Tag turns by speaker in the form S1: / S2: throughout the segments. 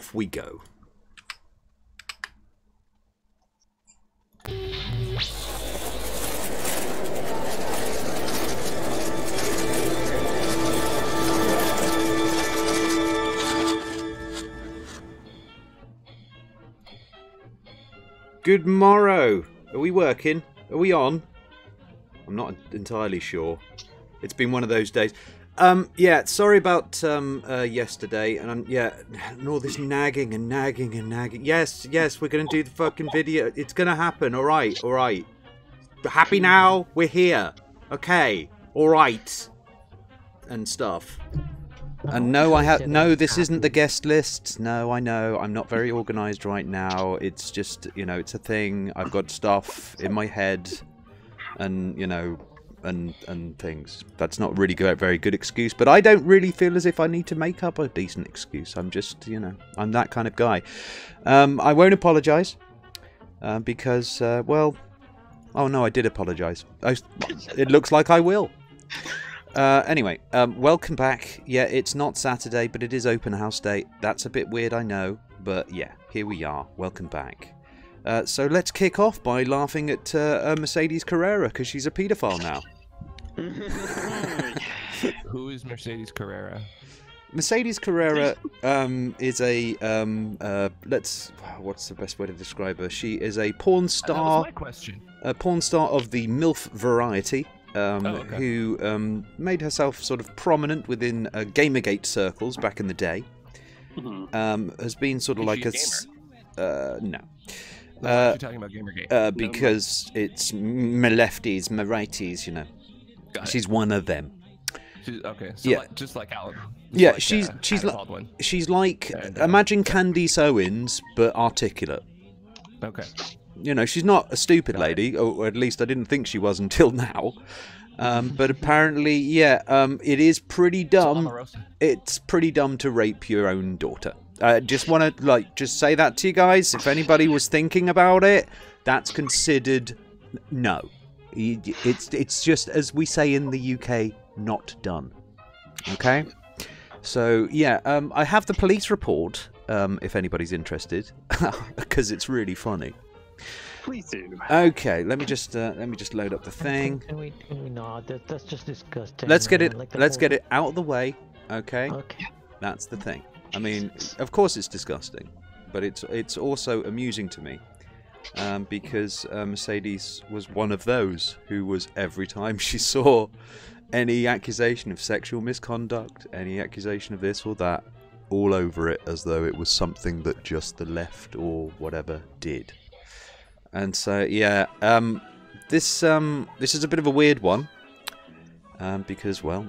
S1: off we go. Good morrow. Are we working? Are we on? I'm not entirely sure. It's been one of those days. Yeah, sorry about yesterday, and and all this nagging and nagging and nagging. Yes, we're gonna do the fucking video. It's gonna happen. All right. Happy now? We're here. Okay. All right. And stuff. And no, this isn't the guest list. No, I know. I'm not very organised right now. It's just, you know, it's a thing. I've got stuff in my head, and you know, and things. That's not really a very good excuse, but I don't really feel as if I need to make up a decent excuse. I'm just, you know, I'm that kind of guy. I won't apologise because, well, oh no, I did apologise. It looks like I will. Anyway, welcome back. Yeah, it's not Saturday, but it is open house day. That's a bit weird, I know, but yeah, here we are. Welcome back. So let's kick off by laughing at Mercedes Carrera, because she's a paedophile now.
S2: Who is Mercedes Carrera?
S1: Mercedes Carrera is a what's the best way to describe her? She is a porn star.
S2: That was my question.
S1: A porn star of the MILF variety.
S2: Okay.
S1: Who made herself sort of prominent within Gamergate circles back in the day. Has been sort of like a no.
S2: Why are you talking about Gamergate?
S1: Because it's my lefties, my righties, you know. She's one of them.
S2: Okay, so
S1: yeah.
S2: like, just like Alan.
S1: Yeah,
S2: like,
S1: she's like imagine Candice Owens but articulate.
S2: Okay.
S1: You know, she's not a stupid lady, or at least I didn't think she was until now. But apparently, yeah, it is pretty dumb. It's pretty dumb to rape your own daughter. Just want to, just say that to you guys. If anybody was thinking about it, that's considered no. It's just, as we say in the UK, not done. Okay? So, yeah, I have the police report, if anybody's interested, because it's really funny.
S3: Please do.
S1: Okay, let me just load up the thing.
S4: Can we not? That's just disgusting.
S1: Let's get it out of the way. Okay.
S4: Okay.
S1: That's the thing. I mean, of course it's disgusting, but it's also amusing to me, because Mercedes was one of those who was, every time she saw any accusation of sexual misconduct, any accusation of this or that, all over it as though it was something that just the left or whatever did. And so, yeah, this is a bit of a weird one, because, well,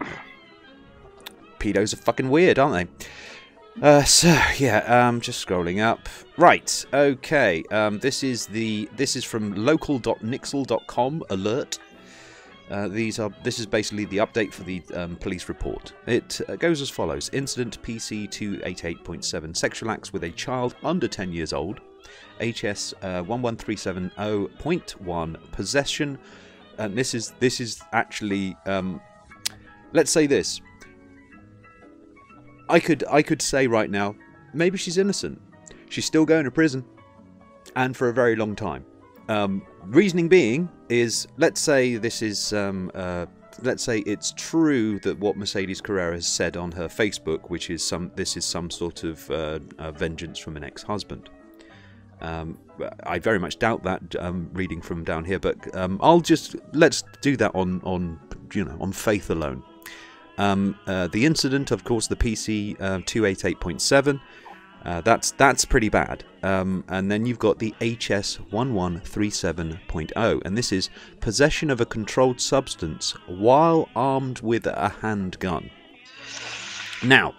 S1: pedos are fucking weird, aren't they? So, yeah, just scrolling up. Right, okay, this is from local.nixel.com alert. This is basically the update for the police report. It goes as follows. Incident PC 288.7, sexual acts with a child under 10 years old. HS 11370.1, possession, and this is actually, let's say this. I could say right now, maybe she's innocent. She's still going to prison, and for a very long time. Reasoning being is, let's say this is, let's say it's true that what Mercedes Carrera has said on her Facebook, which is this is some sort of vengeance from an ex-husband. I very much doubt that, reading from down here, but let's do that on faith alone. The incident, of course, the PC 288.7, that's pretty bad. And then you've got the HS 1137.0, and this is possession of a controlled substance while armed with a handgun. Now,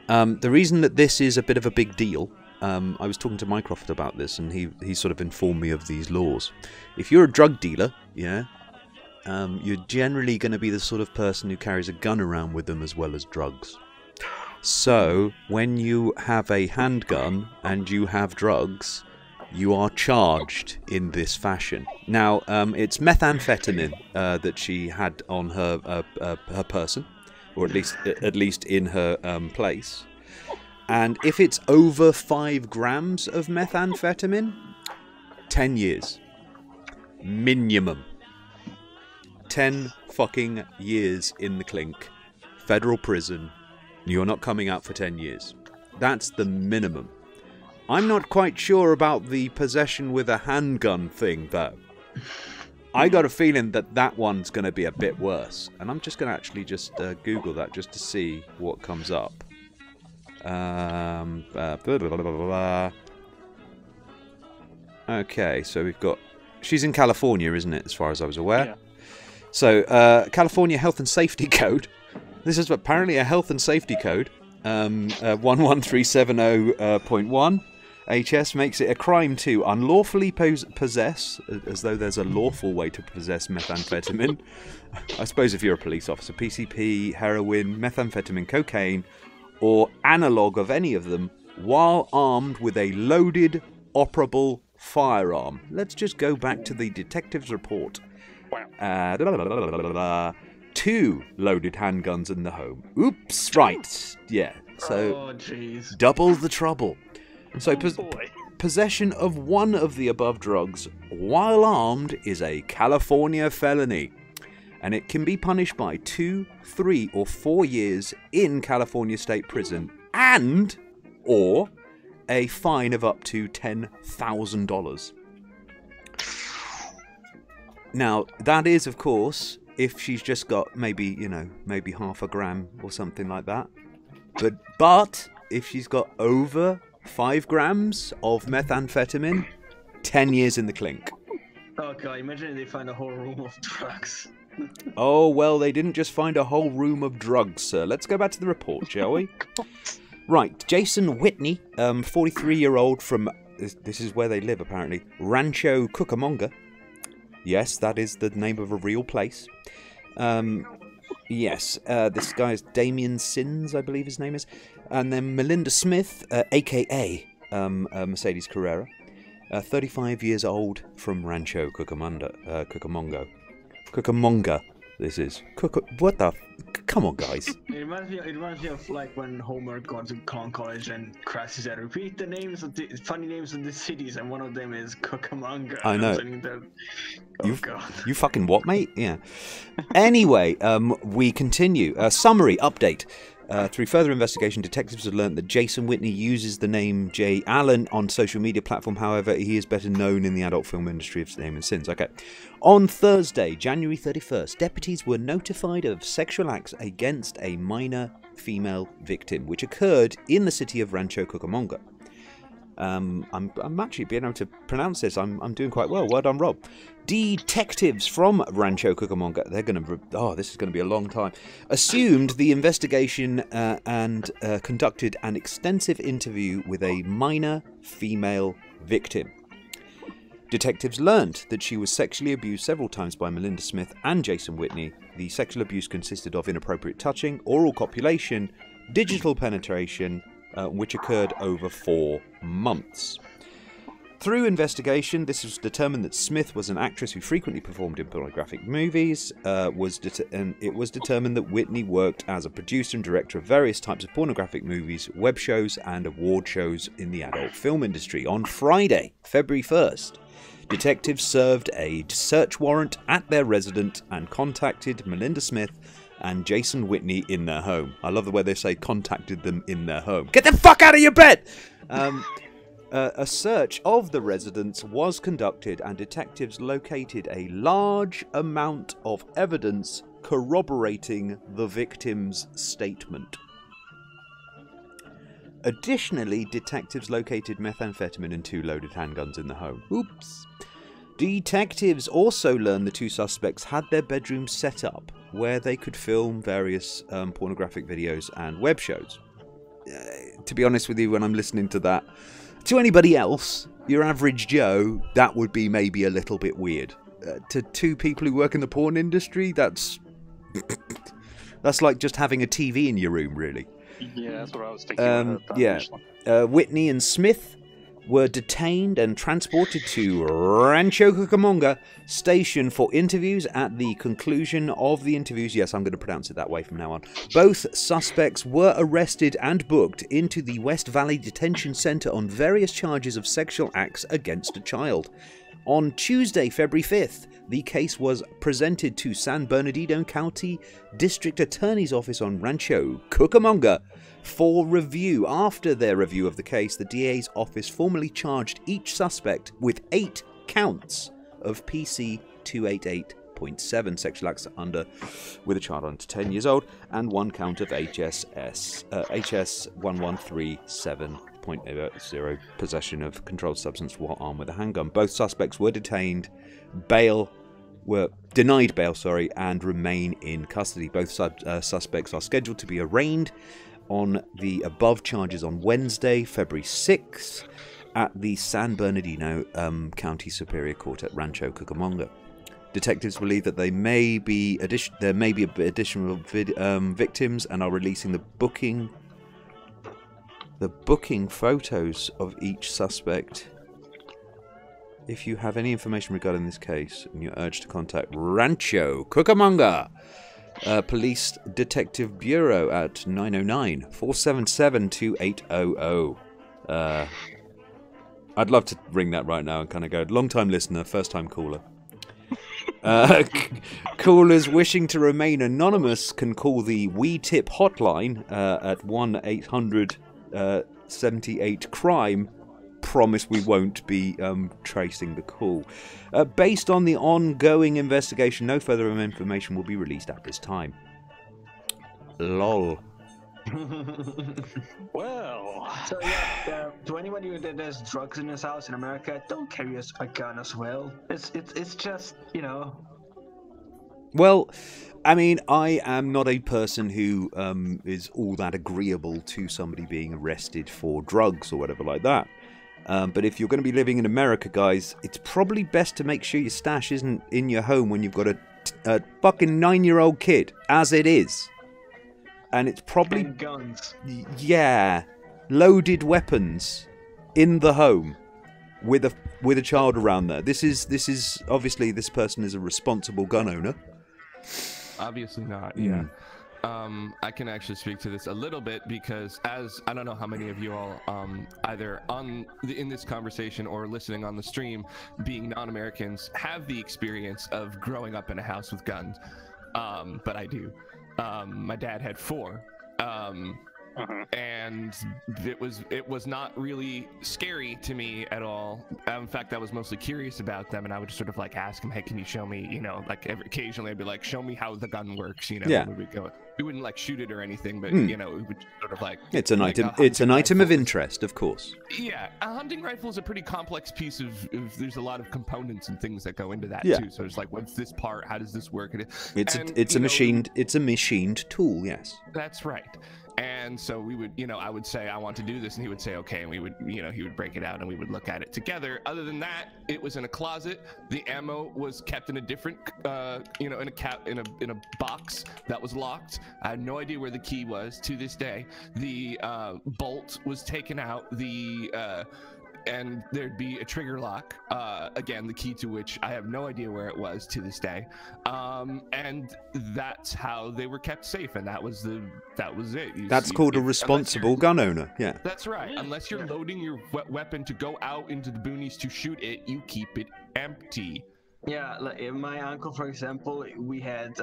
S1: the reason that this is a bit of a big deal, I was talking to Mycroft about this, and he sort of informed me of these laws. If you're a drug dealer, yeah, you're generally going to be the sort of person who carries a gun around with them as well as drugs. So, when you have a handgun and you have drugs, you are charged in this fashion. Now, it's methamphetamine that she had on her person, or at least in her place. And if it's over 5 grams of methamphetamine, 10 years. Minimum. 10 fucking years in the clink. Federal prison. You're not coming out for 10 years. That's the minimum. I'm not quite sure about the possession with a handgun thing, though. I got a feeling that that one's going to be a bit worse. And I'm just going to actually just Google that just to see what comes up. Okay, so we've got... She's in California, isn't it, as far as I was aware?
S3: Yeah.
S1: So, California Health and Safety Code. This is apparently a health and safety code. 11370.1. HS makes it a crime to unlawfully possess, as though there's a lawful way to possess methamphetamine. I suppose if you're a police officer, PCP, heroin, methamphetamine, cocaine, or analogue of any of them, while armed with a loaded, operable firearm. Let's just go back to the detective's report. 2 loaded handguns in the home. Oops, right. Yeah, so double the trouble. So possession of one of the above drugs while armed is a California felony. And it can be punished by 2, 3, or 4 years in California State Prison and or a fine of up to $10,000. Now, that is, of course, if she's just got maybe half a gram or something like that. But if she's got over 5 grams of methamphetamine, 10 years in the clink.
S3: Oh god, imagine they find a whole room of drugs.
S1: Oh, well, they didn't just find a whole room of drugs, sir. Let's go back to the report, shall we? Right, Jason Whitney, 43-year-old from, this is where they live apparently, Rancho Cucamonga. Yes, that is the name of a real place. Yes, this guy's Damien Sins, I believe his name is. And then Melinda Smith, a.k.a. Mercedes Carrera, 35 years old from Rancho Cucamonga. Cucamonga, this is. What the... Come on, guys.
S3: It reminds me of like when Homer goes to college and crashes said, repeat the names of the funny names of the cities, and one of them is Cucamonga.
S1: I know.
S3: God.
S1: You fucking what, mate? Yeah. Anyway, we continue. Summary update. Through further investigation, detectives have learnt that Jason Whitney uses the name Jay Allen on social media platform. However, he is better known in the adult film industry of name and sins. Okay. On Thursday, January 31st, deputies were notified of sexual acts against a minor female victim, which occurred in the city of Rancho Cucamonga. I'm actually being able to pronounce this. I'm doing quite well. Well done, Rob. Detectives from Rancho Cucamonga, this is going to be a long time, assumed the investigation and conducted an extensive interview with a minor female victim. Detectives learned that she was sexually abused several times by Melinda Smith and Jason Whitney. The sexual abuse consisted of inappropriate touching, oral copulation, digital penetration, which occurred over 4 months. Through investigation, this was determined that Smith was an actress who frequently performed in pornographic movies. And it was determined that Whitney worked as a producer and director of various types of pornographic movies, web shows, and award shows in the adult film industry. On Friday, February 1st, detectives served a search warrant at their residence and contacted Melinda Smith and Jason Whitney in their home. I love the way they say contacted them in their home. Get the fuck out of your bed! A search of the residence was conducted and detectives located a large amount of evidence corroborating the victim's statement. Additionally, detectives located methamphetamine and 2 loaded handguns in the home. Oops. Detectives also learned the 2 suspects had their bedrooms set up where they could film various pornographic videos and web shows. To be honest with you, when I'm listening to that, to anybody else, your average Joe, that would be maybe a little bit weird. To 2 people who work in the porn industry, that's like just having a TV in your room, really.
S5: Yeah, that's what I was thinking.
S1: Whitney and Smith were detained and transported to Rancho Cucamonga station for interviews. At the conclusion of the interviews, yes, I'm going to pronounce it that way from now on, both suspects were arrested and booked into the West Valley Detention Center on various charges of sexual acts against a child. On Tuesday, February 5th, the case was presented to San Bernardino County District Attorney's Office on Rancho Cucamonga for review. After their review of the case, the DA's office formally charged each suspect with 8 counts of PC 288.7 sexual acts with a child under 10 years old, and 1 count of HS 1137.0 possession of controlled substance while armed with a handgun. Both suspects were denied bail, and remain in custody. Both suspects are scheduled to be arraigned on the above charges on Wednesday, February 6th, at the San Bernardino County Superior Court at Rancho Cucamonga. Detectives believe that there may be additional victims and are releasing the booking photos of each suspect. If you have any information regarding this case, and you're urged to contact Rancho Cucamonga Police Detective Bureau at 909-477-2800. I'd love to ring that right now and kind of go, long-time listener, first-time caller. Callers wishing to remain anonymous can call the We Tip hotline at 1-800-78-CRIME. Promise we won't be tracing the call. Based on the ongoing investigation, no further information will be released at this time. Lol.
S3: Well, so yeah, to anybody that has drugs in his house in America, don't carry a gun as well. It's just, you know.
S1: Well, I mean, I am not a person who is all that agreeable to somebody being arrested for drugs or whatever like that. But if you're going to be living in America, guys, it's probably best to make sure your stash isn't in your home when you've got a fucking 9-year-old kid, as it is. And it's probably...
S3: And guns.
S1: Yeah. Loaded weapons in the home with a child around there. This is obviously, this person is a responsible gun owner.
S2: Obviously not, yeah. I can actually speak to this a little bit because, as I don't know how many of you all either in this conversation or listening on the stream, being non-Americans, have the experience of growing up in a house with guns, but I do. My dad had 4. And it was not really scary to me at all. In fact, I was mostly curious about them, and I would just sort of like ask him, "Hey, can you show me?" You know, like occasionally I'd be like, "Show me how the gun works." You know,
S1: yeah.
S2: We wouldn't like shoot it or anything, but you know, we would sort of like.
S1: It's an item. It's an item of interest, of course.
S2: Yeah, a hunting rifle is a pretty complex piece of. There's a lot of components and things that go into that too. So it's like, what's this part? How does this work? It's a machined tool. Yes. That's right. And so we would, you know, I would say, I want to do this, and he would say, okay, and we would, you know, he would break it out, and we would look at it together. Other than that, it was in a closet. The ammo was kept in a different, you know, in a box that was locked. I had no idea where the key was to this day. The bolt was taken out. And there'd be a trigger lock, again, the key to which I have no idea where it was to this day. And that's how they were kept safe, and that was it. That's
S1: called a responsible gun owner, yeah.
S2: That's right. Unless you're loading your weapon to go out into the boonies to shoot it, you keep it empty.
S3: Yeah, like my uncle, for example, we had,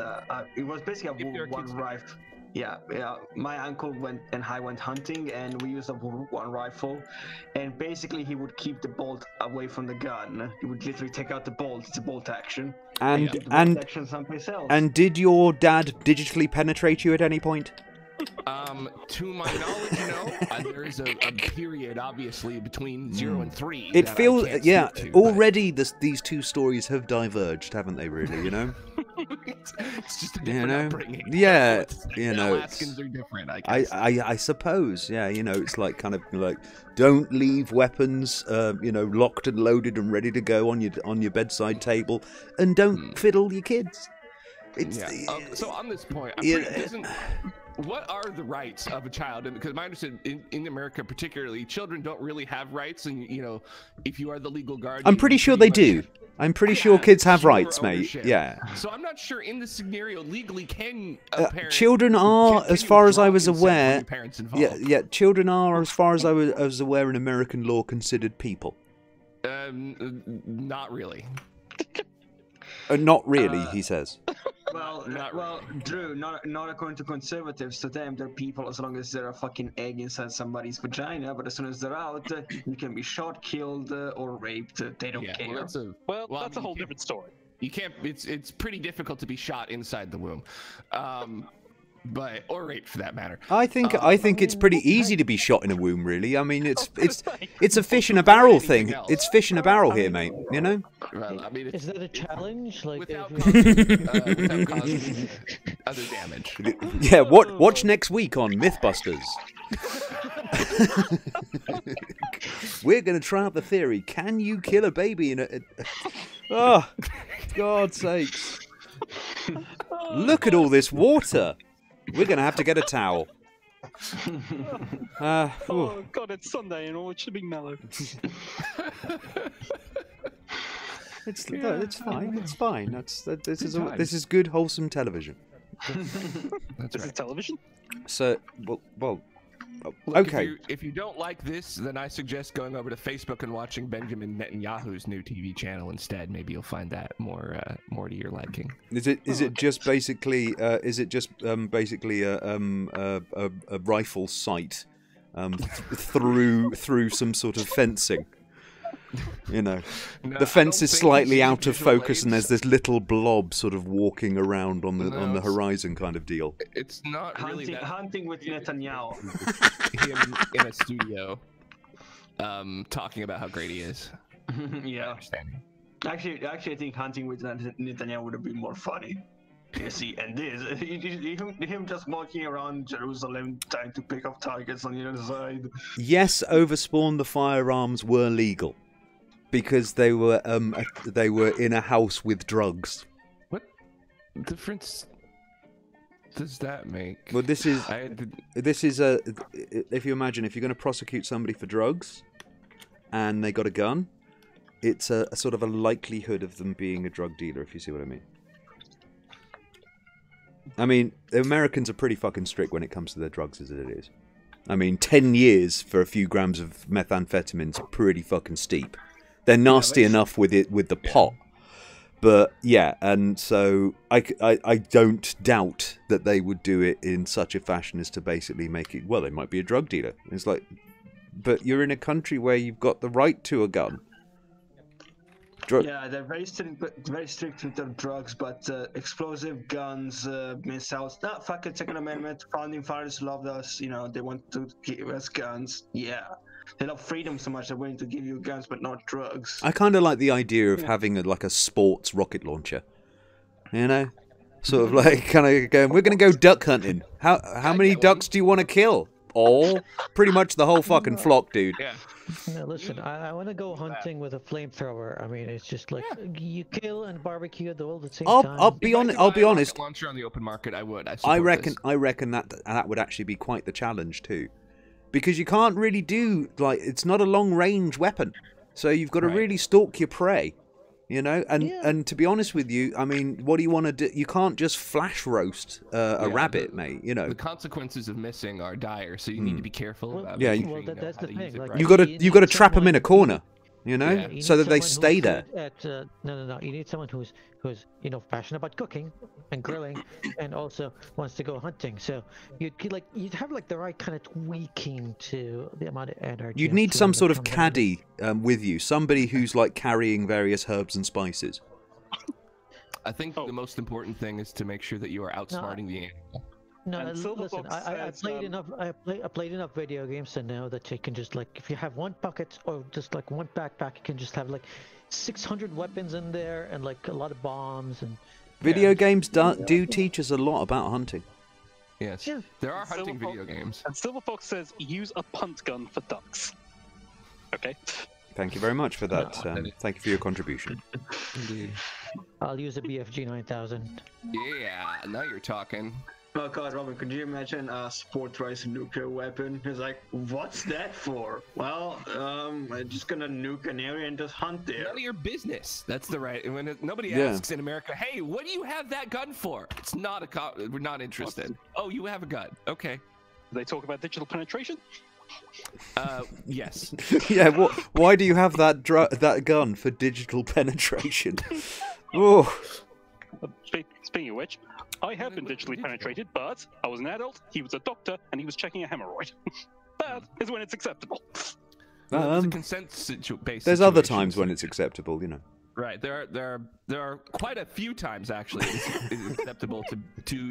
S3: it was basically a one rifle. Yeah, my uncle went hunting, and we used a one rifle, and basically he would keep the bolt away from the gun. He would literally take out the bolt. It's a bolt action.
S1: And
S3: action someplace else.
S1: And did your dad digitally penetrate you at any point?
S2: To my knowledge, no. There is a period, obviously, between 0 and 3.
S1: It feels, yeah. Already, these two stories have diverged, haven't they? Really, you know.
S2: It's just a different upbringing.
S1: Yeah,
S2: you know. Alaskans are different, I guess.
S1: I suppose, yeah. You know, it's like kind of like don't leave weapons, you know, locked and loaded and ready to go on your bedside table, and don't fiddle your kids.
S2: So on this point, what are the rights of a child? And because my understanding in America, particularly, children don't really have rights. And if you are the legal guardian,
S1: I'm pretty sure they do. I'm pretty sure kids have rights,
S2: ownership.
S1: Mate. Yeah.
S2: So I'm not sure in this scenario legally can
S1: children are, as far as I was aware. Yeah. Children are, as far as I was aware, in American law, considered people.
S2: Not really.
S1: Not really, he says.
S3: Well, Drew, not according to conservatives. To them, they're people as long as they're a fucking egg inside somebody's vagina. But as soon as they're out, you can be shot, killed, or raped. They don't care.
S5: That's a whole different story.
S2: You can't. It's pretty difficult to be shot inside the womb. Or raped for that matter.
S1: I think it's pretty easy to be shot in a womb. Really, I mean, it's a fish in a barrel thing. It's fish in a barrel here, mate. You know.
S2: Well, I mean,
S4: is that a challenge? Like
S2: without causing other damage.
S1: Yeah. Watch next week on MythBusters. We're going to try out the theory: can you kill a baby in a? Oh, God's sakes! Look at all this water. We're going to have to get a towel.
S5: Oh, God, it's Sunday and all it should be mellow.
S1: It's fine. It's fine. This is good, wholesome television.
S5: That's right. Television?
S1: So, well,
S2: look,
S1: okay.
S2: If you don't like this, then I suggest going over to Facebook and watching Benjamin Netanyahu's new TV channel instead. Maybe you'll find that more to your liking.
S1: Is it just basically a rifle sight through some sort of fencing? No, the fence is slightly out of focus, and there's this little blob sort of walking around on the horizon, kind of deal.
S2: It's not really
S3: hunting with Netanyahu.
S2: Him in a studio, talking about how great he is.
S3: Yeah. Actually, I think hunting with Netanyahu would have been more funny. You see, and him just walking around Jerusalem trying to pick up targets on the other side.
S1: Yes, overspawn the firearms were legal. Because they were in a house with drugs.
S2: What difference does that make?
S1: Well, this is if you imagine, if you're going to prosecute somebody for drugs, and they got a gun, it's a sort of a likelihood of them being a drug dealer, if you see what I mean. I mean, the Americans are pretty fucking strict when it comes to their drugs, as it is. I mean, 10 years for a few grams of methamphetamine's pretty fucking steep. They're nasty enough with the pot, but yeah, and so I don't doubt that they would do it in such a fashion as to basically make it. Well, they might be a drug dealer. It's like, but you're in a country where you've got the right to a gun.
S3: Yeah, they're very strict with their drugs, but explosive guns, missiles. No, fuck it, Second Amendment. Founding fathers loved us. They want to give us guns. Yeah. They love freedom so much they're willing to give you guns, but not drugs.
S1: I kind of like the idea of having a sports rocket launcher. Sort of like kind of going, we're going to go duck hunting. How many ducks do you want to kill? All? Pretty much the whole fucking flock, dude.
S2: Yeah.
S4: Now, listen, I want to go hunting with a flamethrower. I mean, it's just like you kill and barbecue all at the same time.
S1: I'll be honest.
S2: Launcher on the open market, I would.
S1: I reckon that would actually be quite the challenge too. Because you can't really do, it's not a long-range weapon. So you've got to really stalk your prey, And to be honest with you, I mean, what do you want to do? You can't just flash roast a rabbit, mate, The
S2: consequences of missing are dire, so you need to be careful about
S1: it.
S4: Yeah, that's the thing.
S1: You got to trap them in a corner. So that they stay there.
S4: No. You need someone who's passionate about cooking and grilling, and also wants to go hunting. So you'd have the right kind of tweaking to the amount of energy.
S1: You'd need some sort of caddy with you, somebody who's carrying various herbs and spices.
S2: I think the most important thing is to make sure that you are outsmarting the animal.
S4: No, listen. I played enough video games to know that you can just if you have one bucket or just one backpack, you can just have 600 weapons in there and a lot of bombs and.
S1: Video games do teach us a lot about hunting.
S2: Yes, there are hunting video games.
S5: And Silverfox says use a punt gun for ducks. Okay.
S1: Thank you very much for that. Thank you for your contribution.
S2: Indeed.
S4: I'll use a BFG 9000.
S2: Yeah, now you're talking.
S3: Oh god, Robin, could you imagine a sport-rise nuclear weapon? It's like, what's that for? Well, I'm just gonna nuke an area and just hunt there.
S2: None of your business. That's the right. When nobody asks in America, hey, what do you have that gun for? It's not we're not interested. Oh, you have a gun. Okay.
S5: They talk about digital penetration?
S2: Yes.
S1: Yeah, why do you have that gun for digital penetration? Oh.
S5: Speaking of which, I have been digitally penetrated, but I was an adult, he was a doctor, and he was checking a hemorrhoid. That is when it's acceptable.
S2: There's a consent based.
S1: There's other times when it's acceptable, you know.
S2: Right. There are quite a few times actually it's acceptable to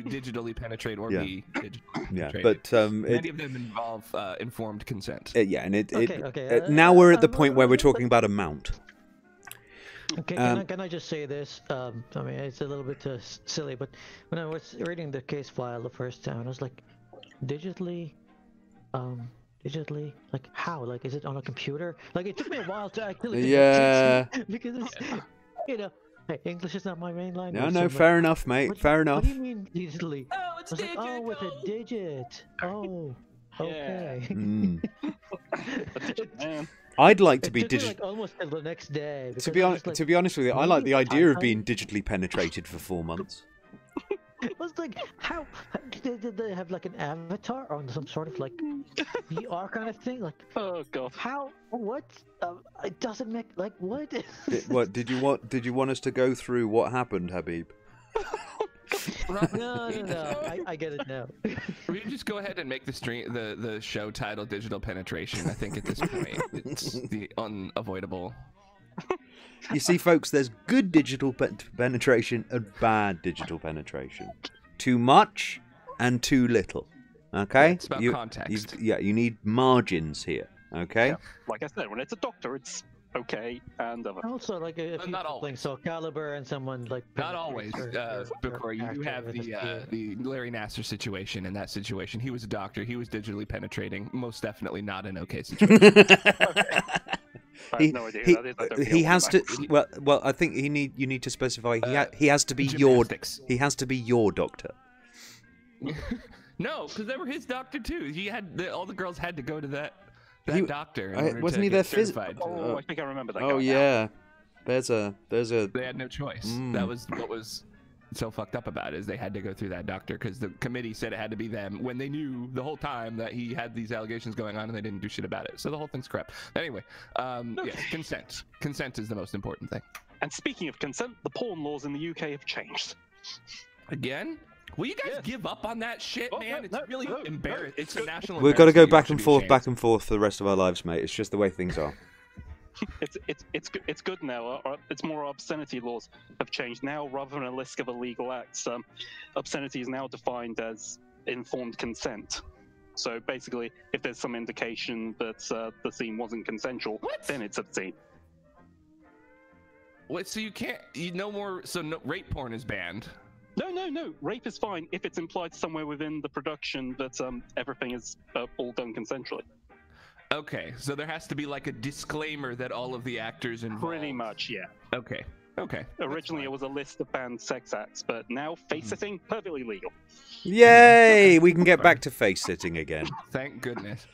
S2: digitally penetrate or be digitally penetrated.
S1: But
S2: many of them involve informed consent.
S1: And now we're at the point where we're talking about a mount.
S4: Okay, can I just say this? I mean, it's a little bit silly, but when I was reading the case file the first time, I was like, digitally, like how? Like, is it on a computer? Like, it took me a while to actually because it's, you know, hey, English is not my main language.
S1: No, fair enough, mate. Fair enough.
S4: What do you mean digitally? Oh, it's digital. Like, oh, with a digit. Oh, okay.
S1: I'd like to be
S4: digital. Like almost till the next day.
S1: To be honest with you, I like the idea of being digitally penetrated for 4 months.
S4: It was like, how did they have like an avatar or some sort of like VR kind of thing? Like,
S5: oh god,
S4: how? What? It doesn't make like what?
S1: What did you want us to go through? What happened, Habib?
S4: No. I get it now.
S2: We just go ahead and make the show title "Digital Penetration." I think at this point it's the unavoidable.
S1: You see, folks, there's good digital penetration and bad digital penetration. Too much and too little. Okay?
S2: Yeah, it's about context.
S1: You need margins here. Okay?
S5: Yeah. Like I said, when it's a doctor, it's okay and other.
S4: Also, like if
S2: not always.
S4: So Caliber and someone like
S2: not always. Before you have the Larry Nassar situation. In that situation, he was a doctor. He was digitally penetrating. Most definitely not an okay situation.
S5: I have no idea.
S1: He has to. Well, I think you need to specify. He has to be
S2: gymnastics.
S1: He has to be your doctor.
S2: No, because they were his doctor too. He had all the girls had to go to that doctor.
S1: Wasn't he their
S5: certified? Oh, I think I remember that.
S1: Oh yeah, there's a.
S2: They had no choice. That was what was so fucked up about it, is they had to go through that doctor because the committee said it had to be them when they knew the whole time that he had these allegations going on and they didn't do shit about it. So the whole thing's crap. Anyway, yes, consent. Consent is the most important thing.
S5: And speaking of consent, the porn laws in the UK have changed.
S2: Again? Will you guys give up on that shit, man? It's really embarrassing. It's a national.
S1: We've got to go back and forth for the rest of our lives, mate. It's just the way things are.
S5: It's good now. It's more obscenity laws have changed now, rather than a list of illegal acts. Obscenity is now defined as informed consent. So basically, if there's some indication that the scene wasn't consensual, then it's obscene.
S2: Wait, so no rape porn is banned?
S5: No. Rape is fine if it's implied somewhere within the production that everything is all done consensually.
S2: Okay, so there has to be like a disclaimer that all of the actors involved.
S5: Pretty much, yeah.
S2: Okay.
S5: Originally, it was a list of banned sex acts, but now face-sitting, perfectly legal.
S1: Yay! We can get back to face-sitting again.
S2: Thank goodness.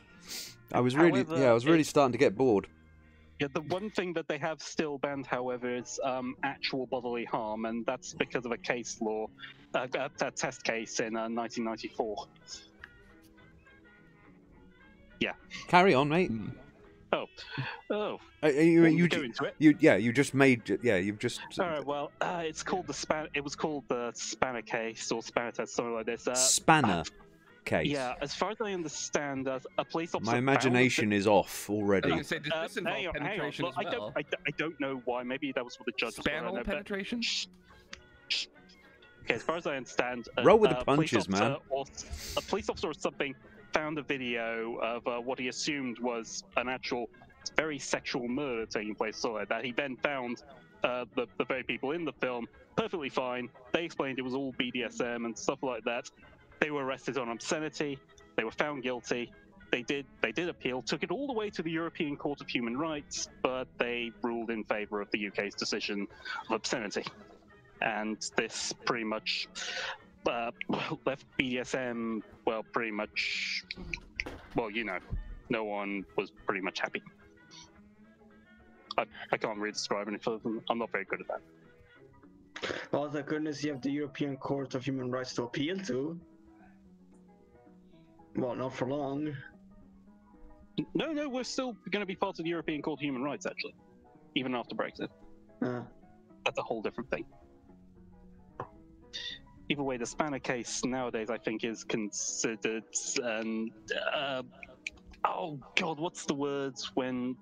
S1: I was really starting to get bored.
S5: Yeah, the one thing that they have still banned, however, is actual bodily harm, and that's because of a case law, a test case in 1994. Yeah.
S1: Carry on, mate.
S5: Oh.
S1: You go into it? You just made. Yeah, you've just.
S5: All right. Well, it's called It was called the Spanner case or Spanner test, something like this.
S1: Spanner case.
S5: Yeah, as far as I understand, a police officer.
S1: My imagination is is already.
S2: Does this involve penetration as well?
S5: I don't know why. Maybe that was what the judge.
S2: Spannel penetration.
S5: Okay, as far as I understand,
S1: roll with the punches, man.
S5: A police officer or something found a video of what he assumed was an actual very sexual murder taking place. So that he then found the very people in the film perfectly fine. They explained it was all BDSM and stuff like that. They were arrested on obscenity. They were found guilty. They did appeal, took it all the way to the European Court of Human Rights, but they ruled in favor of the UK's decision of obscenity. And this pretty much left BDSM, well, pretty much, well, you know, no one was pretty much happy. I can't really describe any further. I'm not very good at that.
S3: Well, thank goodness you have the European Court of Human Rights to appeal to. Well, not for long.
S5: No, we're still going to be part of the European Court of Human Rights, actually, even after Brexit. That's a whole different thing. Either way, the Spanner case nowadays, I think, is considered, oh God, what's the words when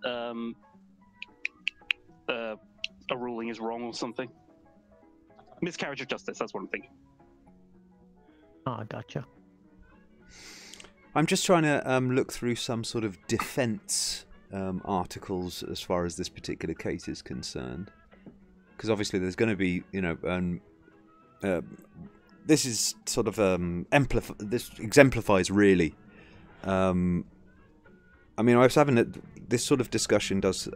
S5: a ruling is wrong or something? Miscarriage of justice, that's what I'm thinking.
S4: Oh, gotcha.
S1: I'm just trying to look through some sort of defense articles as far as this particular case is concerned. Because obviously there's going to be, you know, this is sort of, this exemplifies really. I mean, I was having this sort of discussion does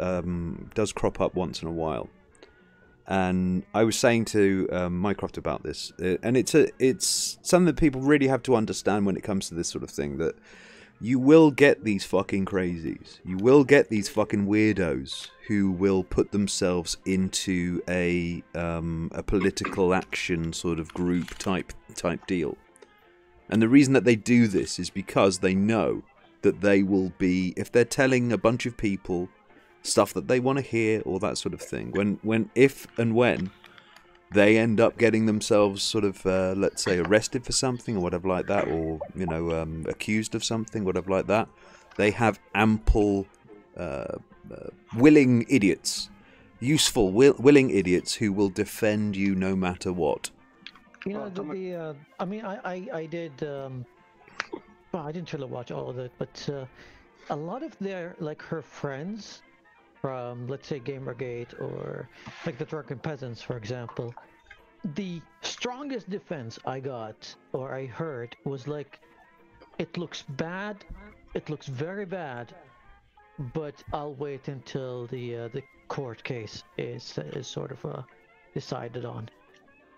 S1: crop up once in a while. And I was saying to Mycroft about this, and it's something that people really have to understand when it comes to this sort of thing, that you will get these fucking crazies. You will get these fucking weirdos who will put themselves into a political action sort of group type deal. And the reason that they do this is because they know that they will be, if they're telling a bunch of people stuff that they want to hear or that sort of thing, if and when they end up getting themselves sort of let's say arrested for something or whatever like that, or you know accused of something, whatever like that, they have ample willing idiots, useful willing idiots who will defend you no matter what.
S4: You know, I mean, I did well, I didn't really watch all of it, but a lot of their, like, her friends from, let's say, Gamergate, or like the Drunken Peasants, for example, the strongest defense I got, or I heard, was like, it looks bad, it looks very bad, but I'll wait until the court case is sort of decided on.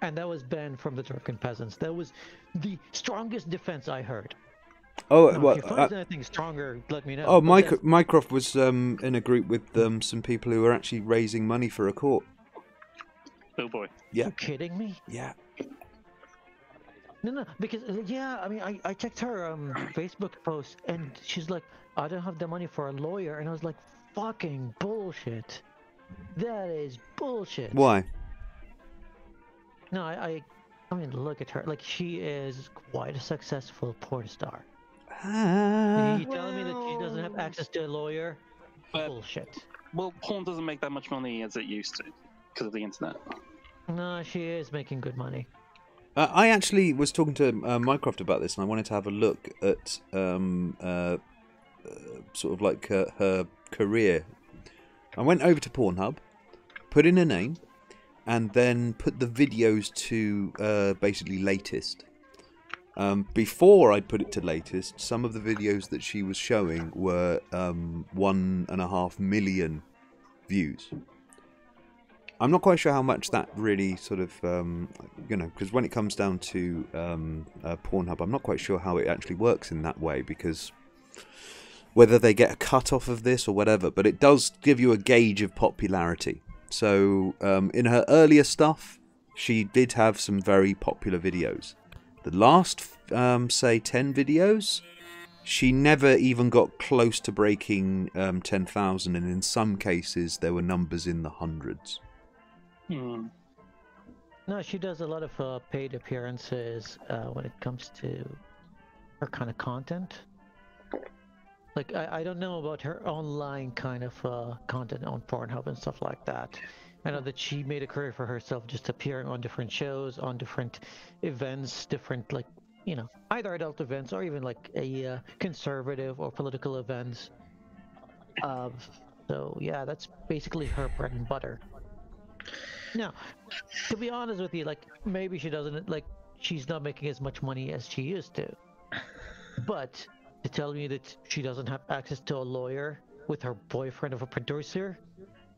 S4: And that was Ben from the Drunken Peasants. That was the strongest defense I heard.
S1: Oh,
S4: now,
S1: well,
S4: if you find anything stronger, let me know.
S1: Oh, Mycroft was in a group with some people who were actually raising money for a court.
S5: Oh boy!
S1: Yeah.
S4: Are you kidding me?
S1: Yeah.
S4: No, because yeah, I mean, I checked her Facebook post, and she's like, I don't have the money for a lawyer, and I was like, fucking bullshit. That is bullshit.
S1: Why?
S4: No, I mean, look at her. Like, she is quite a successful porn star. Are you telling me that she doesn't have access to a lawyer? Bullshit.
S5: Well, porn doesn't make that much money as it used to because of the internet.
S4: No, she is making good money.
S1: I actually was talking to Mycroft about this, and I wanted to have a look at sort of like her career. I went over to Pornhub, put in her name, and then put the videos to basically latest. Before I put it to latest, some of the videos that she was showing were 1.5 million views. I'm not quite sure how much that really sort of, you know, because when it comes down to Pornhub, I'm not quite sure how it actually works in that way, because whether they get a cut off of this or whatever, but it does give you a gauge of popularity. So in her earlier stuff, she did have some very popular videos. The last, say, 10 videos, she never even got close to breaking 10,000, and in some cases there were numbers in the hundreds.
S4: No, she does a lot of paid appearances when it comes to her kind of content. Like, I don't know about her online kind of content on Pornhub and stuff like that. I know that she made a career for herself just appearing on different shows, on different events, different, like, you know, either adult events or even like a conservative or political events. So yeah, that's basically her bread and butter. Now, to be honest with you, like, maybe she doesn't, like, she's not making as much money as she used to. But to tell me that she doesn't have access to a lawyer with her boyfriend of a producer?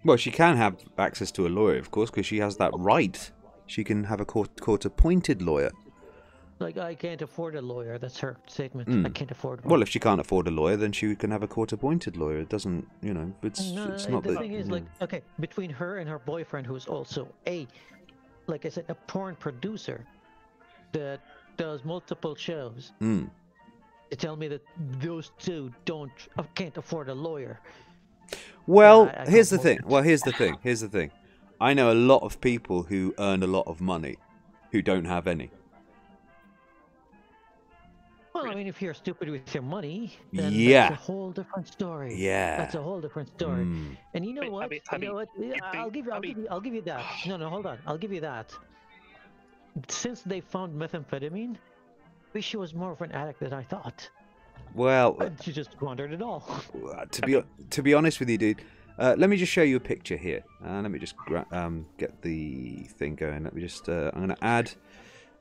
S1: Well, she can have access to a lawyer, of course, because she has that right. She can have a court-appointed lawyer.
S4: Like, I can't afford a lawyer. That's her statement. I can't afford one.
S1: Well, if she can't afford a lawyer, then she can have a court-appointed lawyer. It doesn't, it's not
S4: the thing is, like, okay, between her and her boyfriend, who's also like I said, a porn producer that does multiple shows, they tell me that those two can't afford a lawyer.
S1: Well, here's the thing. Here's the thing. I know a lot of people who earn a lot of money who don't have any.
S4: Well, I mean, if you're stupid with your money, then
S1: that's
S4: a whole different story.
S1: Yeah,
S4: that's a whole different story. And you know what? I'll give you that. No, hold on. I'll give you that. Since they found methamphetamine, she was more of an addict than I thought.
S1: Well,
S4: she just squandered it all.
S1: To be honest with you, dude, let me just show you a picture here. Let me just get the thing going. Let me just. I'm going to add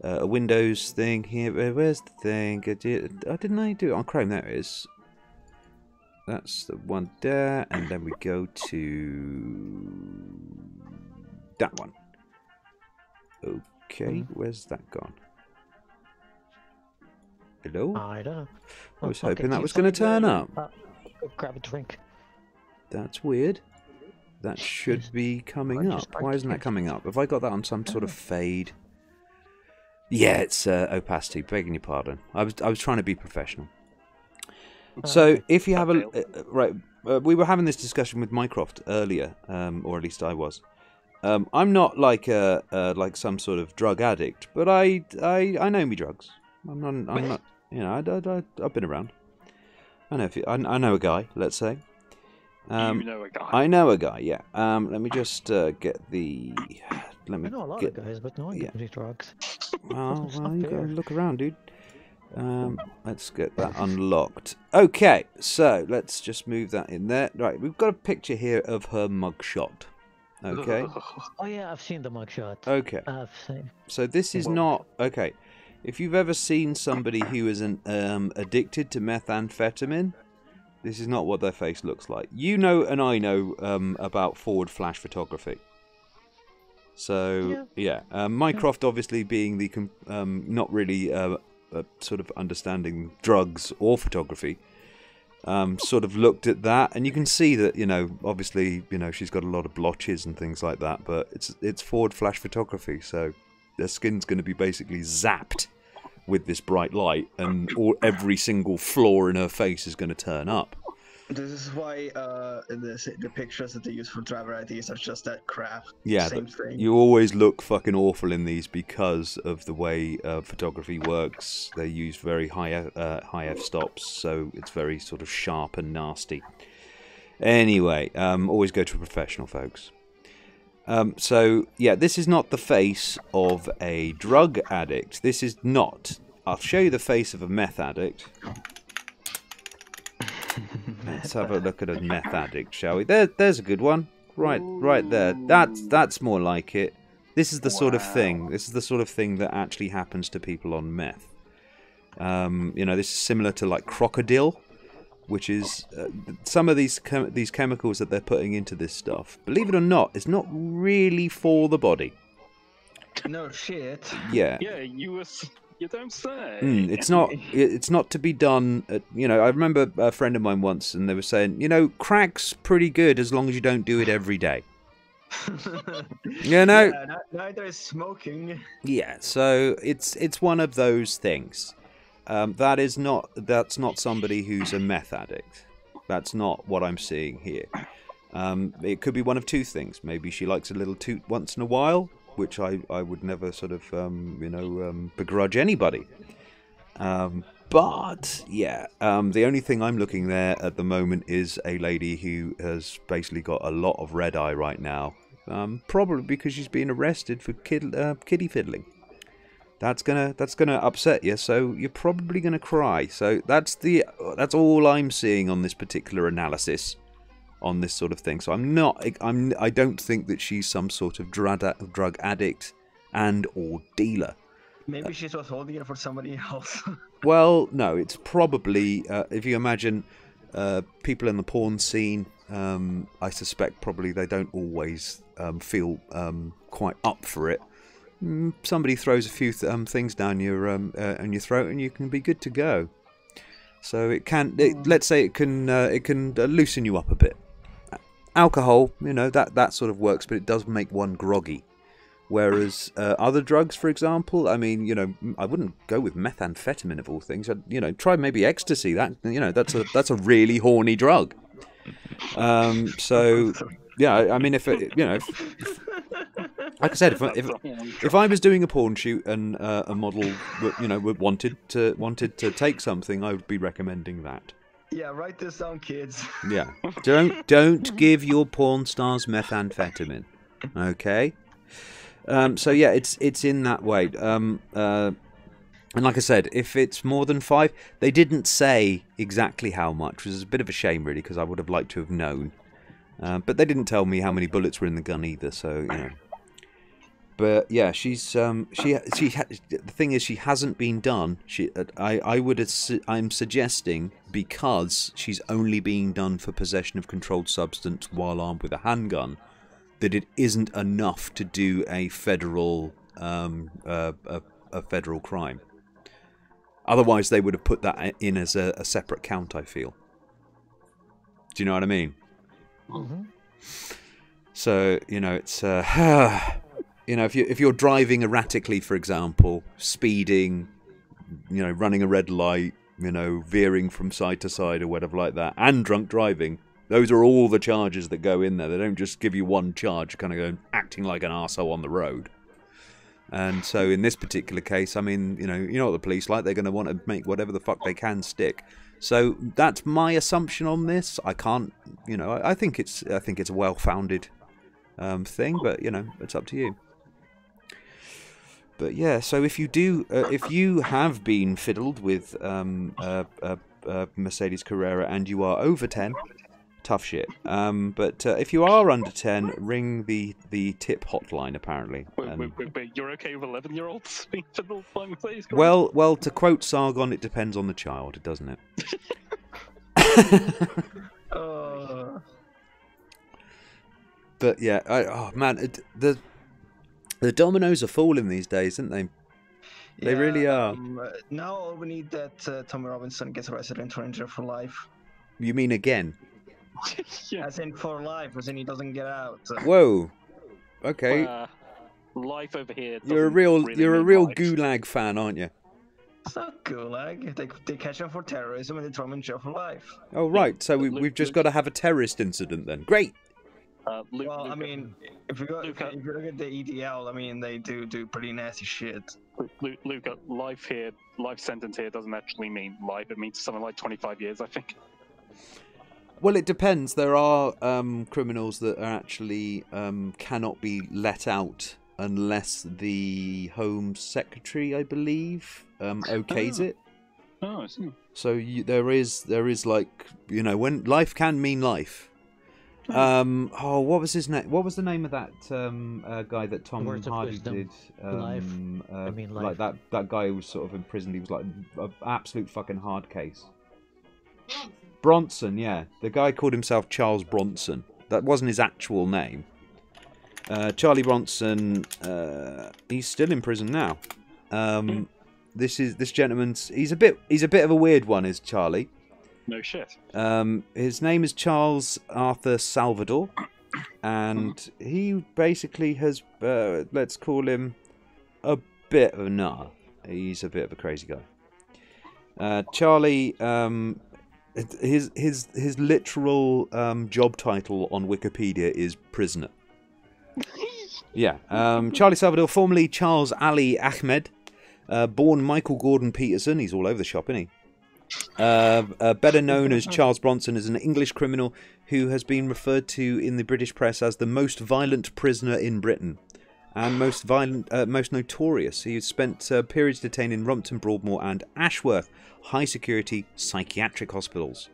S1: a Windows thing here. Where's the thing? Didn't I do it on Chrome? There it is. That's the one there, and then we go to that one. Okay, where's that gone? Hello?
S4: I don't know.
S1: I was hoping that was going to turn up.
S4: Go grab a drink.
S1: That's weird. That should be coming up. Why isn't that coming up? Have I got that on some sort of fade? Yeah, it's opacity. Begging your pardon. I was trying to be professional. So if you have right, we were having this discussion with Mycroft earlier, or at least I was. I'm not like like some sort of drug addict, but I know me drugs. I'm not. I've been around. I know a guy. Let's say.
S5: You know a guy.
S1: I know a guy. Yeah. Let me just get the.
S4: I know a lot of guys, but no one gives me drugs.
S1: Well, you gotta look around, dude. Let's get that unlocked. Okay, so let's just move that in there. Right, we've got a picture here of her mugshot. Okay.
S4: Oh yeah, I've seen the mugshot.
S1: Okay.
S4: I've seen.
S1: So this is not okay. If you've ever seen somebody who is addicted to methamphetamine, this is not what their face looks like. You know, and I know about forward flash photography. So yeah, Mycroft obviously being the not really sort of understanding drugs or photography, sort of looked at that, and you can see that obviously she's got a lot of blotches and things like that, but it's forward flash photography, so their skin's going to be basically zapped with this bright light, and every single flaw in her face is going to turn up.
S3: This is why the pictures that they use for driver IDs are just that crap.
S1: Yeah,
S3: same thing.
S1: You always look fucking awful in these because of the way photography works. They use very high f-stops, so it's very sort of sharp and nasty. Anyway, always go to a professional, folks. So, yeah, this is not the face of a drug addict. This is not. I'll show you the face of a meth addict. Let's have a look at a meth addict, shall we? There's a good one. Right there. That's more like it. This is the sort of thing. This is the sort of thing that actually happens to people on meth. This is similar to like crocodile, which is some of these chemicals that they're putting into this stuff. Believe it or not, it's not really for the body.
S3: No shit.
S1: Yeah.
S5: Yeah, you don't say.
S1: It's not to be done. I remember a friend of mine once, and they were saying, crack's pretty good as long as you don't do it every day.
S3: Yeah, neither is smoking.
S1: Yeah, so it's one of those things. That's not somebody who's a meth addict. That's not what I'm seeing here. It could be one of two things. Maybe she likes a little toot once in a while, which I would never sort of begrudge anybody. But yeah, the only thing I'm looking there at the moment is a lady who has basically got a lot of red eye right now, probably because she's been arrested for kiddie fiddling. That's gonna upset you, so you're probably gonna cry. So that's all I'm seeing on this particular analysis, on this sort of thing. So I don't think that she's some sort of drug addict and or dealer.
S3: Maybe she was holding it for somebody else.
S1: Well, no, it's probably if you imagine people in the porn scene, I suspect probably they don't always feel quite up for it. somebody throws a few things down your throat, and you can be good to go. So it can. Let's say it can loosen you up a bit. Alcohol, that sort of works, but it does make one groggy. Whereas other drugs, for example, I mean, I wouldn't go with methamphetamine of all things. Try maybe ecstasy. That's a really horny drug. So yeah, I mean, if like I said, if I was doing a porn shoot and a model, wanted to take something, I would be recommending that.
S3: Yeah, write this down, kids.
S1: Yeah, don't give your porn stars methamphetamine, okay? So yeah, it's in that way. And like I said, if it's more than 5, they didn't say exactly how much, which is a bit of a shame, really, because I would have liked to have known. But they didn't tell me how many bullets were in the gun either, so But yeah, the thing is, she hasn't been done. I'm suggesting, because she's only being done for possession of controlled substance while armed with a handgun, that it isn't enough to do a federal federal crime. Otherwise, they would have put that in as a separate count, I feel. Do you know what I mean?
S4: Mm-hmm.
S1: So, it's... if you're driving erratically, for example, speeding, running a red light, veering from side to side or whatever like that, and drunk driving, those are all the charges that go in there. They don't just give you one charge, kind of going acting like an arsehole on the road. And so in this particular case, I mean, you know what the police like. They're going to want to make whatever the fuck they can stick. So that's my assumption on this. I can't, I think it's a well-founded thing, but it's up to you. But yeah, so if you have been fiddled with Mercedes Carrera and you are over 10, tough shit. But if you are under 10, ring the tip hotline, apparently.
S5: Wait, you're okay with 11-year-olds being fiddled by Mercedes Carrera?
S1: Well, to quote Sargon, it depends on the child, doesn't it? But yeah, the dominoes are falling these days, aren't they? They really are.
S3: Now we need that Tommy Robinson gets arrested and thrown in jail for life.
S1: You mean again?
S3: Yeah. As in for life, as in he doesn't get out.
S1: Whoa. Okay.
S5: Life over here.
S1: You're a real
S5: life.
S1: Gulag fan, aren't you?
S3: It's not Gulag. They catch him for terrorism and they throw him in jail for life.
S1: Oh right. So we've just got to have a terrorist incident then. Great.
S3: I mean, if you look at the EDL, I mean, they do pretty nasty shit.
S5: Luca, life sentence here doesn't actually mean life. It means something like 25 years, I think.
S1: Well, it depends. There are criminals that are actually cannot be let out unless the Home Secretary, I believe, okays it.
S5: Oh, I see.
S1: So there is like, when life can mean life. What was his name? What was the name of that guy that Tom Hardy did?
S4: Life.
S1: Like that guy who was sort of imprisoned. He was like an absolute fucking hard case. Bronson, yeah. The guy called himself Charles Bronson. That wasn't his actual name. Charlie Bronson. He's still in prison now. This gentleman's. He's a bit of a weird one, is Charlie.
S5: No shit.
S1: His name is Charles Arthur Salvador, and he basically has, let's call him a bit of a nut. He's a bit of a crazy guy. Charlie, his literal job title on Wikipedia is prisoner. Yeah. Charlie Salvador, formerly Charles Ali Ahmed, born Michael Gordon Peterson. He's all over the shop, isn't he? Better known as Charles Bronson, is an English criminal who has been referred to in the British press as the most violent prisoner in Britain and most notorious. He spent periods detained in Rumpton, Broadmoor and Ashworth, high-security psychiatric hospitals.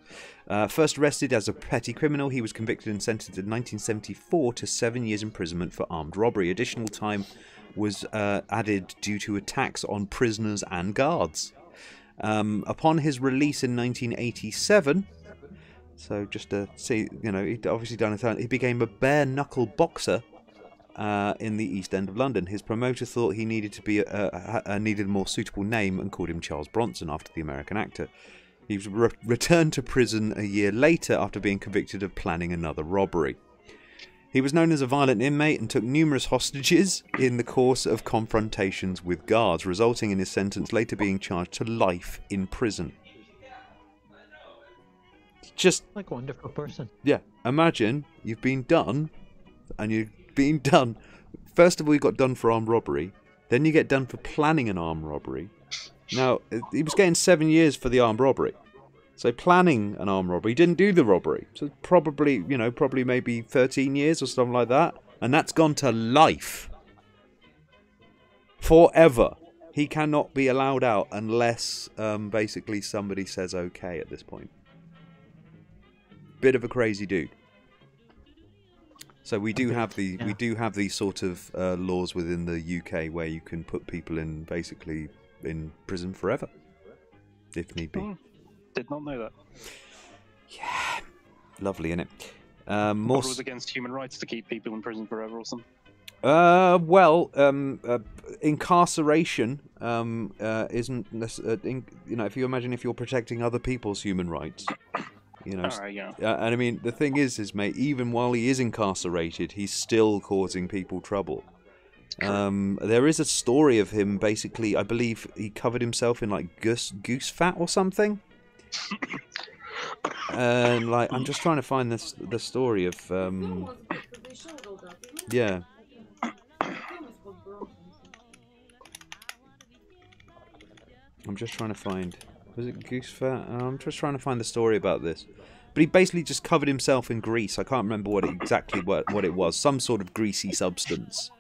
S1: First arrested as a petty criminal, he was convicted and sentenced in 1974 to 7 years imprisonment for armed robbery. Additional time was added due to attacks on prisoners and guards. Upon his release in 1987, so just to see, he'd obviously done a ton, he became a bare-knuckle boxer, in the East End of London. His promoter thought he needed to be needed a more suitable name and called him Charles Bronson after the American actor. He was returned to prison a year later after being convicted of planning another robbery. He was known as a violent inmate and took numerous hostages in the course of confrontations with guards, resulting in his sentence later being charged to life in prison. Just
S4: like a wonderful person.
S1: Yeah, imagine you've been done, and you've been done. First of all, you got done for armed robbery, then you get done for planning an armed robbery. Now, he was getting 7 years for the armed robbery. So planning an armed robbery, he didn't do the robbery. So probably, probably maybe 13 years or something like that. And that's gone to life. Forever. He cannot be allowed out unless basically somebody says okay at this point. Bit of a crazy dude. So we do have these sort of laws within the UK where you can put people in basically in prison forever, if need be.
S5: Did not know that.
S1: Yeah, lovely, innit?
S5: More rules against human rights to keep people in prison forever or something.
S1: Incarceration isn't if you imagine if you're protecting other people's human rights.
S5: Right, yeah.
S1: And I mean, the thing is, mate, even while he is incarcerated, he's still causing people trouble. There is a story of him, basically, I believe he covered himself in, like, goose fat or something. And, like, I'm just trying to find the story of, yeah. I'm just trying to find... Was it goose fat? I'm just trying to find the story about this. But he basically just covered himself in grease. I can't remember what it was. Some sort of greasy substance.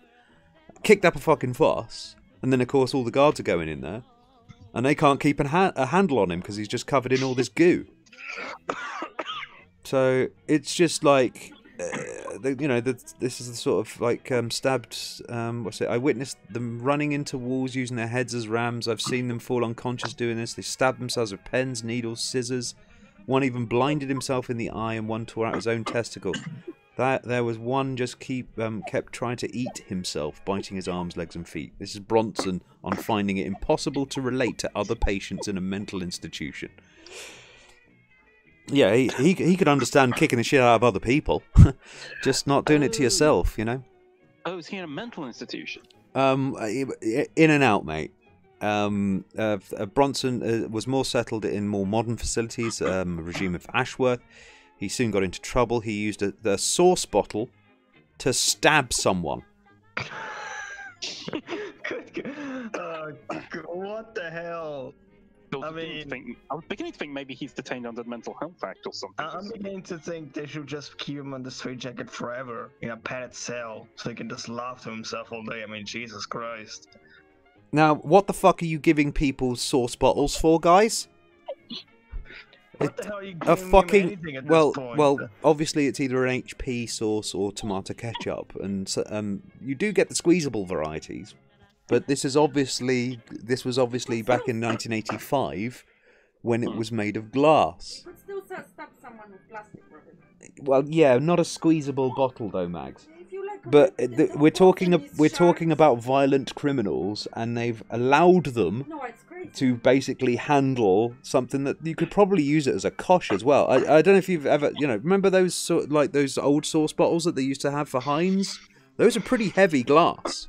S1: Kicked up a fucking fuss. And then, of course, all the guards are going in there. And they can't keep a handle on him because he's just covered in all this goo. So, it's just like... this is the sort of like stabbed. I witnessed them running into walls using their heads as rams. I've seen them fall unconscious doing this. They stabbed themselves with pens, needles, scissors. One even blinded himself in the eye, and one tore out his own testicle. There was one just kept trying to eat himself, biting his arms, legs, and feet. This is Bronson on finding it impossible to relate to other patients in a mental institution. Yeah, he could understand kicking the shit out of other people, just not doing it to yourself,
S5: Oh, is he in a mental institution?
S1: In and out, mate. Bronson was more settled in more modern facilities, a regime of Ashworth. He soon got into trouble. He used the sauce bottle to stab someone.
S3: What the hell?
S5: I'm beginning to think maybe he's detained under the Mental Health Act or something.
S3: I'm beginning to think they should just keep him on the straitjacket forever in a padded cell so he can just laugh to himself all day. I mean, Jesus Christ.
S1: Now, what the fuck are you giving people sauce bottles for, guys?
S3: What the hell are you giving him anything at this point?
S1: Well, obviously it's either an HP sauce or tomato ketchup, and you do get the squeezable varieties. But this was obviously back in 1985 when it was made of glass.
S6: But still stab someone with plastic, Robin.
S1: Well, yeah, not a squeezable bottle though, Mags. But we're talking about violent criminals, and they've allowed them to basically handle something that you could probably use it as a kosh as well. I don't know if you've ever remember those those old sauce bottles that they used to have for Heinz? Those are pretty heavy glass.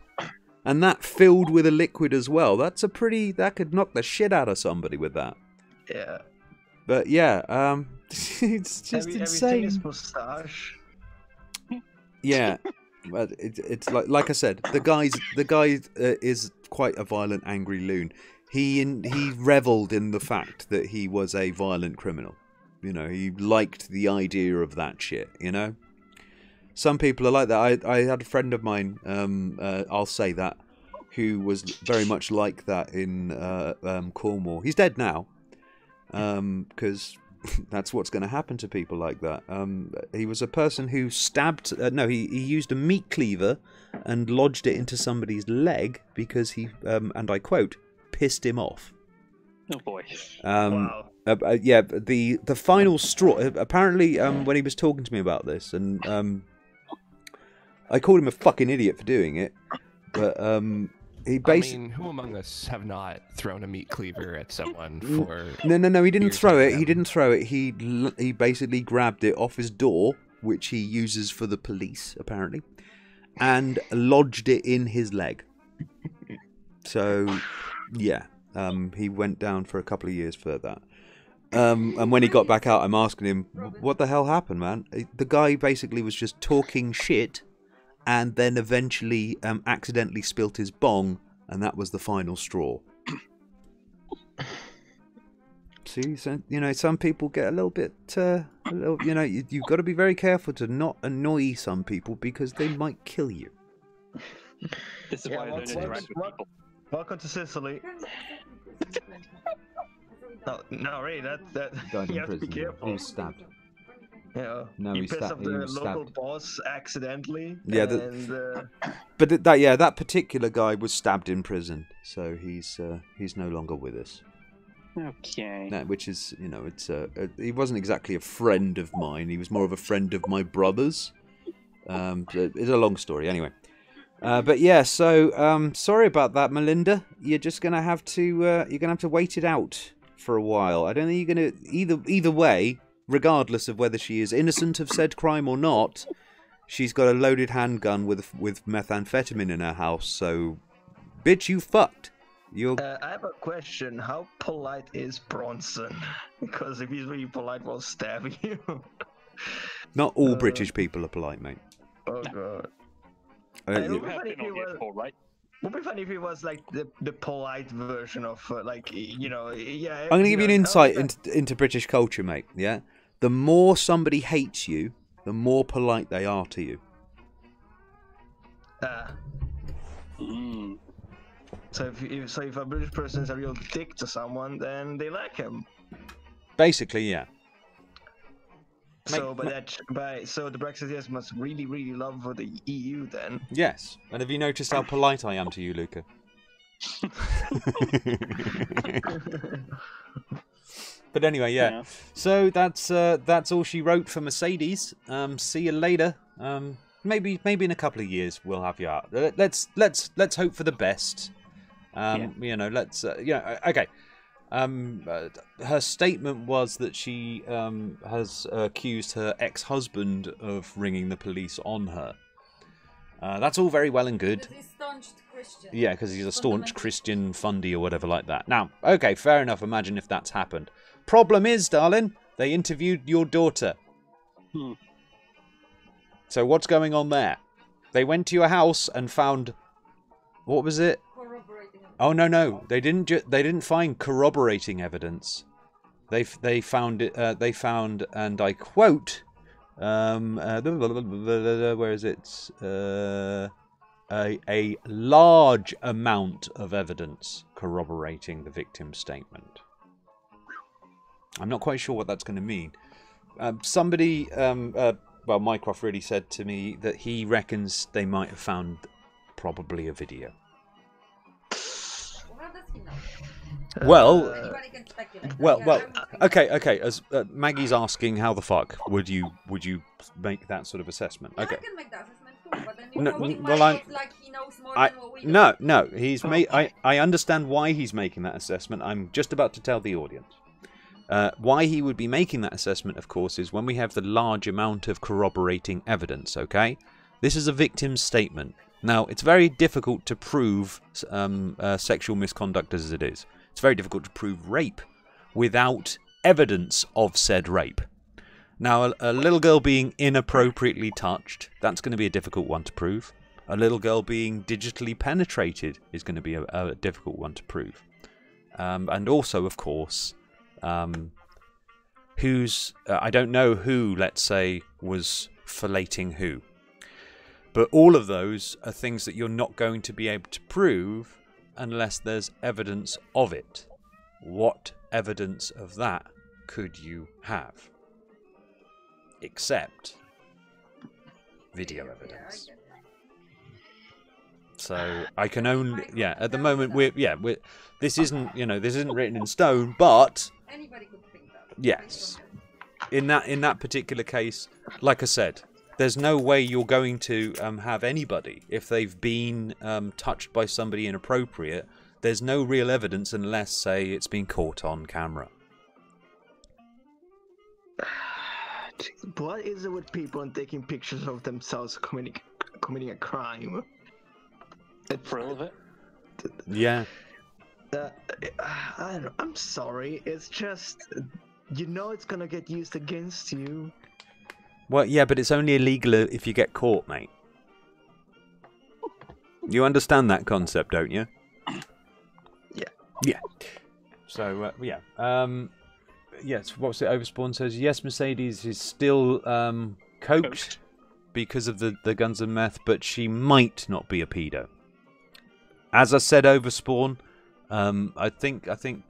S1: And that filled with a liquid as well. That could knock the shit out of somebody with that.
S3: Yeah.
S1: But yeah, it's just insane.
S3: His mustache.
S1: Yeah, but it's like I said, the guy is quite a violent, angry loon. He revelled in the fact that he was a violent criminal. He liked the idea of that shit. Some people are like that. I had a friend of mine, I'll say that, who was very much like that in Cornwall. He's dead now, because that's what's going to happen to people like that. He was a person who stabbed... he used a meat cleaver and lodged it into somebody's leg because he, and I quote, pissed him off.
S5: Oh boy.
S3: Wow.
S1: Yeah, the final straw... Apparently, when he was talking to me about this, and... I called him a fucking idiot for doing it, but he basically.
S2: I mean, who among us have not thrown a meat cleaver at someone for?
S1: No. He didn't throw it. He didn't throw it. He basically grabbed it off his door, which he uses for the police apparently, and lodged it in his leg. So, yeah, he went down for a couple of years for that. And when he got back out, I'm asking him, what the hell happened, man? The guy basically was just talking shit and then eventually accidentally spilt his bong, and that was the final straw. See, so, some people get a little bit, you've got to be very careful to not annoy some people because they might kill you.
S5: This is why I don't interact with people.
S3: Welcome to Sicily. No, really, that
S1: Died
S3: you
S1: in
S3: have to be
S1: prison.
S3: careful.
S1: He was stabbed.
S3: Yeah,
S1: No,
S3: he
S1: he
S3: pissed off the
S1: was
S3: local
S1: stabbed.
S3: boss accidentally.
S1: Yeah, but that particular guy was stabbed in prison, so he's no longer with us.
S5: Okay.
S1: No, which is, he wasn't exactly a friend of mine. He was more of a friend of my brother's. It's a long story, anyway. But yeah, so sorry about that, Melinda. You're just gonna have to wait it out for a while. I don't think you're gonna either way. Regardless of whether she is innocent of said crime or not, she's got a loaded handgun with methamphetamine in her house. So, bitch, you fucked.
S3: I have a question. How polite is Bronson? Because if he's really polite, we'll stab you.
S1: Not all British people are polite, mate.
S3: Oh god.
S5: You have been on here before, right?
S3: Would be funny if it was like the polite version of yeah.
S1: I'm gonna give you an insight into British culture, mate. Yeah, the more somebody hates you, the more polite they are to you.
S3: So if a British person is a real dick to someone, then they like him.
S1: Basically, yeah.
S3: So, so the Brexiteers must really, really love the EU then.
S1: Yes. And have you noticed how polite I am to you, Luca? But anyway, yeah. So that's all she wrote for Mercedes. See you later. Maybe in a couple of years we'll have you out. Let's hope for the best. Okay. Her statement was that she has accused her ex-husband of ringing the police on her. That's all very well and good.
S6: He's a staunch Christian.
S1: Yeah, because he's a staunch Christian fundy or whatever like that. Now, okay, fair enough. Imagine if that's happened. Problem is, darling, they interviewed your daughter. So what's going on there? They went to your house and found... What was it? Oh no! They didn't find corroborating evidence. They found it. They found, and I quote, where is it? A large amount of evidence corroborating the victim's statement. I'm not quite sure what that's going to mean. Somebody, Mycroft really said to me that he reckons they might have found probably a video. Well, okay. As Maggie's asking, how the fuck would you make that sort of assessment? Okay.
S6: I can make that assessment too, but then you're like he knows more than what we do.
S1: No. He's I understand why he's making that assessment. I'm just about to tell the audience. Why he would be making that assessment, of course, is when we have the large amount of corroborating evidence. Okay, this is a victim's statement. Now, it's very difficult to prove sexual misconduct as it is. It's very difficult to prove rape without evidence of said rape. Now, a little girl being inappropriately touched, that's going to be a difficult one to prove. A little girl being digitally penetrated is going to be a difficult one to prove. And also, of course, I don't know who, let's say, was fellating who. But all of those are things that you're not going to be able to prove unless there's evidence of it. What evidence of that could you have? Except video evidence. So I can only, at the moment this isn't written in stone, but
S6: anybody could think that.
S1: Yes. In that particular case, like I said, there's no way you're going to have anybody if they've been touched by somebody inappropriate. There's no real evidence unless, say, it's been caught on camera.
S3: What is it with people and taking pictures of themselves committing a crime?
S5: The thrill of it.
S1: Yeah.
S3: I'm sorry. It's just, it's gonna get used against you.
S1: Well, yeah, but it's only illegal if you get caught, mate. You understand that concept, don't you?
S3: Yeah.
S1: Yeah. So, yeah. Yes, what's it? Overspawn says, yes, Mercedes is still coked because of the guns and meth, but she might not be a pedo. As I said, Overspawn, I think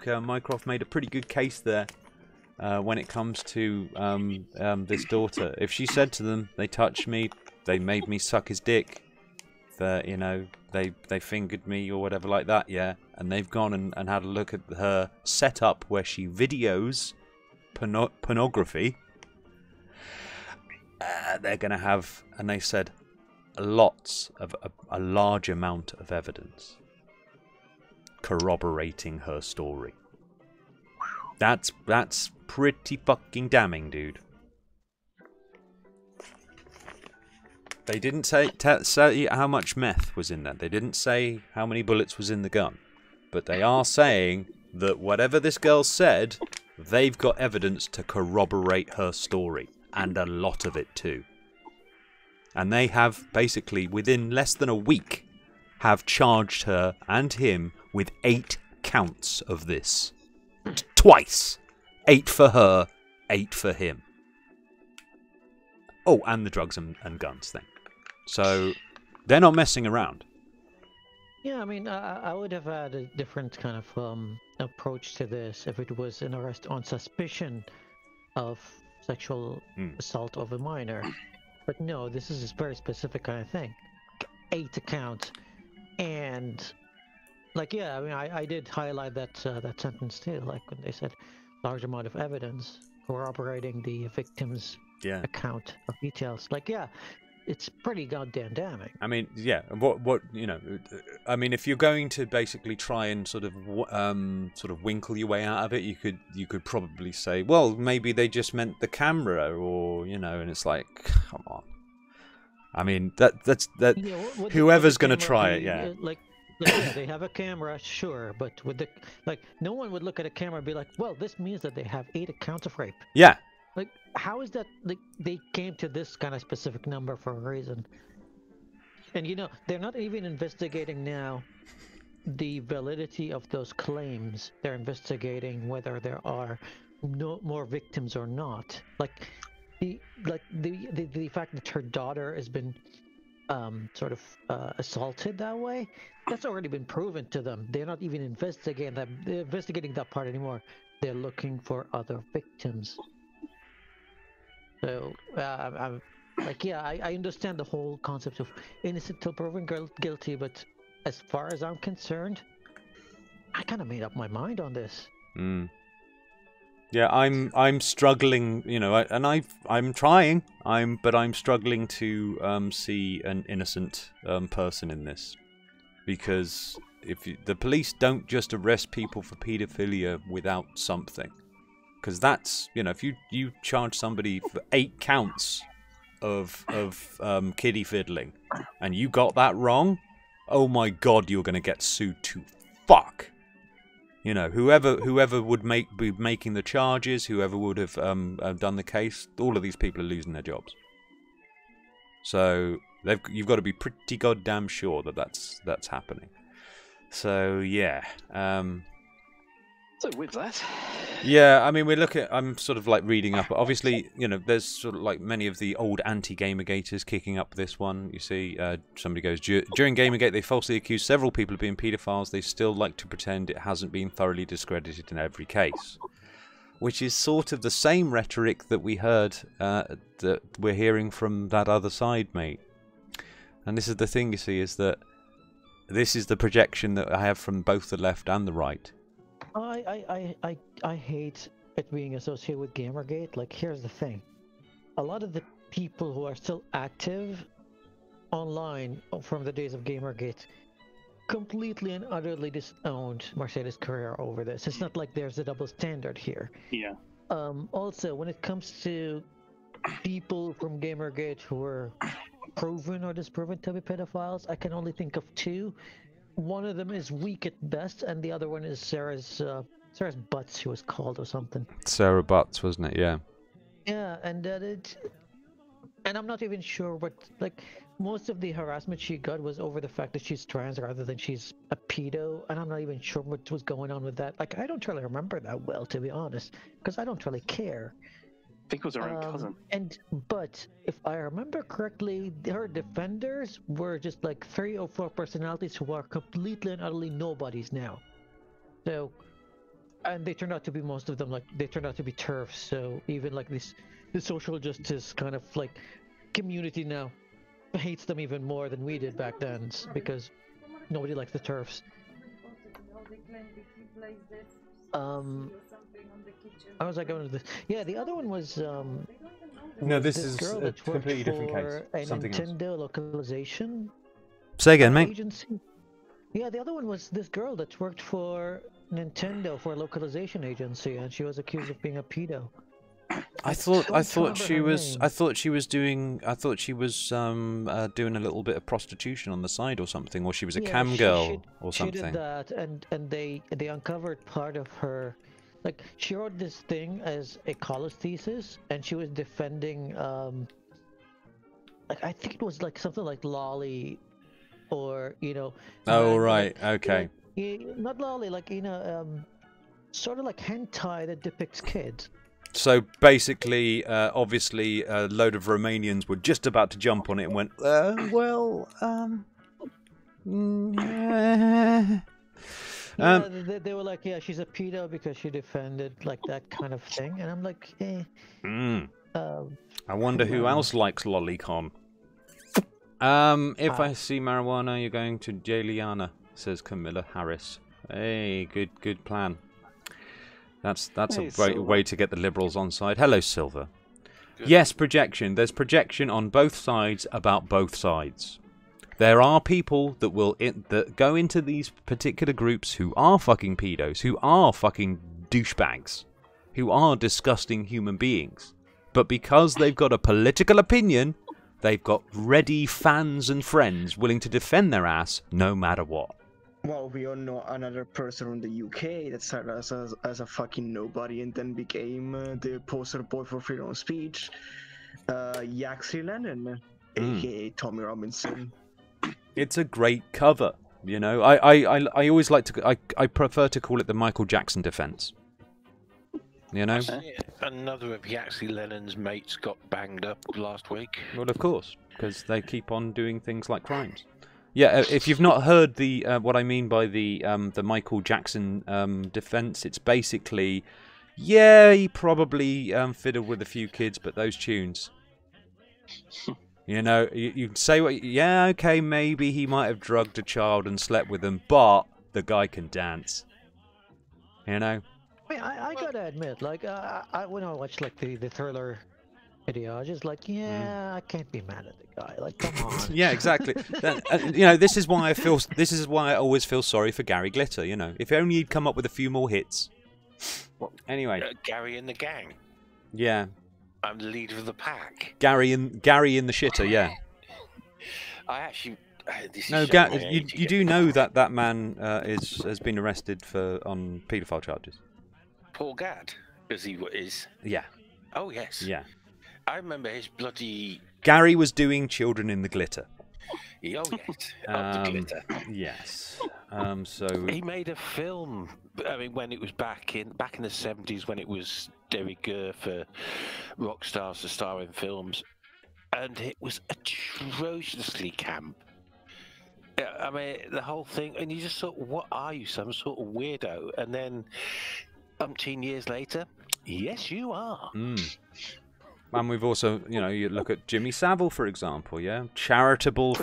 S1: Mycroft made a pretty good case there when it comes to this daughter. If she said to them, they touched me, they made me suck his dick, they fingered me or whatever like that, yeah, and they've gone and had a look at her setup where she videos pornography, they're going to have, and they said, lots of a large amount of evidence corroborating her story. That's pretty fucking damning, dude. They didn't say how much meth was in there. They didn't say how many bullets was in the gun. But they are saying that whatever this girl said, they've got evidence to corroborate her story. And a lot of it too. And they have basically, within less than a week, have charged her and him with 8 counts of this. Twice. 8 for her, 8 for him. Oh, and the drugs and guns thing. So, they're not messing around.
S4: Yeah, I mean, I would have had a different kind of approach to this if it was an arrest on suspicion of sexual assault of a minor. But no, this is a very specific kind of thing. 8 accounts. And, like, yeah, I mean, I did highlight that sentence too, like when they said large amount of evidence corroborating the victim's account of details. Like, yeah, it's pretty goddamn damning.
S1: I mean, yeah, what I mean, if you're going to basically try and sort of winkle your way out of it, you could probably say, well, maybe they just meant the camera, or and it's like, come on. I mean, that's whoever's going to try it, yeah.
S4: Yeah, they have a camera, sure, but with no one would look at a camera and be like, well, this means that they have 8 accounts of rape.
S1: Yeah.
S4: Like, how is that? Like, they came to this kind of specific number for a reason. And they're not even investigating now the validity of those claims. They're investigating whether there are no more victims or not. Like the fact that her daughter has been assaulted that way, that's already been proven to them. They're not even investigating that part anymore. They're looking for other victims. So I'm like, yeah, I understand the whole concept of innocent till proven guilty, but as far as I'm concerned, I kind of made up my mind on this.
S1: Yeah, I'm struggling, and I'm trying, but I'm struggling to see an innocent person in this, because the police don't just arrest people for paedophilia without something, because that's if you charge somebody for 8 counts of kiddie fiddling, and you got that wrong, oh my god, you're gonna get sued to fuck. Whoever would be making the charges, whoever would have done the case, all of these people are losing their jobs. So you've got to be pretty goddamn sure that that's happening. So yeah.
S5: So with that,
S1: yeah, I mean, I'm sort of like reading up. Obviously, there's sort of like many of the old anti-Gamergaters kicking up this one. You see, somebody goes, during Gamergate, they falsely accused several people of being paedophiles. They still like to pretend it hasn't been thoroughly discredited in every case. Which is sort of the same rhetoric that we heard, that we're hearing from that other side, mate. And this is the thing, you see, is that this is the projection that I have from both the left and the right.
S4: I hate it being associated with Gamergate. Like, here's the thing: a lot of the people who are still active online from the days of Gamergate completely and utterly disowned Mercedes' career over this. It's not like there's a double standard here.
S5: Yeah.
S4: Also, when it comes to people from Gamergate who were proven or disproven to be pedophiles, I can only think of two. One of them is weak at best, and the other one is Sarah's Butts, she was called, or something.
S1: Sarah Butts, wasn't it? Yeah.
S4: Yeah, and I'm not even sure what, like, most of the harassment she got was over the fact that she's trans rather than she's a pedo, and I'm not even sure what was going on with that. Like, I don't really remember that well, to be honest, because I don't really care.
S5: I think it was her own cousin.
S4: But if I remember correctly, her defenders were just like 3 or 4 personalities who are completely and utterly nobodies now. So, and they turned out to be, most of them, like, they turned out to be TERFs. So even like the social justice kind of like community now hates them even more than we did back then, because nobody likes the TERFs. How was I going to this? Yeah, the other one was
S1: no, this
S4: is
S1: girl a completely different case.
S4: A
S1: Something
S4: Nintendo
S1: else.
S4: localization.
S1: Say again, mate.
S4: Agency. Yeah, the other one was this girl that worked for Nintendo for a localization agency, and she was accused of being a pedo.
S1: I thought she was doing a little bit of prostitution on the side or something, or she was a cam girl or something.
S4: She did that, and they uncovered part of her. Like, she wrote this thing as a college thesis, and she was defending, like, I think it was like something like lolly, or, you know.
S1: Oh, right, okay.
S4: Not lolly, like, you know, sort of like hentai that depicts kids.
S1: So basically, obviously, a load of Romanians were just about to jump on it and went,
S4: yeah, they were like, yeah, she's a pedo because she defended like that kind of thing, and I'm like, eh.
S1: I wonder who else likes lolicon. If I see marijuana, you're going to Jailiana, says Camilla Harris. Hey, good plan. That's a great way to get the Liberals on side. Hello, Silver. Good. Yes, projection. There's projection on both sides about both sides. There are people that go into these particular groups who are fucking pedos, who are fucking douchebags, who are disgusting human beings. But because they've got a political opinion, they've got ready fans and friends willing to defend their ass no matter what.
S3: Well, we all know another person from the UK that started as a fucking nobody and then became the poster boy for freedom of speech. Yaxley Lennon, aka Tommy Robinson.
S1: It's a great cover, you know. I always like to. I prefer to call it the Michael Jackson defense. You know.
S7: Another of Yaxley Lennon's mates got banged up last week.
S1: Well, of course, because they keep on doing things like crimes. Yeah, if you've not heard the what I mean by the Michael Jackson defense, it's basically, yeah, he probably fiddled with a few kids, but those tunes, you know, you say what, yeah, okay, maybe he might have drugged a child and slept with them, but the guy can dance, you know.
S4: I gotta admit, like, when I watched like the Thriller video, I was just like, yeah, I can't be mad at the guy. Like, come on.
S1: Yeah, exactly. You know, this is why I always feel sorry for Gary Glitter. You know, if only he'd come up with a few more hits. Anyway,
S7: Gary and the gang.
S1: Yeah.
S7: I'm the leader of the pack.
S1: Gary in the shitter. Yeah.
S7: I actually.
S1: You do know that man has been arrested on paedophile charges.
S7: Paul Gadd, as he is.
S1: Yeah.
S7: Oh yes.
S1: Yeah.
S7: I remember his bloody.
S1: Gary was doing Children in the Glitter.
S7: Oh yes, the glitter.
S1: Yes. So
S7: he made a film. I mean, when it was back in the 70s, when it was Derek Gurr for rock stars to star in films, and it was atrociously camp. I mean, the whole thing, and you just thought, what are you, some sort of weirdo? And then, umpteen years later, yes, you are.
S1: And we've also, you know, you look at Jimmy Savile, for example, yeah, charitable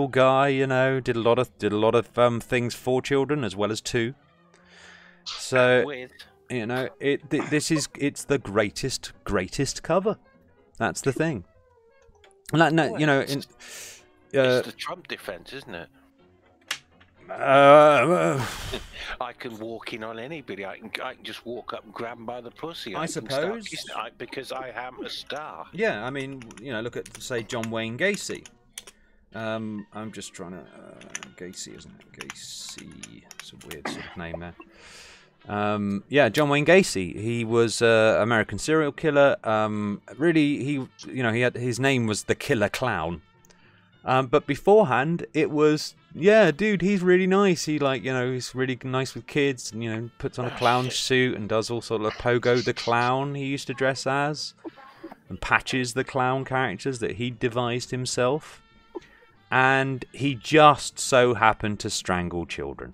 S1: guy, you know, did a lot of things for children as well as to. So, you know, it's the greatest cover. That's the thing. No, you know,
S7: it's the Trump defense, isn't it?
S1: I
S7: can walk in on anybody. I can just walk up and grab them by the pussy.
S1: I suppose
S7: because I am a star.
S1: Yeah, I mean, you know, look at say John Wayne Gacy. I'm just trying to Gacy, isn't it? Gacy. It's a weird sort of name there. Yeah, John Wayne Gacy. He was an American serial killer. Really, he had his name was the Killer Clown. But beforehand, it was, yeah, dude, he's really nice. He he's really nice with kids, and puts on a clown suit and does all sort of Pogo the Clown. He used to dress as, and Patches the Clown characters that he devised himself. And he just so happened to strangle children.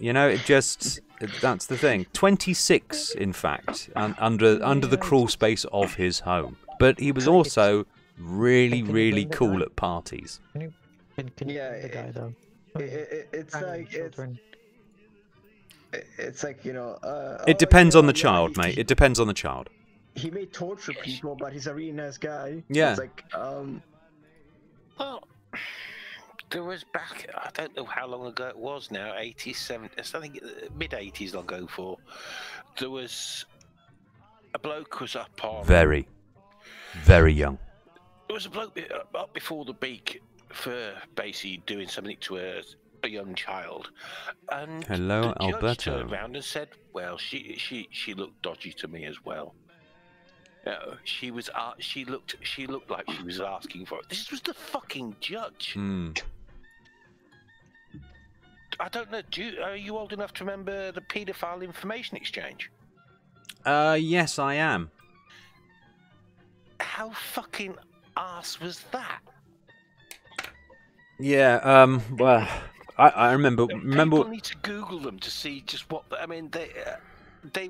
S1: That's the thing. 26, in fact, under the crawl space of his home. But he was also really, really cool at parties.
S4: Can you the guy though?
S3: It's like
S1: it depends on the child, mate. It depends on the child.
S3: He may torture people, but he's a really nice guy.
S1: Yeah.
S3: It's like
S7: Well, there was back, I don't know how long ago it was now, 80s, 70s, I think mid-80s I'll go for. There was a bloke was up on...
S1: Very, very young.
S7: There was a bloke up before the beak for basically doing something to a young child. And
S1: hello,
S7: the judge
S1: Alberto.
S7: turned around and said, well, she looked dodgy to me as well. She looked like she was asking for it. This was the fucking judge. I don't know. Are you old enough to remember the paedophile information exchange?
S1: Yes, I am.
S7: How fucking arse was that?
S1: Yeah. Well, I remember.
S7: People need to Google them to see just what. I mean, they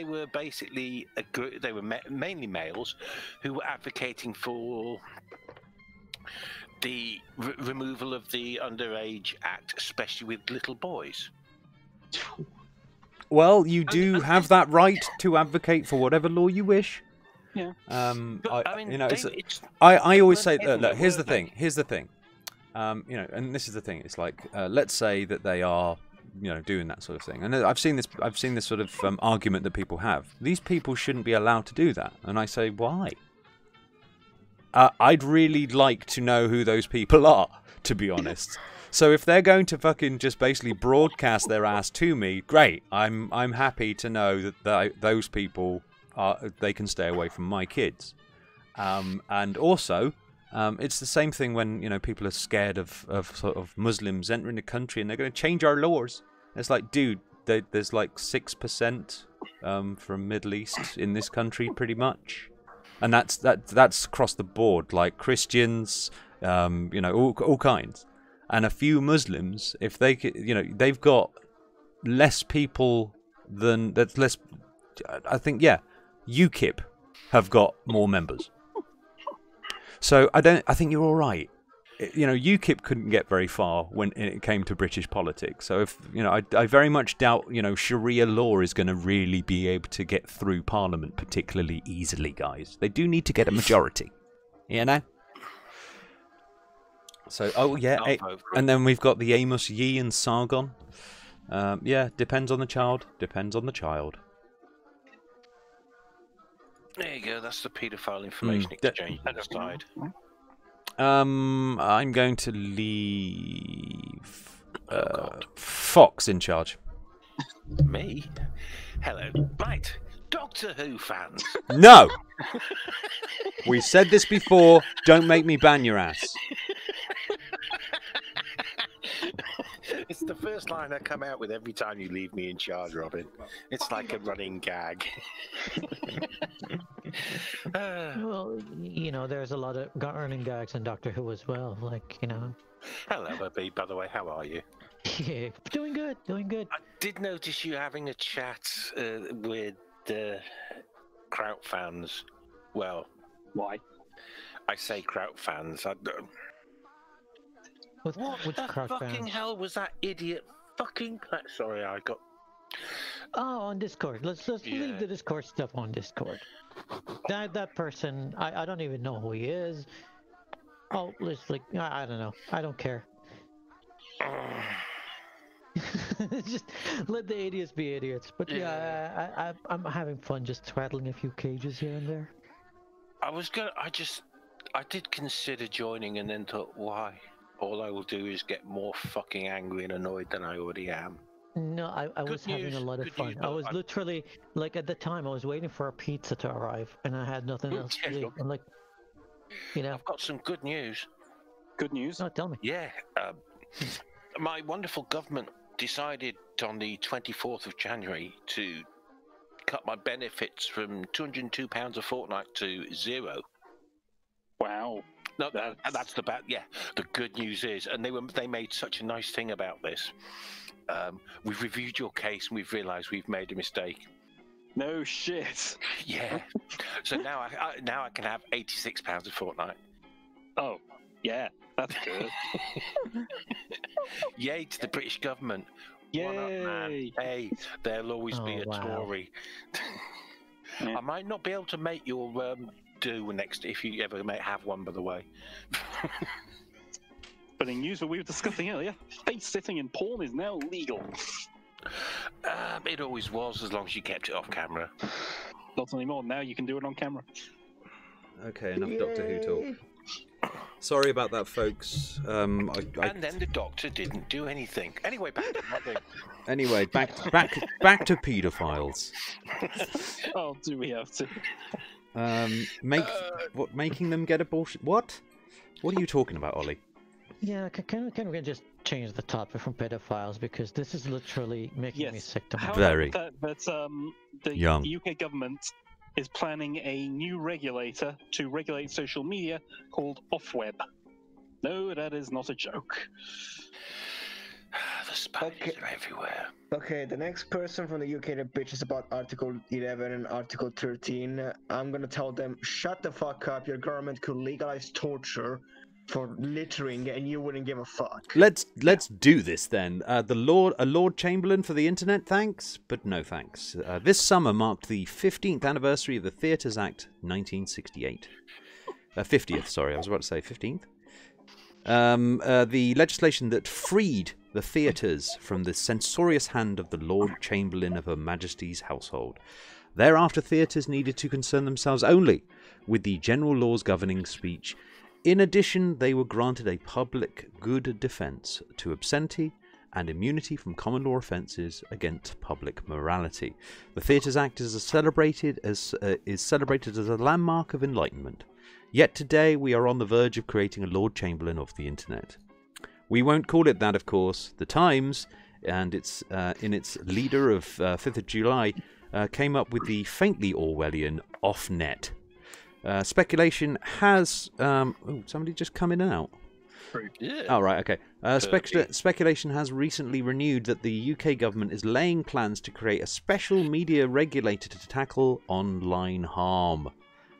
S7: were basically a group. They were mainly males who were advocating for the removal of the Underage Act, especially with little boys.
S1: Well, you do have that right to advocate for whatever law you wish.
S5: Yeah.
S1: I always say, look, here's the thing. And this is the thing. It's like, let's say that they are, doing that sort of thing. And I've seen this sort of argument that people have. These people shouldn't be allowed to do that. And I say, why? I'd really like to know who those people are, to be honest. So if they're going to fucking just basically broadcast their ass to me, great. I'm happy to know that those people they can stay away from my kids. And also, it's the same thing when people are scared of sort of Muslims entering the country and they're going to change our laws. It's like, dude, there's like 6% from Middle East in this country, pretty much. And that's across the board, like Christians, all kinds, and a few Muslims. If they, they've got less people than that's less. I think, yeah, UKIP have got more members. So I think you're all right. UKIP couldn't get very far when it came to British politics. So if I very much doubt Sharia law is going to really be able to get through Parliament particularly easily, guys. They do need to get a majority, So and then we've got the Amos Yee and Sargon. Yeah, depends on the child. Depends on the child.
S7: There you go. That's the paedophile information exchange on the side.
S1: I'm going to leave Fox in charge.
S7: Me? Hello. Right. Doctor Who fans.
S1: No! We said this before. Don't make me ban your ass.
S7: It's the first line I come out with every time you leave me in charge, Robin. It's like a running gag.
S4: Well, there's a lot of running gags in Doctor Who as well.
S7: Hello, Bobby. By the way, how are you?
S4: Yeah, doing good.
S7: I did notice you having a chat with Kraut fans. Well,
S5: why?
S7: I say Kraut fans. What the fucking hell was that idiot fucking... Sorry, I got...
S4: Oh, on Discord. Let's leave the Discord stuff on Discord. That person, I don't even know who he is. Oh, let's like I don't know. I don't care. Just let the idiots be idiots. But yeah, I'm having fun just rattling a few cages here and there.
S7: I did consider joining and then thought, why? All I will do is get more fucking angry and annoyed than I already am.
S4: No, I was having a lot of fun. I was literally, like, at the time, I was waiting for a pizza to arrive, and I had nothing else to do. I'm like, you know.
S7: I've got some good news.
S5: Good news?
S4: Oh, tell me.
S7: Yeah. My wonderful government decided on the 24th of January to cut my benefits from £202 a fortnight to 0.
S5: Wow.
S7: No, that's the bad. Yeah, the good news is, and they made such a nice thing about this. We've reviewed your case and we've realised we've made a mistake.
S5: No shit.
S7: Yeah. So now I can have £86 a fortnight.
S5: Oh, yeah, that's good.
S7: Yay to the British government.
S5: Yay.
S7: One up, man. Hey, there'll always be a Tory. I might not be able to make your do next if you ever have one, by the way.
S5: But in news what we were discussing earlier, face sitting in porn is now legal.
S7: It always was, as long as you kept it off camera.
S5: Not anymore. Now you can do it on camera.
S1: Okay, enough Doctor Who talk. Sorry about that, folks. And
S7: then the Doctor didn't do anything. Anyway, back to nothing.
S1: Anyway, back to paedophiles.
S5: Oh, do we have to?
S1: Making them get abortion? What? What are you talking about, Ollie?
S4: Yeah, can we just change the topic from pedophiles, because this is literally making me sick to my
S5: stomach.
S1: Very.
S5: The UK government is planning a new regulator to regulate social media called Offweb. No, that is not a joke.
S7: The spiders are everywhere.
S3: Okay, the next person from the UK that bitches about Article 11 and Article 13, I'm gonna tell them, shut the fuck up, your government could legalize torture for littering and you wouldn't give a fuck.
S1: Let's do this then. A Lord Chamberlain for the internet, thanks, but no thanks. This summer marked the 15th anniversary of the Theatres Act 1968. 50th, sorry, I was about to say 15th. The legislation that freed the theatres from the censorious hand of the Lord Chamberlain of Her Majesty's household. Thereafter, theatres needed to concern themselves only with the general laws governing speech. In addition, they were granted a public good defence to obscenity and immunity from common law offences against public morality. The Theatres Act is celebrated as a landmark of enlightenment. Yet today we are on the verge of creating a Lord Chamberlain of the internet. We won't call it that, of course. The Times, and its leader of 5th of July, came up with the faintly Orwellian off-net. Speculation has... somebody just come in and out.
S7: Yeah.
S1: Oh, right, okay. Speculation has recently renewed that the UK government is laying plans to create a special media regulator to tackle online harm.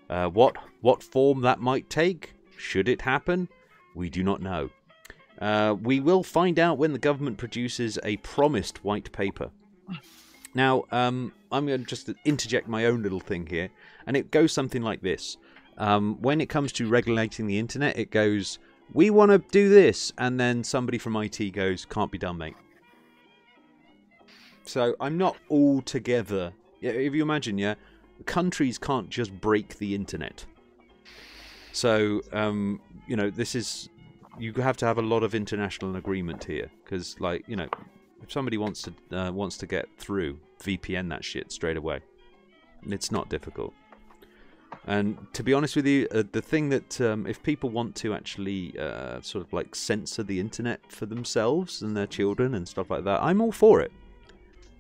S1: What form that might take, should it happen, we do not know. We will find out when the government produces a promised white paper. Now, I'm going to just interject my own little thing here, and it goes something like this. When it comes to regulating the internet, it goes, we want to do this, and then somebody from IT goes, can't be done, mate. So I'm not altogether... If you imagine, yeah, countries can't just break the internet. So, you know, this is... You have to have a lot of international agreement here, because, like, you know, if somebody wants to get through, VPN that shit straight away. It's not difficult. And to be honest with you, the thing that if people want to actually sort of like censor the internet for themselves and their children and stuff like that, I'm all for it.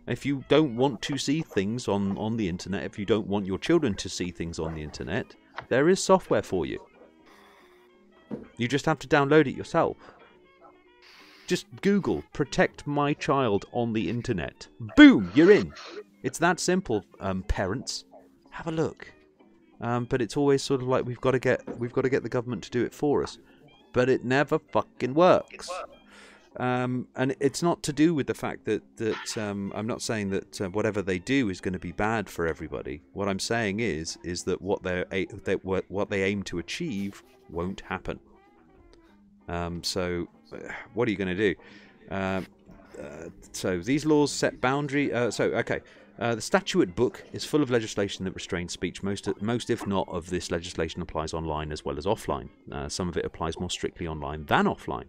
S1: If you don't want to see things on the internet, if you don't want your children to see things on the internet, there is software for you. You just have to download it yourself. Just Google, protect my child on the internet. Boom, you're in. It's that simple, parents. Have a look. But it's always sort of like we've got to get the government to do it for us. But it never fucking works. And it's not to do with the fact that I'm not saying that whatever they do is going to be bad for everybody. What I'm saying is that what they aim to achieve won't happen. So what are you going to do? So these laws set boundary. The statute book is full of legislation that restrains speech. Most if not, of this legislation applies online as well as offline. Some of it applies more strictly online than offline.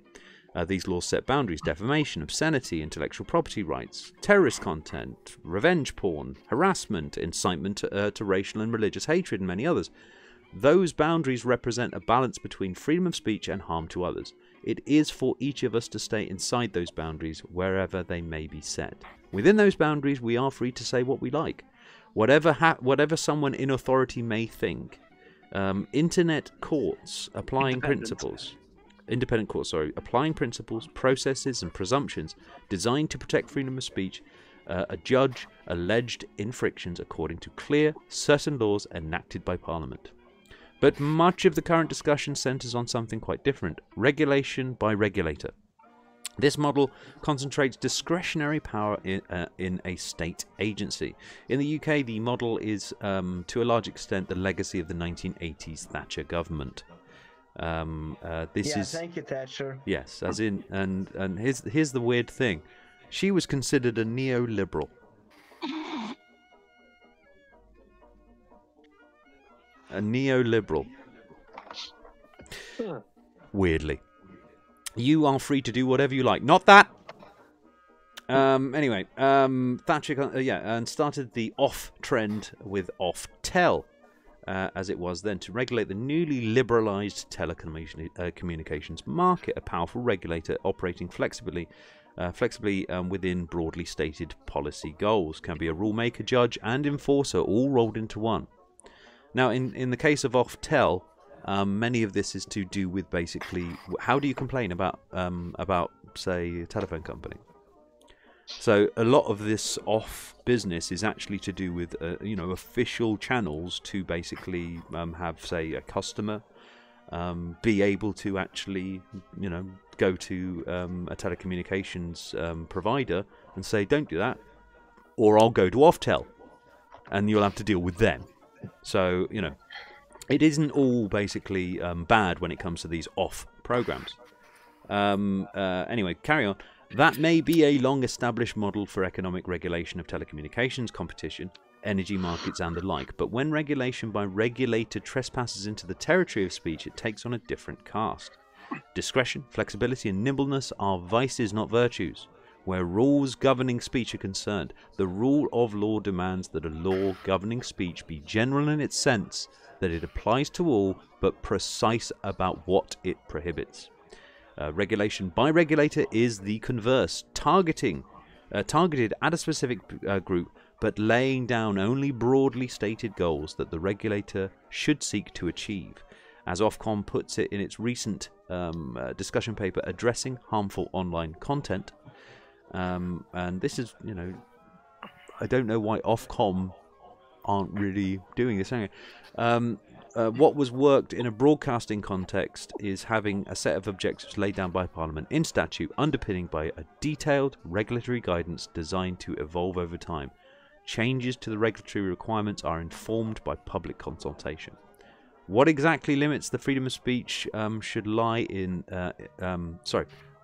S1: These laws set boundaries: defamation, obscenity, intellectual property rights, terrorist content, revenge porn, harassment, incitement to racial and religious hatred, and many others. Those boundaries represent a balance between freedom of speech and harm to others. It is for each of us to stay inside those boundaries, wherever they may be set. Within those boundaries, we are free to say what we like, whatever someone in authority may think. Internet courts applying principles. Independent courts, applying principles, processes, and presumptions designed to protect freedom of speech, adjudge alleged infractions according to clear, certain laws enacted by Parliament. But much of the current discussion centres on something quite different: regulation by regulator. This model concentrates discretionary power in a state agency. In the UK, the model is, to a large extent, the legacy of the 1980s Thatcher government.
S3: Thank you, Thatcher.
S1: Yes, as in, and here's the weird thing: she was considered a neoliberal. A neoliberal. Weirdly. You are free to do whatever you like. Not that! Anyway, Thatcher, and started the off trend with off-tel, as it was then, to regulate the newly liberalised telecommunications market, a powerful regulator operating flexibly within broadly stated policy goals. Can be a rulemaker, judge, and enforcer, all rolled into one. Now, in the case of off-tel, many of this is to do with basically how do you complain about say, a telephone company. So a lot of this off business is actually to do with official channels to basically have, say, a customer be able to actually go to a telecommunications provider and say, don't do that, or I'll go to off-tel, and you'll have to deal with them. So it isn't all basically bad when it comes to these off programs. Anyway, carry on. That may be a long-established model for economic regulation of telecommunications, competition, energy markets, and the like. But when regulation by regulator trespasses into the territory of speech, it takes on a different cast. Discretion, flexibility, and nimbleness are vices, not virtues. Where rules governing speech are concerned, the rule of law demands that a law governing speech be general in its sense, that it applies to all, but precise about what it prohibits. Regulation by regulator is the converse, targeted at a specific group, but laying down only broadly stated goals that the regulator should seek to achieve. As Ofcom puts it in its recent discussion paper addressing harmful online content, and this is, I don't know why Ofcom aren't really doing this anyway. What was worked in a broadcasting context is having a set of objectives laid down by Parliament in statute, underpinning by a detailed regulatory guidance designed to evolve over time. Changes to the regulatory requirements are informed by public consultation. What exactly limits the freedom of speech should lie in...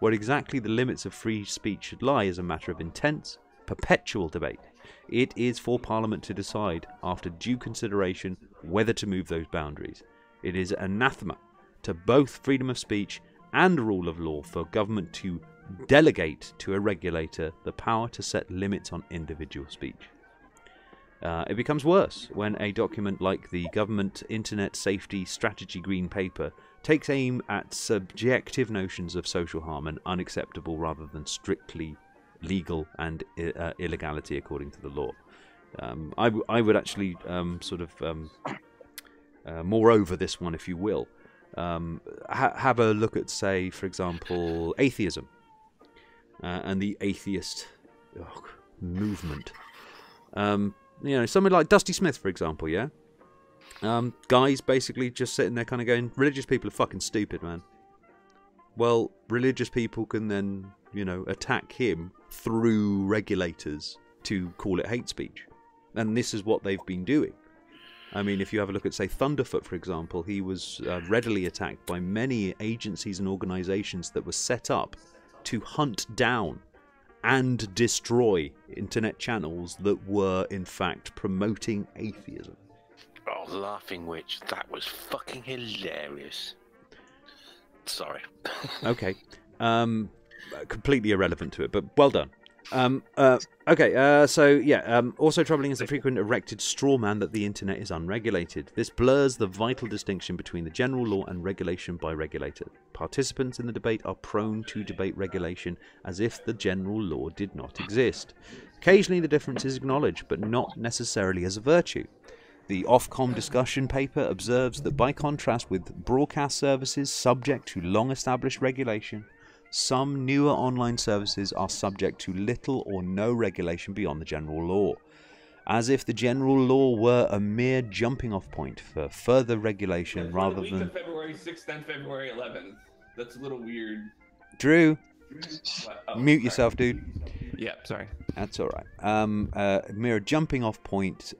S1: What exactly the limits of free speech should lie is a matter of intense, perpetual debate. It is for Parliament to decide, after due consideration, whether to move those boundaries. It is anathema to both freedom of speech and rule of law for government to delegate to a regulator the power to set limits on individual speech. It becomes worse when a document like the Government Internet Safety Strategy Green Paper takes aim at subjective notions of social harm and unacceptable rather than strictly legal and illegality according to the law. I would actually moreover this one, if you will, have a look at, say, for example, atheism and the atheist movement. Someone like Dusty Smith, for example, yeah? Guys basically just sitting there kind of going, religious people are fucking stupid, man. Well, religious people can then attack him through regulators to call it hate speech. And this is what they've been doing. I mean, if you have a look at, say, Thunderfoot, for example, he was readily attacked by many agencies and organizations that were set up to hunt down and destroy internet channels that were, in fact, promoting atheism.
S7: Oh, Laughing Witch, that was fucking hilarious. Sorry.
S1: Okay. Completely irrelevant to it, but well done. Also troubling is the frequent erected straw man that the internet is unregulated. This blurs the vital distinction between the general law and regulation by regulator. Participants in the debate are prone to debate regulation as if the general law did not exist. Occasionally the difference is acknowledged, but not necessarily as a virtue. The Ofcom discussion paper observes that by contrast with broadcast services subject to long-established regulation, some newer online services are subject to little or no regulation beyond the general law, as if the general law were a mere jumping-off point for further regulation rather than...
S2: February 6th and February 11th. That's a little weird.
S1: Drew, mute yourself, dude.
S2: Yeah, sorry.
S1: That's all right. A mere jumping-off point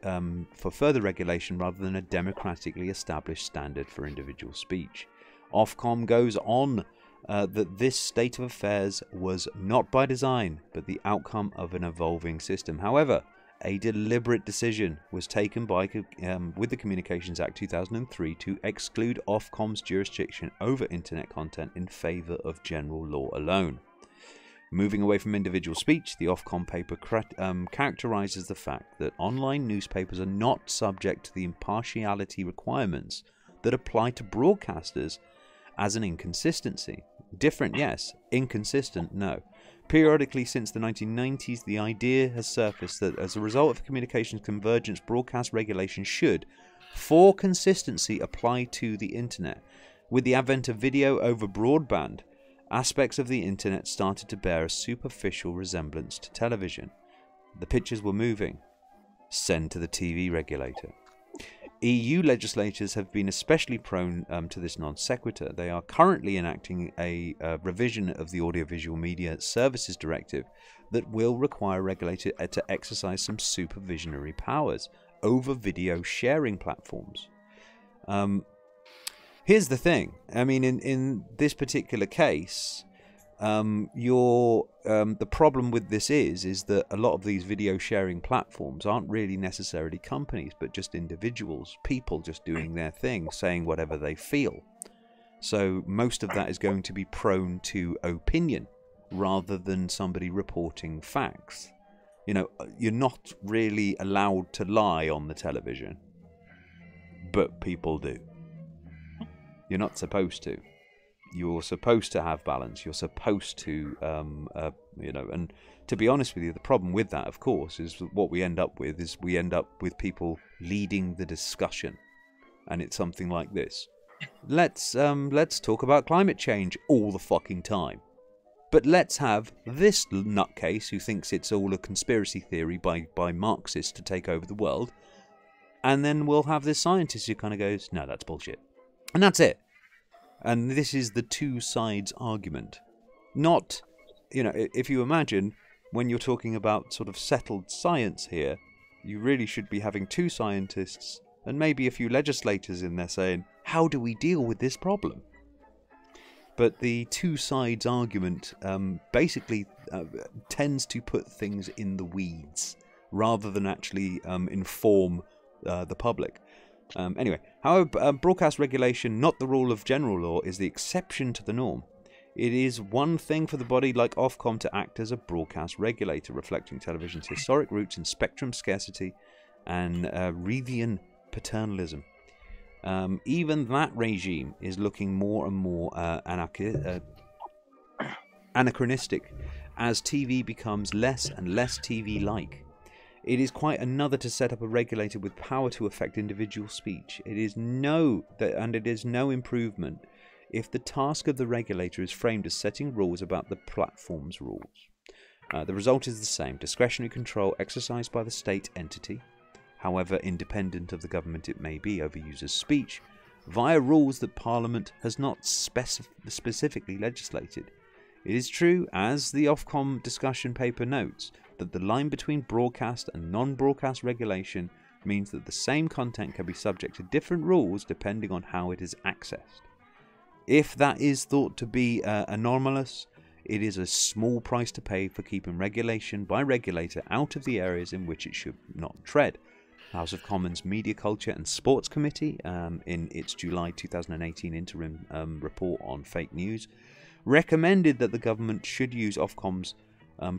S1: for further regulation rather than a democratically established standard for individual speech. Ofcom goes on that this state of affairs was not by design, but the outcome of an evolving system. However, a deliberate decision was taken with the Communications Act 2003 to exclude Ofcom's jurisdiction over internet content in favour of general law alone. Moving away from individual speech, the Ofcom paper characterises the fact that online newspapers are not subject to the impartiality requirements that apply to broadcasters as an inconsistency. Different, yes. Inconsistent, no. Periodically since the 1990s, the idea has surfaced that as a result of communications convergence, broadcast regulation should, for consistency, apply to the internet. With the advent of video over broadband, aspects of the internet started to bear a superficial resemblance to television. The pictures were moving. Send to the TV regulator. EU legislators have been especially prone to this non sequitur. They are currently enacting a revision of the Audiovisual Media Services Directive that will require a regulator to exercise some supervisionary powers over video sharing platforms. Here's the thing. I mean, in this particular case, the problem with this is that a lot of these video sharing platforms aren't really necessarily companies, but just individuals, people just doing their thing, saying whatever they feel. So most of that is going to be prone to opinion rather than somebody reporting facts. You're not really allowed to lie on the television, but people do. You're not supposed to. You're supposed to have balance. You're supposed to, and to be honest with you, the problem with that, of course, is what we end up with people leading the discussion, and it's something like this. Let's talk about climate change all the fucking time, but let's have this nutcase who thinks it's all a conspiracy theory by Marxists to take over the world, and then we'll have this scientist who kind of goes, no, that's bullshit, and that's it. And this is the two sides argument. Not, if you imagine, when you're talking about sort of settled science here, you really should be having two scientists and maybe a few legislators in there saying, how do we deal with this problem? But the two sides argument basically tends to put things in the weeds rather than actually inform the public. Anyway, however, broadcast regulation, not the rule of general law, is the exception to the norm. It is one thing for the body like Ofcom to act as a broadcast regulator, reflecting television's historic roots in spectrum scarcity and Reithian paternalism. Even that regime is looking more and more anachronistic as TV becomes less and less TV-like. It is quite another to set up a regulator with power to affect individual speech. It is no improvement if the task of the regulator is framed as setting rules about the platform's rules. The result is the same: discretionary control exercised by the state entity, however independent of the government it may be, over users' speech, via rules that Parliament has not specifically legislated. It is true, as the Ofcom discussion paper notes, that the line between broadcast and non-broadcast regulation means that the same content can be subject to different rules depending on how it is accessed. If that is thought to be anomalous, it is a small price to pay for keeping regulation by regulator out of the areas in which it should not tread. House of Commons Media Culture and Sports Committee, in its July 2018 interim report on fake news, recommended that the government should use Ofcom's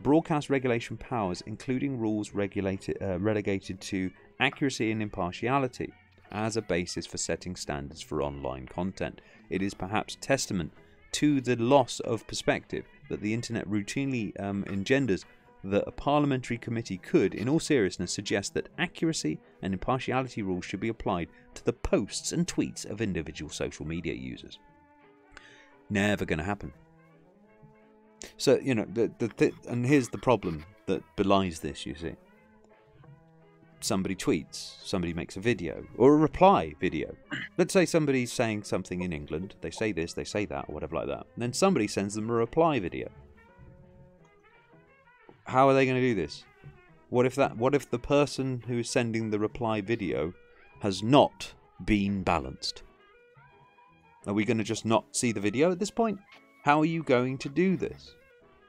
S1: broadcast regulation powers, including rules relegated to accuracy and impartiality, as a basis for setting standards for online content. It is perhaps testament to the loss of perspective that the internet routinely engenders that a parliamentary committee could, in all seriousness, suggest that accuracy and impartiality rules should be applied to the posts and tweets of individual social media users. Never going to happen. So, you know, and here's the problem that belies this, you see. Somebody tweets, somebody makes a video, or a reply video. Let's say somebody's saying something in England, they say this, they say that, or whatever like that. And then somebody sends them a reply video. How are they going to do this? What if the person who is sending the reply video has not been balanced? Are we going to just not see the video at this point? How are you going to do this?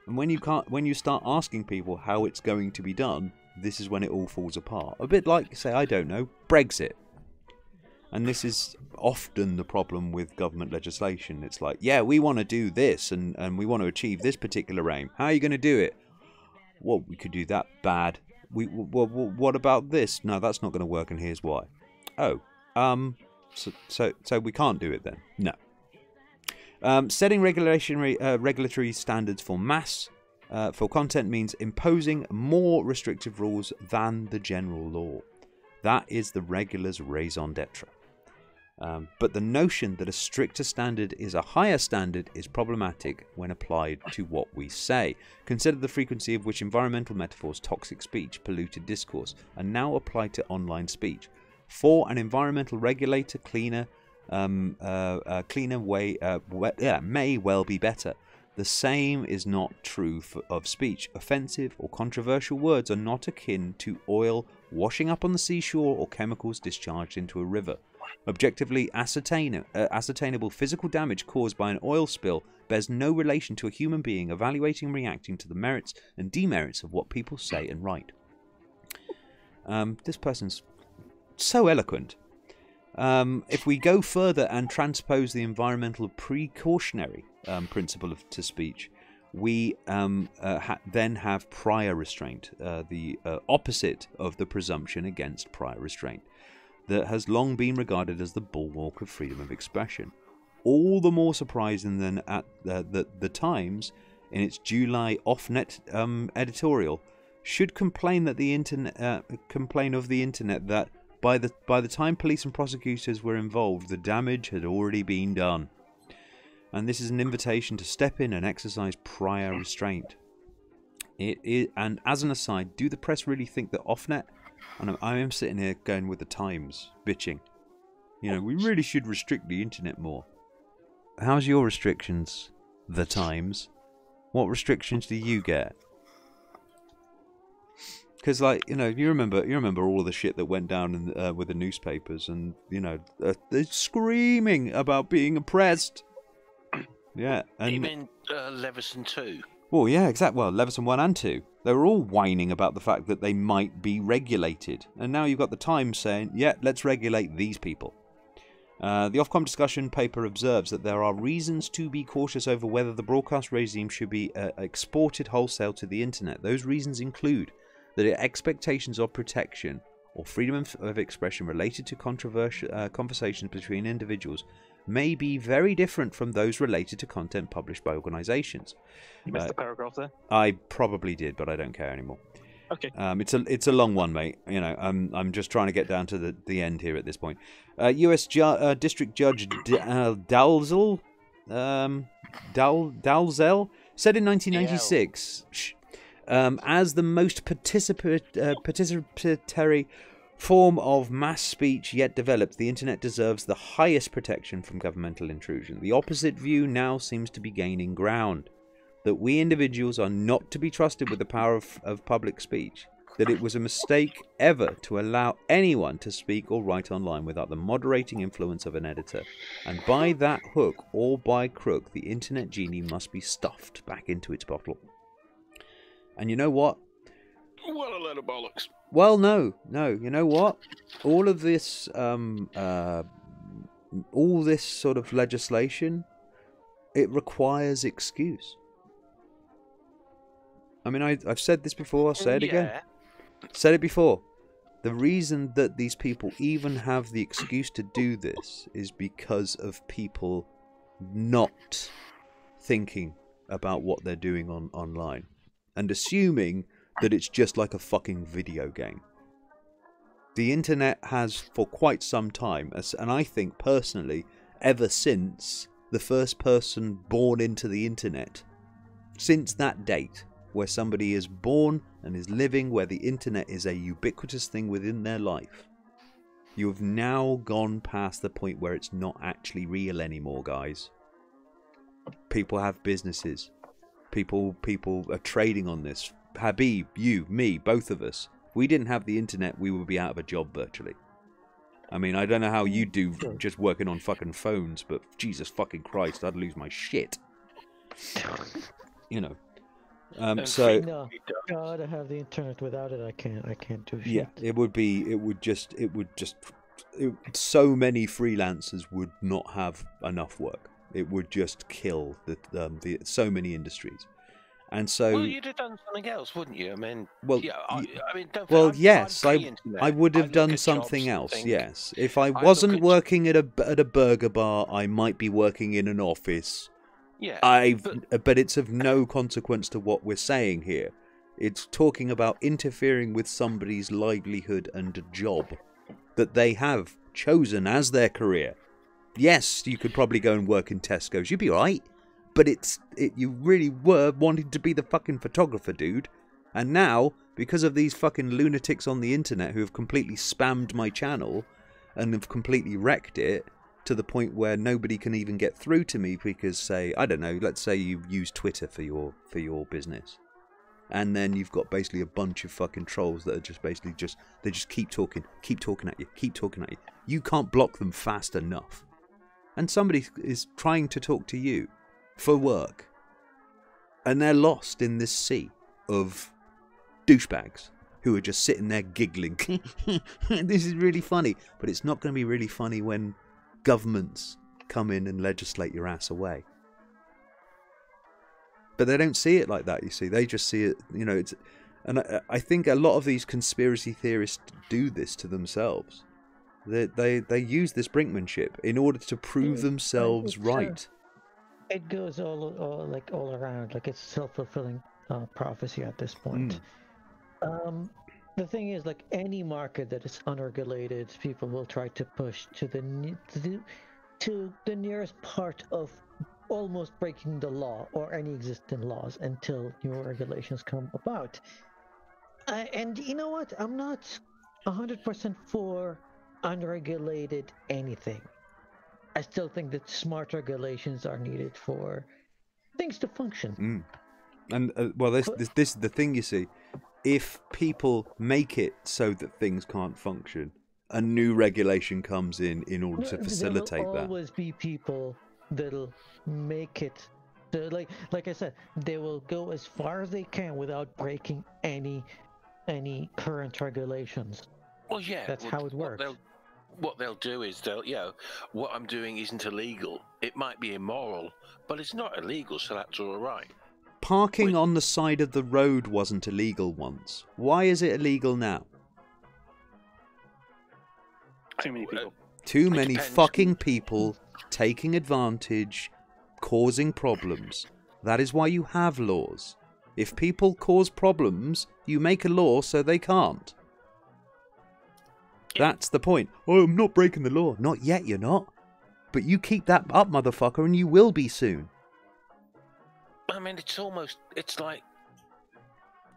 S1: And when you start asking people how it's going to be done, this is when it all falls apart. A bit like, say, I don't know, Brexit. And this is often the problem with government legislation. It's like, yeah, we want to do this and we want to achieve this particular aim. How are you going to do it? Well, we could do that bad. What about this? No, that's not going to work, and here's why. Oh, so we can't do it then? No. Setting regulatory standards for for content means imposing more restrictive rules than the general law. That is the regular's raison d'etre. But the notion that a stricter standard is a higher standard is problematic when applied to what we say. Consider the frequency of which environmental metaphors, toxic speech, polluted discourse are now applied to online speech. For an environmental regulator, cleaner way may well be better. The same is not true of speech. Offensive or controversial words are not akin to oil washing up on the seashore or chemicals discharged into a river. Objectively ascertainable physical damage caused by an oil spill bears no relation to a human being evaluating and reacting to the merits and demerits of what people say and write. This person's so eloquent. If we go further and transpose the environmental precautionary principle to speech, we then have prior restraint, the opposite of the presumption against prior restraint, that has long been regarded as the bulwark of freedom of expression. All the more surprising than at the Times, in its July off-net editorial, should complain that the internet that by the time police and prosecutors were involved, the damage had already been done. And this is an invitation to step in and exercise prior restraint. And as an aside, do the press really think that off-net? And I am sitting here going with the Times, bitching. You know, we really should restrict the internet more. How's your restrictions, the Times? What restrictions do you get? Because, like, you know, you remember all of the shit that went down with the newspapers, and you know, they're screaming about being oppressed. Yeah, and
S7: you mean Leveson 2?
S1: Well, yeah, exactly. Well, Leveson 1 and 2. They were all whining about the fact that they might be regulated. And now you've got the Times saying, yeah, let's regulate these people. The Ofcom discussion paper observes that there are reasons to be cautious over whether the broadcast regime should be exported wholesale to the internet. Those reasons include that expectations of protection or freedom of expression related to controversial conversations between individuals may be very different from those related to content published by organisations.
S5: You missed the paragraph there.
S1: I probably did, but I don't care anymore.
S5: Okay.
S1: It's a long one, mate. You know, I'm just trying to get down to the end here at this point. U.S. District Judge Dalzell said in 1996, as the most participatory form of mass speech yet developed, the internet deserves the highest protection from governmental intrusion. The opposite view now seems to be gaining ground. that we individuals are not to be trusted with the power of public speech, that it was a mistake ever to allow anyone to speak or write online without the moderating influence of an editor. And by that hook or by crook, the internet genie must be stuffed back into its bottle. And you know what?
S7: What a load of bollocks.
S1: Well, no. You know what? All of this, all this sort of legislation, it requires excuse. I mean, I've said this before, I'll say it again. Said it before. The reason that these people even have the excuse to do this is because of people not thinking about what they're doing online and assuming that it's just like a fucking video game. The internet has for quite some time, and I think personally, ever since the first person born into the internet, since that date, where somebody is born and is living where the internet is a ubiquitous thing within their life, you have now gone past the point where it's not actually real anymore, guys. People have businesses. People are trading on this. Habib, you, me, both of us. If we didn't have the internet, we would be out of a job virtually. I mean, I don't know how you do just working on fucking phones, but Jesus fucking Christ, I'd lose my shit. You know. So
S4: no, gotta have the internet. Without it, I can't do shit.
S1: Yeah, so many freelancers would not have enough work. It would just kill the so many industries. And so,
S7: well, you'd have done something else, wouldn't you? I mean,
S1: well,
S7: yeah, I mean, don't
S1: well,
S7: forget,
S1: yes, I would have done something else. Yes, if I wasn't working at a burger bar, I might be working in an office.
S7: Yeah,
S1: but it's of no consequence to what we're saying here. It's talking about interfering with somebody's livelihood and job that they have chosen as their career. Yes, you could probably go and work in Tesco's. You'd be alright. But you really were wanting to be the fucking photographer, dude. And now, because of these fucking lunatics on the internet who have completely spammed my channel and have completely wrecked it to the point where nobody can even get through to me because, say, I don't know, let's say you use Twitter for your business. And then you've got basically a bunch of fucking trolls that are just basically they just keep talking at you. You can't block them fast enough. And somebody is trying to talk to you for work, and they're lost in this sea of douchebags who are just sitting there giggling. This is really funny, but it's not going to be really funny when governments come in and legislate your ass away. But they don't see it like that, you see. They just see it, you know. And I think a lot of these conspiracy theorists do this to themselves. They use this brinkmanship in order to prove themselves right.
S4: It goes all around, like it's self-fulfilling prophecy at this point. The thing is, like any market that is unregulated, people will try to push to the nearest part of almost breaking the law or any existing laws until new regulations come about. And you know what? I'm not 100% for unregulated anything. I still think that smart regulations are needed for things to function.
S1: And well, this is the thing, you see. If people make it so that things can't function, a new regulation comes in order to facilitate that.
S4: There will always be people that'll make it. Like I said, they will go as far as they can without breaking any current regulations.
S7: Well, yeah,
S4: that's how it works.
S7: What they'll do is what I'm doing isn't illegal. It might be immoral, but it's not illegal, so that's all right.
S1: Parking on the side of the road wasn't illegal once. Why is it illegal now?
S5: Too many people.
S1: Too many fucking people taking advantage, causing problems. That is why you have laws. If people cause problems, you make a law so they can't. That's the point. Oh, I'm not breaking the law. Not yet, you're not. But you keep that up, motherfucker, and you will be soon.
S7: I mean, it's like...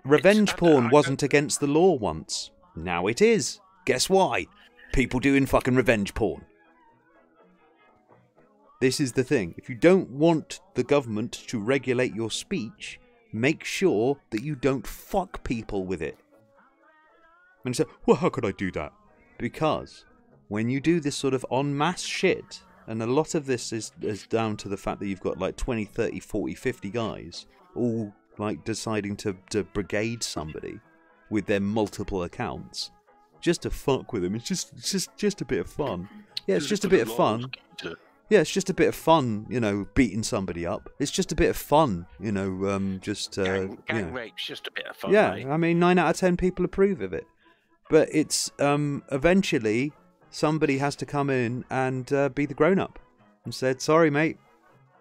S1: Revenge porn wasn't against the law once. Now it is. Guess why? People doing fucking revenge porn. This is the thing. If you don't want the government to regulate your speech, make sure that you don't fuck people with it. And you say, well, how could I do that? Because when you do this sort of en masse shit, and a lot of this is down to the fact that you've got like 20, 30, 40, 50 guys all like deciding to brigade somebody with their multiple accounts just to fuck with them. It's just a bit of fun. Yeah, it's just a bit of fun. Yeah, it's just a bit of fun, you know, beating somebody up. It's just a bit of fun, you know,
S7: gang rape's just a bit of fun.
S1: Yeah,
S7: mate.
S1: I mean, 9 out of 10 people approve of it. But it's eventually somebody has to come in and be the grown-up and said, sorry, mate,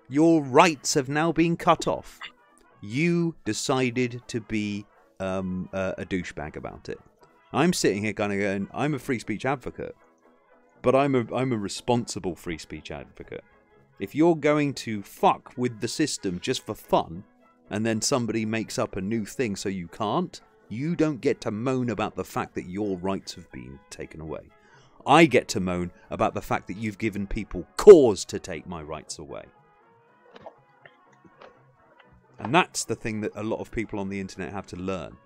S1: your rights have now been cut off. You decided to be a douchebag about it. I'm sitting here kind of going, I'm a free speech advocate, but I'm a responsible free speech advocate. If you're going to fuck with the system just for fun, and then somebody makes up a new thing so you can't, you don't get to moan about the fact that your rights have been taken away. I get to moan about the fact that you've given people cause to take my rights away. And that's the thing that a lot of people on the internet have to learn.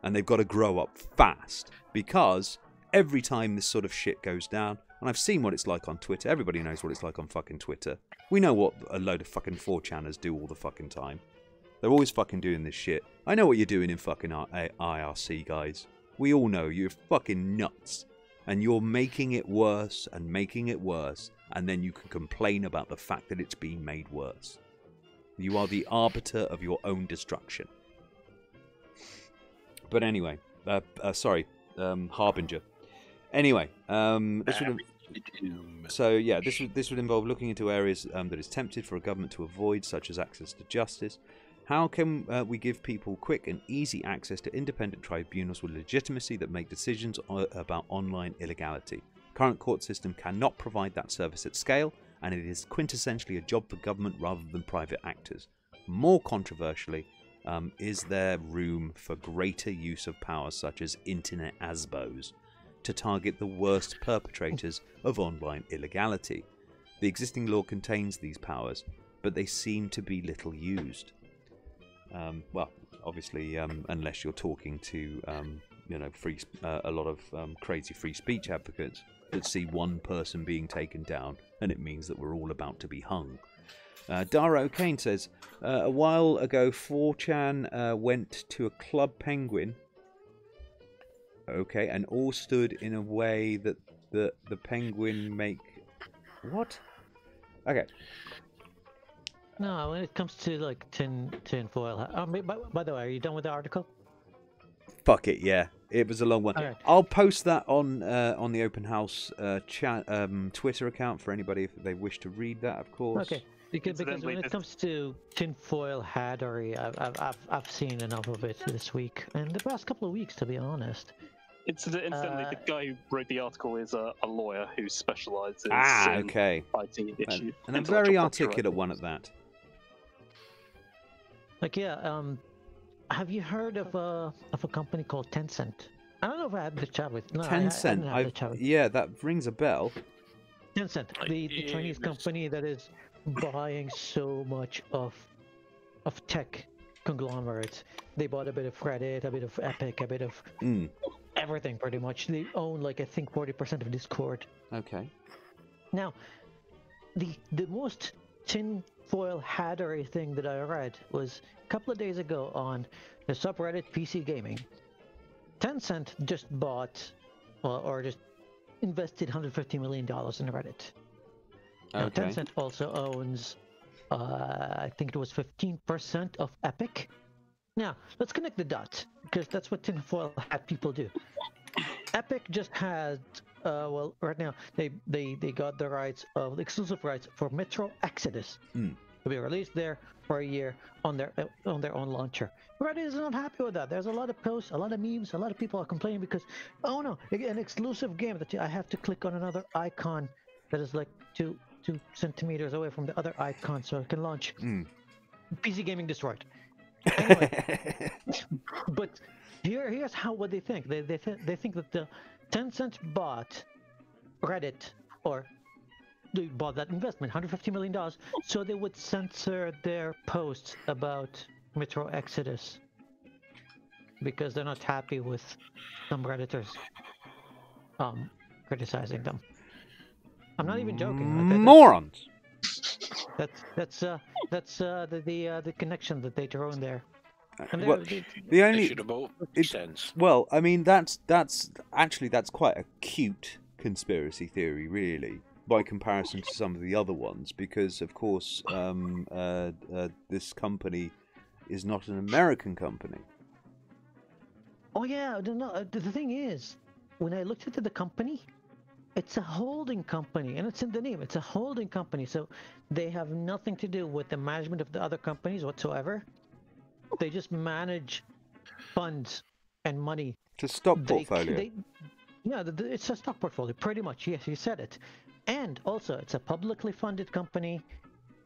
S1: And they've got to grow up fast. Because every time this sort of shit goes down, and I've seen what it's like on Twitter, everybody knows what it's like on fucking Twitter. We know what a load of fucking 4chaners do all the fucking time. They're always fucking doing this shit. I know what you're doing in fucking IRC, guys. We all know you're fucking nuts. And you're making it worse and making it worse. And then you can complain about the fact that it's being made worse. You are the arbiter of your own destruction. But anyway, Harbinger. Anyway, this would involve looking into areas that is tempted for a government to avoid, such as access to justice. How can we give people quick and easy access to independent tribunals with legitimacy that make decisions about online illegality? Current court system cannot provide that service at scale, and it is quintessentially a job for government rather than private actors. More controversially, is there room for greater use of powers such as internet ASBOs to target the worst perpetrators of online illegality? The existing law contains these powers, but they seem to be little used. Well, obviously, unless you're talking to, a lot of crazy free speech advocates that see one person being taken down, and it means that we're all about to be hung. Dara O'Kane says, a while ago, 4chan went to a Club Penguin. Okay, and all stood in a way that the penguin make... What? Okay.
S4: No, when it comes to like tin foil. By the way, are you done with the article?
S1: Fuck it, yeah. It was a long one. Right. I'll post that on the Open House Twitter account for anybody if they wish to read that, of course. Okay.
S4: Because when it comes to tinfoil hattery, I've seen enough of it this week and the past couple of weeks, to be honest.
S5: Incidentally, the guy who wrote the article is a lawyer who specialises in fighting issues.
S1: And a very articulate one at that.
S4: Like, yeah, have you heard of a company called Tencent? I don't know if I had the chat with. No,
S1: Tencent, yeah, that rings a bell.
S4: Tencent, the Chinese company that is buying so much of tech conglomerates. They bought a bit of Reddit, a bit of Epic, a bit of everything pretty much. They own like I think 40% of Discord.
S1: Okay.
S4: Now, the most tinfoil hattery thing that I read was a couple of days ago on the subreddit PC Gaming. Tencent just bought, or just invested $150 million in Reddit. Now, Tencent also owns, I think it was 15% of Epic. Now, let's connect the dots, because that's what tinfoil hat people do. Epic just had, right now, they got the rights of the exclusive rights for Metro Exodus to be released there for a year on their own launcher. Reddit is not happy with that. There's a lot of posts, a lot of memes, a lot of people are complaining because, oh no, an exclusive game that I have to click on another icon that is like 2 centimeters away from the other icon so I can launch. PC Gaming destroyed. Anyway, but here's what they think. They think that the Tencent bought Reddit, or they bought that investment, $150 million, so they would censor their posts about Metro Exodus because they're not happy with some Redditors criticizing them. I'm not even joking.
S1: Morons.
S4: That's the connection that they drew in there. And
S1: well, the only
S7: should have bought sense.
S1: Well, I mean that's quite a cute conspiracy theory, really, by comparison to some of the other ones, because of course this company is not an American company.
S4: Oh yeah, no, the thing is, when I looked into the company, it's a holding company, and it's in the name. It's a holding company, so they have nothing to do with the management of the other companies whatsoever. They just manage funds and money.
S1: It's a stock portfolio.
S4: It's a stock portfolio, pretty much. Yes, you said it. And also, it's a publicly funded company,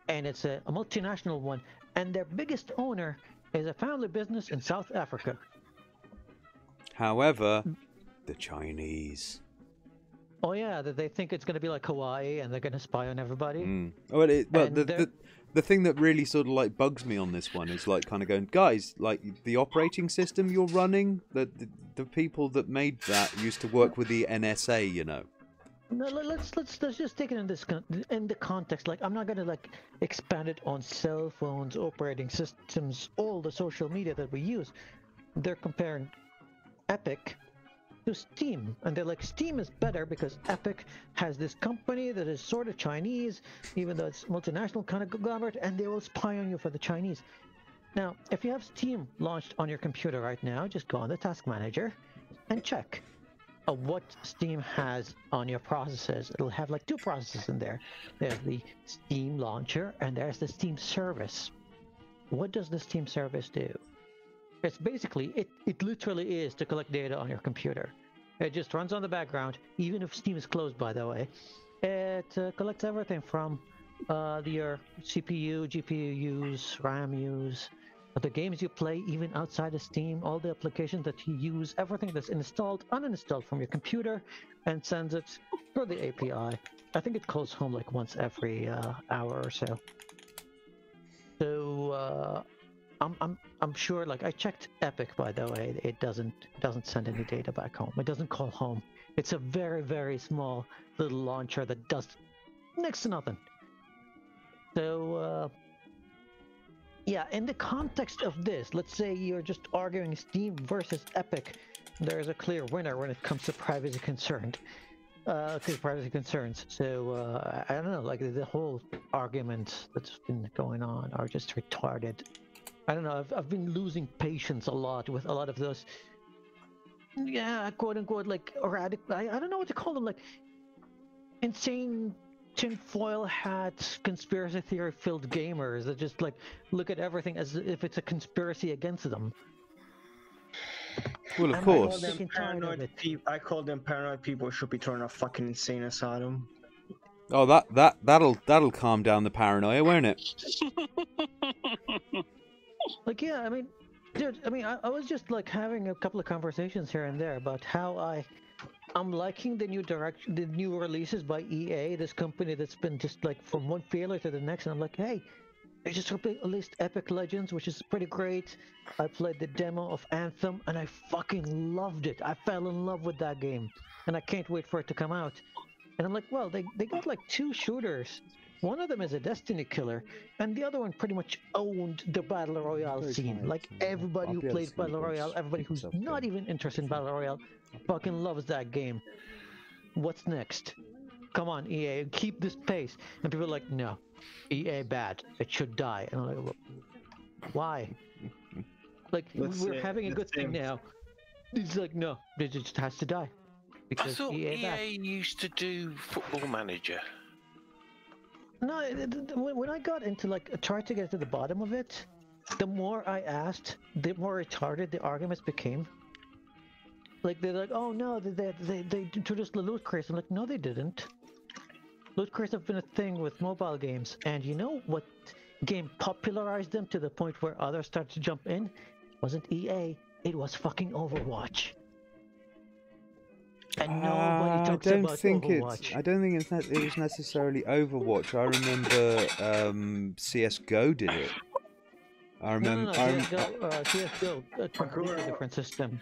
S4: and it's a multinational one. And their biggest owner is a family business in South Africa.
S1: However, the Chinese.
S4: Oh yeah, they think it's going to be like Hawaii, and they're going to spy on everybody.
S1: Well, the thing that really sort of like bugs me on this one is like kind of going, guys, like the operating system you're running, the people that made that used to work with the NSA, you know.
S4: No, let's just take it in the context. Like, I'm not going to like expand it on cell phones, operating systems, all the social media that we use. They're comparing Epic to Steam, and they're like, Steam is better because Epic has this company that is sort of Chinese, even though it's multinational kind of conglomerate, and they will spy on you for the Chinese. Now, if you have Steam launched on your computer right now, just go on the task manager and check what Steam has on your processes. It'll have like 2 processes in there. There's the Steam launcher, and there's the Steam service. What does the Steam service do? It's basically, it literally is to collect data on your computer. It just runs on the background, even if Steam is closed, by the way. It collects everything from your CPU, GPU use, RAM use, the games you play, even outside of Steam, all the applications that you use, everything that's installed, uninstalled from your computer, and sends it through the API. I think it calls home like once every hour or so. So, I'm sure, like, I checked Epic, by the way, it doesn't send any data back home. It doesn't call home. It's a very, very small little launcher that does next to nothing. So, yeah, in the context of this, let's say you're just arguing Steam versus Epic, there's a clear winner when it comes to privacy concerns. So, I don't know, like, the whole arguments that's been going on are just retarded. I don't know, I've been losing patience a lot with a lot of those, yeah, quote unquote, like, erratic, I don't know what to call them, like, insane tinfoil hat, conspiracy theory filled gamers that just, like, look at everything as if it's a conspiracy against them.
S1: Well, of course.
S3: I call them paranoid people who should be thrown in a fucking insane asylum.
S1: Oh, that'll calm down the paranoia, won't it?
S4: Like, yeah, I mean, dude, I was just like having a couple of conversations here and there about how I'm liking the new releases by EA, this company that's been just like from one failure to the next, and I'm like, hey, they just released Epic Legends, which is pretty great. I played the demo of Anthem, and I fucking loved it. I fell in love with that game, and I can't wait for it to come out. And I'm like, well, they got like 2 shooters. One of them is a Destiny killer, and the other one pretty much owned the Battle Royale scene. Like, everybody who plays Battle Royale, everybody who's not even interested in Battle Royale, fucking loves that game. What's next? Come on, EA, keep this pace. And people are like, no, EA bad. It should die. And I'm like, well, why? Like, we're having a good thing now. It's like, no, it just has to die. Because
S7: I thought
S4: EA
S7: used to do Football Manager.
S4: No, when I got into, like, tried to get to the bottom of it, the more I asked, the more retarded the arguments became. Like, they're like, oh no, they introduced the loot crates. I'm like, no, they didn't. Loot crates have been a thing with mobile games, and you know what game popularized them to the point where others started to jump in? It wasn't EA, it was fucking Overwatch. And nobody talks about Overwatch.
S1: I don't think it was necessarily Overwatch. I remember CS:GO did it. I remember.
S4: CS:GO, a completely different system.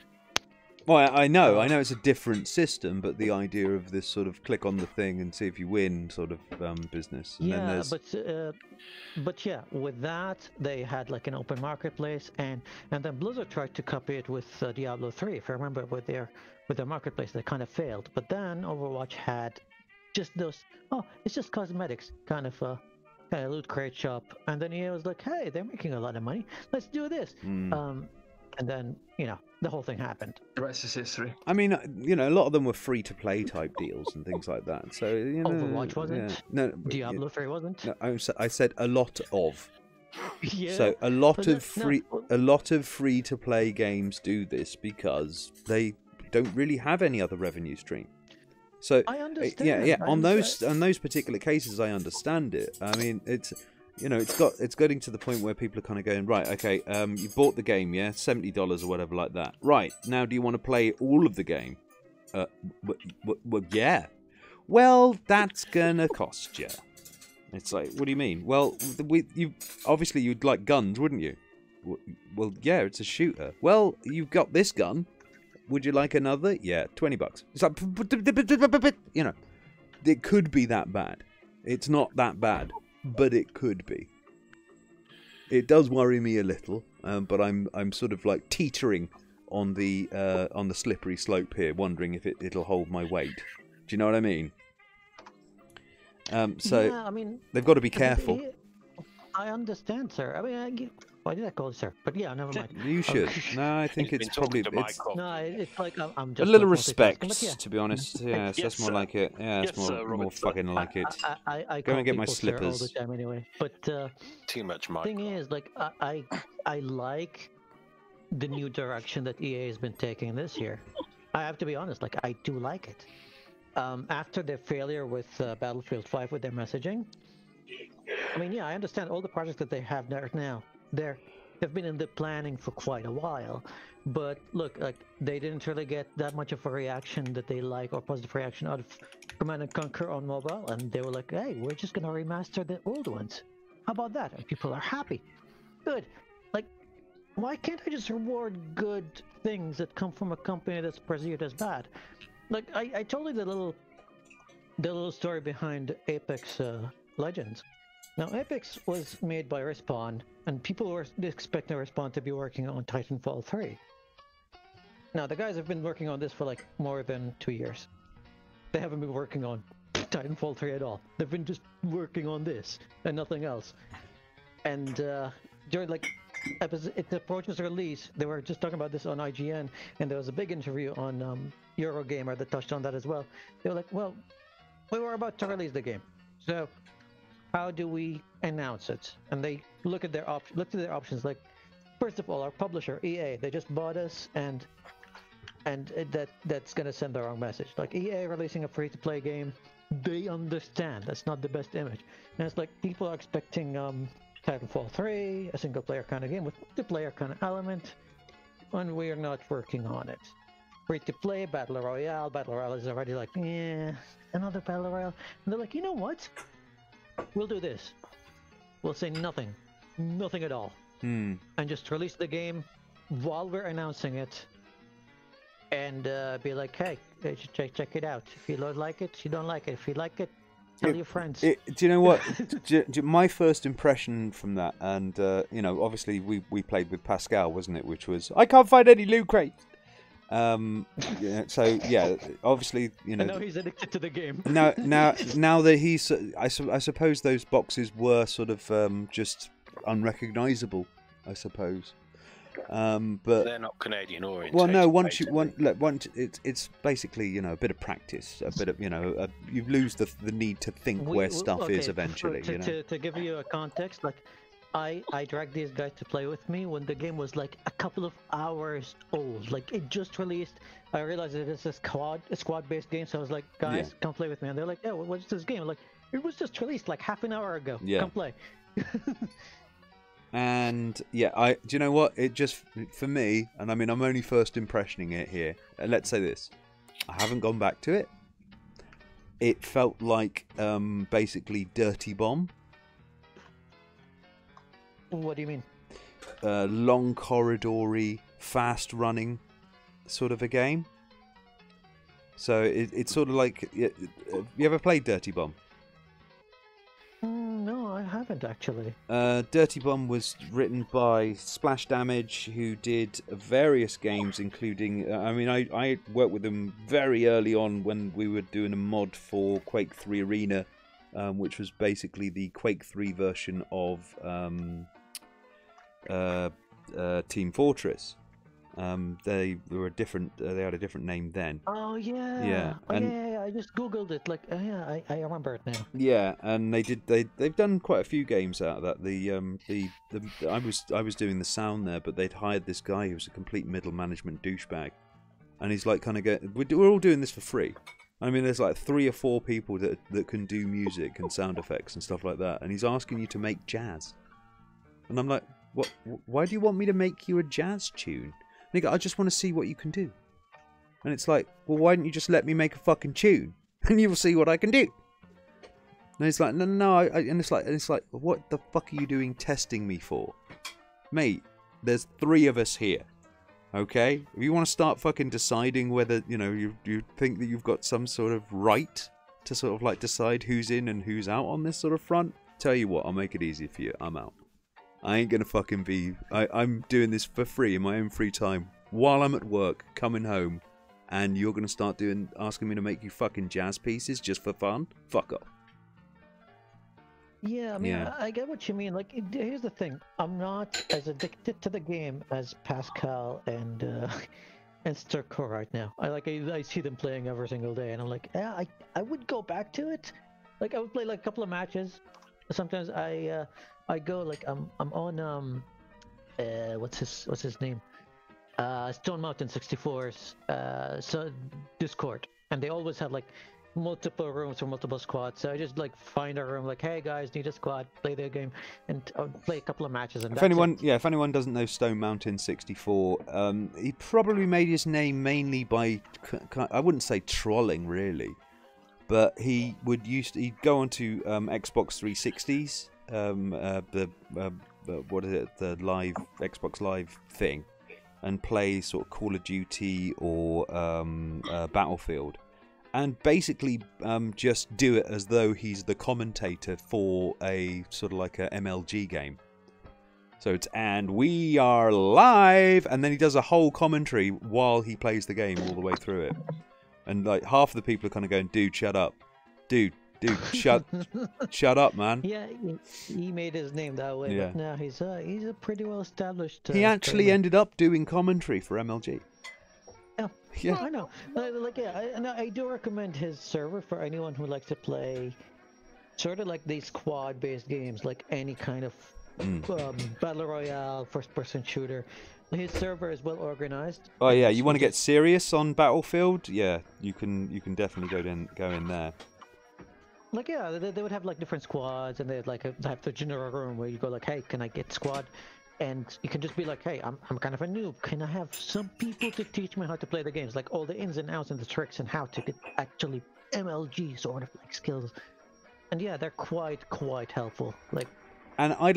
S1: Well, I know it's a different system, but the idea of this sort of click on the thing and see if you win sort of business. And then there's...
S4: but yeah, with that they had like an open marketplace, and then Blizzard tried to copy it with Diablo 3. If I remember, with their marketplace, they kind of failed. But then Overwatch had just those. Oh, it's just cosmetics, kind of loot crate shop, and then EA was like, hey, they're making a lot of money. Let's do this. And then, the whole thing happened.
S3: The rest is history.
S1: I mean, a lot of them were free-to-play type deals and things like that. So,
S4: Overwatch wasn't.
S1: Yeah. No,
S4: Diablo 3 wasn't.
S1: No, I said a lot of.
S4: Yeah.
S1: So a lot of free-to-play games do this because they don't really have any other revenue stream. So
S4: I understand.
S1: Yeah. On those particular cases, I understand it. I mean, it's getting to the point where people are kind of going, right, okay, you bought the game, yeah, $70 or whatever like that. Right, now do you want to play all of the game? Well, yeah. Well, that's gonna cost you. It's like, what do you mean? Well, obviously you'd like guns, wouldn't you? Well, yeah, it's a shooter. Well, you've got this gun. Would you like another? Yeah, $20. It's like, it could be that bad. It's not that bad. But it could be. It does worry me a little, but I'm sort of like teetering on the slippery slope here, wondering if it'll hold my weight. Do you know what I mean?
S4: Yeah, I mean,
S1: they've got to be careful.
S4: I understand, sir. I mean, why did I call it sir? But yeah, never mind.
S1: You should. No, I think it's probably
S4: it's like I'm just
S1: a little respect, to be honest. Yeah, that's more like it. Yeah, it's more fucking like it.
S4: I
S1: go and get my slippers
S4: all the time anyway. But
S7: too much, Michael.
S4: Thing is, like, I like the new direction that EA has been taking this year. I have to be honest, like, I do like it. After their failure with Battlefield 5 with their messaging, I mean, yeah, I understand all the projects that they have there now. They've been in the planning for quite a while, but look, like, they didn't really get that much of a reaction that they like, or positive reaction out of Command & Conquer on mobile, and they were like, hey, we're just gonna remaster the old ones. How about that? And people are happy. Good. Like, why can't I just reward good things that come from a company that's perceived as bad? Like, I told you the little story behind Apex Legends. Now, Apex was made by Respawn, and people were expecting Respawn to be working on Titanfall 3. Now, the guys have been working on this for like more than 2 years. They haven't been working on Titanfall 3 at all. They've been just working on this and nothing else. And during like its approaching release, they were just talking about this on IGN, and there was a big interview on Eurogamer that touched on that as well. They were like, well, we were about to release the game, so how do we announce it? And they looked at their options. Like, first of all, our publisher EA, they just bought us, and that's gonna send the wrong message. Like, EA releasing a free-to-play game, they understand that's not the best image. And it's like, people are expecting Titanfall 3, a single-player kind of game with multiplayer kind of element, and we are not working on it. Free-to-play, Battle Royale. Battle Royale is already like, yeah, another Battle Royale. And they're like, you know what? We'll do this. We'll say nothing at all, and just release the game while we're announcing it, and be like, hey, check it out. If you don't like it, you don't like it. If you like it, tell your friends.
S1: Do you know what? My first impression from that, and obviously we played with Pascal, wasn't it? Which was, I can't find any loot crates. So yeah, obviously,
S4: I know he's addicted to the game.
S1: now that he's, I suppose those boxes were sort of just unrecognizable, I suppose. But
S7: they're not Canadian oriented.
S1: Well, no. Once it's basically a bit of practice, a bit of you lose the need to think where stuff is eventually.
S4: To give you a context, like, I dragged these guys to play with me when the game was like a couple of hours old. Like, it just released. I realized that it's a squad-based game, so I was like, guys, come play with me. And they're like, yeah, what's this game? I'm like, it was just released like half an hour ago. Yeah. Come play.
S1: And yeah, do you know what? It just, for me, and I mean, I'm only first impressioning it here. Let's say this. I haven't gone back to it. It felt like basically Dirty Bomb.
S4: What do you mean?
S1: Long corridory, fast running sort of a game. So it's sort of like... You ever played Dirty Bomb?
S4: No, I haven't actually.
S1: Dirty Bomb was written by Splash Damage, who did various games, including... I worked with them very early on when we were doing a mod for Quake 3 Arena, which was basically the Quake 3 version of Team Fortress. They were a different. They had a different name then.
S4: Oh yeah.
S1: Yeah.
S4: Oh, yeah. I just googled it. Like, I remember it now.
S1: Yeah, and they've done quite a few games out of that. I was doing the sound there, but they'd hired this guy who was a complete middle management douchebag, and he's like kind of we're all doing this for free. I mean, there's like 3 or 4 people that can do music and sound effects and stuff like that, and he's asking you to make jazz, and I'm like, what? Why do you want me to make you a jazz tune? And he goes, I just want to see what you can do. And it's like, well, why don't you just let me make a fucking tune, and you'll see what I can do. And he's like, no. And it's like, what the fuck are you doing testing me for, mate? There's 3 of us here, okay? If you want to start fucking deciding whether you think that you've got some sort of right to sort of like decide who's in and who's out on this sort of front, tell you what, I'll make it easy for you. I'm out. I ain't gonna fucking be... I'm doing this for free in my own free time while I'm at work, coming home, and you're gonna start asking me to make you fucking jazz pieces just for fun? Fuck off.
S4: Yeah, I mean, yeah. I get what you mean. Like, here's the thing: I'm not as addicted to the game as Pascal and Sturko right now. I see them playing every single day, and I'm like, yeah, I would go back to it. Like, I would play like a couple of matches. Sometimes I go like I'm on what's his name? Stone Mountain 64's so Discord, and they always have like multiple rooms for multiple squads. So I just like find a room, like, hey guys, need a squad, play their game, and I'll play a couple of matches. And if
S1: anyone doesn't know Stone Mountain 64, he probably made his name mainly by, I wouldn't say trolling really, but he'd go onto Xbox 360s, what is it, the live Xbox Live thing, and play sort of Call of Duty or Battlefield, and basically just do it as though he's the commentator for a sort of like a MLG game. So it's, and we are live, and then he does a whole commentary while he plays the game all the way through it. And like half of the people are kind of going, dude, shut up. Dude, shut up, man.
S4: Yeah, he made his name that way, yeah. But now he's a pretty well established.
S1: He actually ended up doing commentary for MLG.
S4: Yeah, I know. I do recommend his server for anyone who likes to play sort of like these squad-based games, like any kind of battle royale, first-person shooter. His server is well organized.
S1: Oh yeah, you want to get serious on Battlefield? Yeah, you can definitely go in there.
S4: Like, yeah, they would have like different squads, and they'd like have the general room where you go like, hey, can I get squad? And you can just be like, hey, I'm kind of a noob. Can I have some people to teach me how to play the games? Like all the ins and outs and the tricks and how to get actually MLG sort of like skills. And yeah, they're quite helpful. Like,
S1: and I'd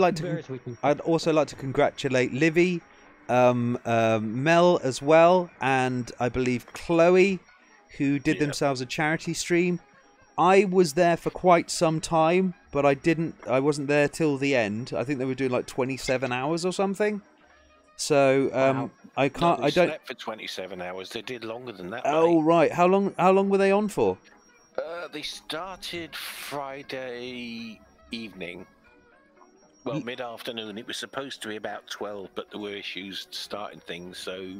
S1: also like to congratulate Livy, Mel as well, and I believe Chloe, who did themselves a charity stream. I was there for quite some time, but I wasn't there till the end. I think they were doing like 27 hours or something. So
S7: wow.
S1: I don't
S7: slept for 27 hours. They did longer than that.
S1: Oh
S7: mate.
S1: Right. How long were they on for?
S7: They started Friday evening. Well, mid-afternoon. It was supposed to be about 12, but there were issues starting things. So,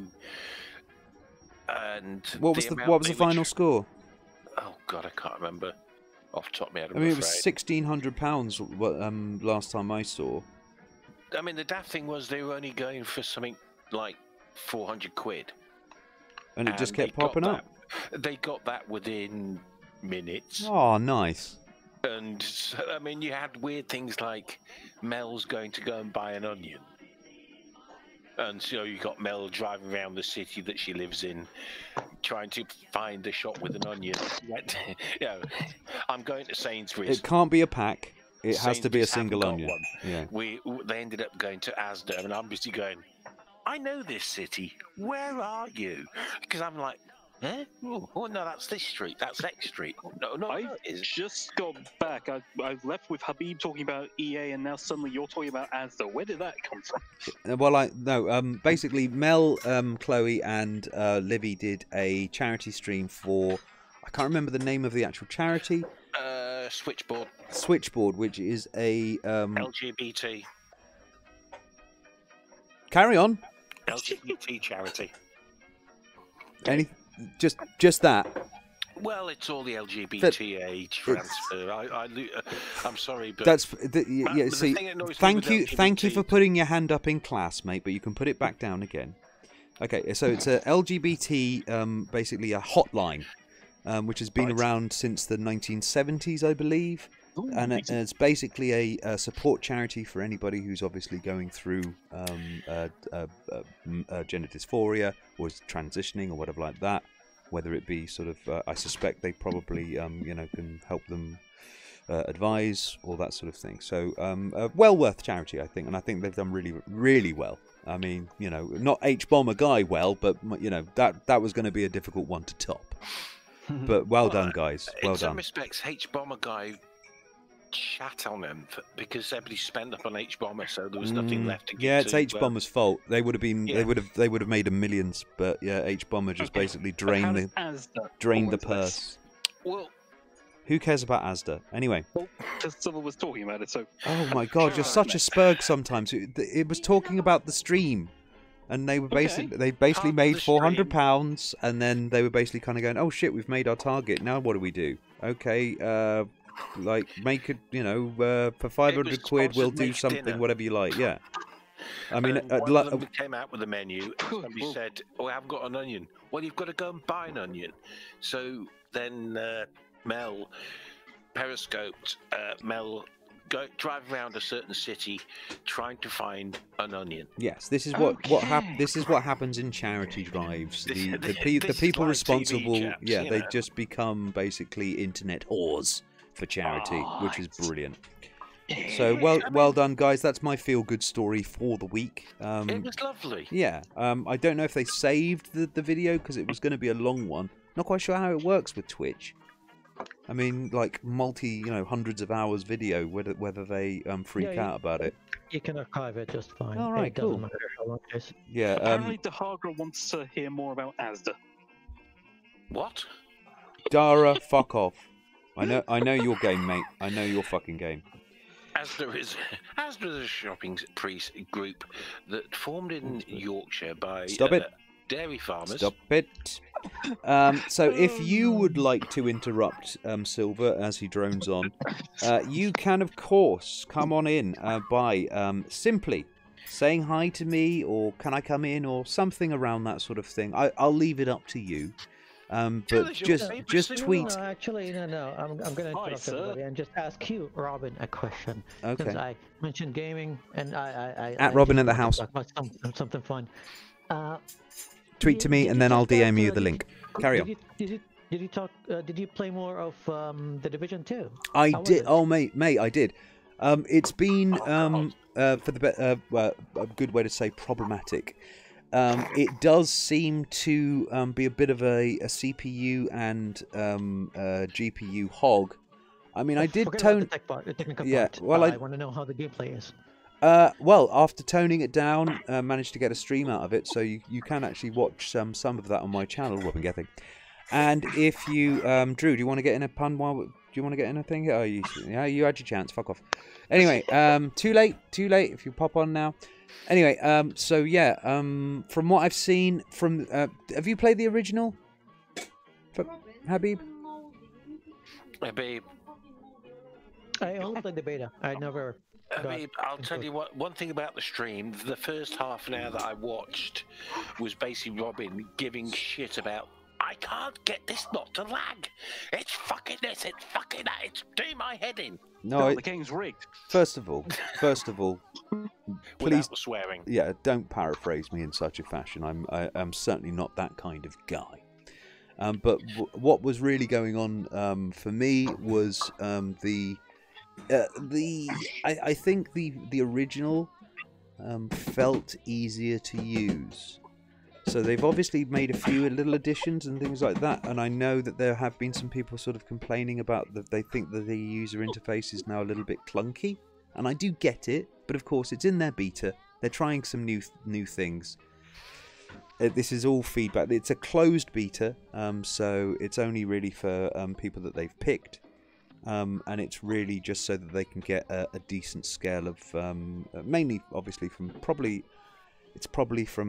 S7: and
S1: what was the final score?
S7: Oh God, I can't remember off the top of my head.
S1: I mean, it was £1,600 last time I saw.
S7: I mean, the daft thing was they were only going for something like 400 quid.
S1: And it just kept popping up.
S7: They got that within minutes.
S1: Oh, nice.
S7: And so, I mean, you had weird things like Mel's going to go and buy an onion. And so you got Mel driving around the city that she lives in, trying to find a shop with an onion. I'm going to Sainsbury's.
S1: It can't be a pack. It has to be a single onion.
S7: One.
S1: Yeah.
S7: They ended up going to Asda, and I'm busy going, I know this city. Where are you? Because I'm like, eh? Oh, no, that's this street. That's X Street. No,
S5: I've just got back. I've left with Habib talking about EA, and now suddenly you're talking about Asda. Where did that come from?
S1: Well, basically, Mel, Chloe, and Livy did a charity stream for. I can't remember the name of the actual charity.
S7: Switchboard.
S1: Switchboard, which is a
S7: LGBT.
S1: Carry on.
S7: LGBT charity.
S1: Just that.
S7: Well, it's all the LGBT transfer. I'm sorry, but
S1: that's see. Thank you for putting your hand up in class, mate. But you can put it back down again. Okay, so it's a LGBT, basically a hotline, which has been around since the 1970s, I believe.
S5: Ooh,
S1: and it's basically a support charity for anybody who's obviously going through gender dysphoria or is transitioning or whatever like that. Whether it be sort of, I suspect they probably can help them advise or that sort of thing. So well worth charity, I think, and I think they've done really, really well. I mean, not H-Bomber Guy well, but that was going to be a difficult one to top. But well done, guys. Well
S7: in
S1: done.
S7: some respects, H-Bomber Guy chat on them because everybody spent up on H-Bomber, so there was nothing left to give.
S1: Yeah, it's H-Bomber's fault. They would have been, they would have made millions, but yeah, H-Bomber just basically drained the purse.
S7: Well,
S1: who cares about Asda anyway?
S5: Well, just someone was talking about it, so.
S1: Oh my God, you're such a spurg sometimes. It was talking about the stream. And they were basically made £400, and then they were basically kind of going, "Oh shit, we've made our target. Now what do we do? Okay, make it, for 500 quid, we'll do something, dinner. Whatever you like." Yeah. I mean,
S7: one of them came out with a menu. Somebody said, "Oh, I haven't got an onion." Well, you've got to go and buy an onion. So then Mel periscoped. Mel. Drive around a certain city, trying to find an onion.
S1: Yes, this is this is what happens in charity drives. The people responsible, they just become basically internet whores for charity, which is brilliant. So well done, guys. That's my feel-good story for the week.
S7: It was lovely.
S1: Yeah, I don't know if they saved the video because it was going to be a long one. Not quite sure how it works with Twitch. I mean, like hundreds of hours video, whether they freak out about it.
S4: You can archive it just fine.
S1: All right, cool.
S4: Doesn't matter how long it is.
S1: Yeah.
S5: Apparently, Dahagra wants to hear more about Asda.
S7: What?
S1: Dara, fuck off. I know your game, mate. I know your fucking game.
S7: Asda is a shopping group that formed in Yorkshire by dairy farmers.
S1: Stop it. So if you would like to interrupt Silver as he drones on, you can, of course, come on in by simply saying hi to me, or can I come in, or something around that sort of thing. I'll leave it up to you. But just tweet.
S4: No, actually, no. I'm going to interrupt everybody and just ask you, Robin, a question.
S1: Okay.
S4: Since I mentioned gaming, and I
S1: at Robin at the house.
S4: Something fun.
S1: Tweet to me, and then I'll DM you the link. Carry on.
S4: Did you play more of the Division 2?
S1: I did. Oh, mate, I did. It's been for the a good way to say problematic. It does seem to be a bit of a CPU and GPU hog. I mean, I did tone.
S4: The technical
S1: yeah.
S4: part.
S1: Well,
S4: I want to know how the gameplay is.
S1: Well, after toning it down, managed to get a stream out of it, so you can actually watch some of that on my channel, Robin Gething. And if you, Drew, do you want to get in a pun do you want to get in a thing? Oh, you had your chance. Fuck off. Anyway, too late. If you pop on now. Anyway, so yeah, from what I've seen, have you played the original, Habib?
S7: Habib.
S4: I only played the beta. I never.
S7: I'll tell you what, one thing about the stream, the first half an hour that I watched was basically Robin giving shit about I can't get this not to lag. It's fucking this. It's fucking that. It's doing my head in.
S5: No, the game's rigged.
S1: First of all, please
S7: swearing.
S1: Yeah, don't paraphrase me in such a fashion. I'm certainly not that kind of guy. But what was really going on for me was I think the original felt easier to use. So they've obviously made a few little additions and things like that, and I know that there have been some people sort of complaining about that they think that the user interface is now a little bit clunky, and I do get it, but of course it's in their beta. They're trying some new things. This is all feedback. It's a closed beta, so it's only really for people that they've picked, and it's really just so that they can get a decent scale of mainly obviously from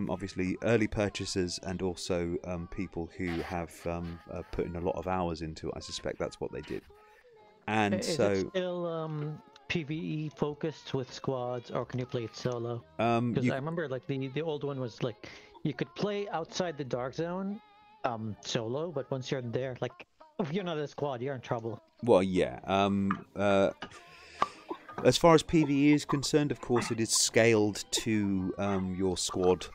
S1: obviously early purchasers and also people who have put in a lot of hours into it. I suspect that's what they did. And
S4: is it still PvE focused with squads, or can you play it solo? Because I remember like the old one was like you could play outside the dark zone solo, but once you're there, like if you're not a squad, you're in trouble.
S1: Well, yeah. As far as PvE is concerned, of course, it is scaled to your squad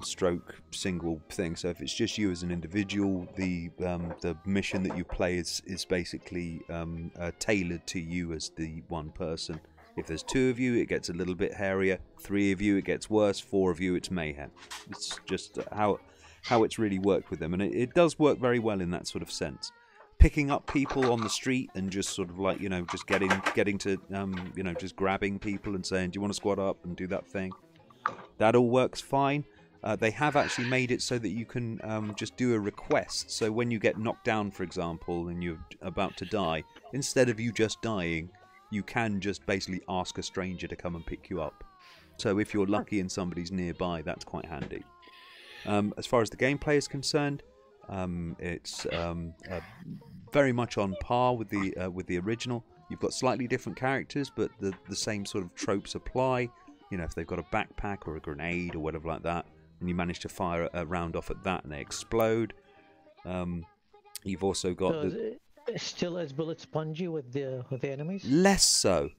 S1: stroke single thing. So if it's just you as an individual, the mission that you play is basically tailored to you as the one person. If there's 2 of you, it gets a little bit hairier. 3 of you, it gets worse. 4 of you, it's mayhem. It's just how it's really worked with them, and it does work very well in that sort of sense. Picking up people on the street and just sort of like, just getting to, just grabbing people and saying, do you want to squad up and do that thing? That all works fine. They have actually made it so that you can just do a request. So when you get knocked down, for example, and you're about to die, instead of you just dying, you can just basically ask a stranger to come and pick you up. So if you're lucky and somebody's nearby, that's quite handy. As far as the gameplay is concerned, it's very much on par with the original. You've got slightly different characters, but the same sort of tropes apply. If they've got a backpack or a grenade or whatever like that, and you manage to fire a round off at that and they explode. You've also got
S4: still as bullet spongy with the enemies.
S1: Less so.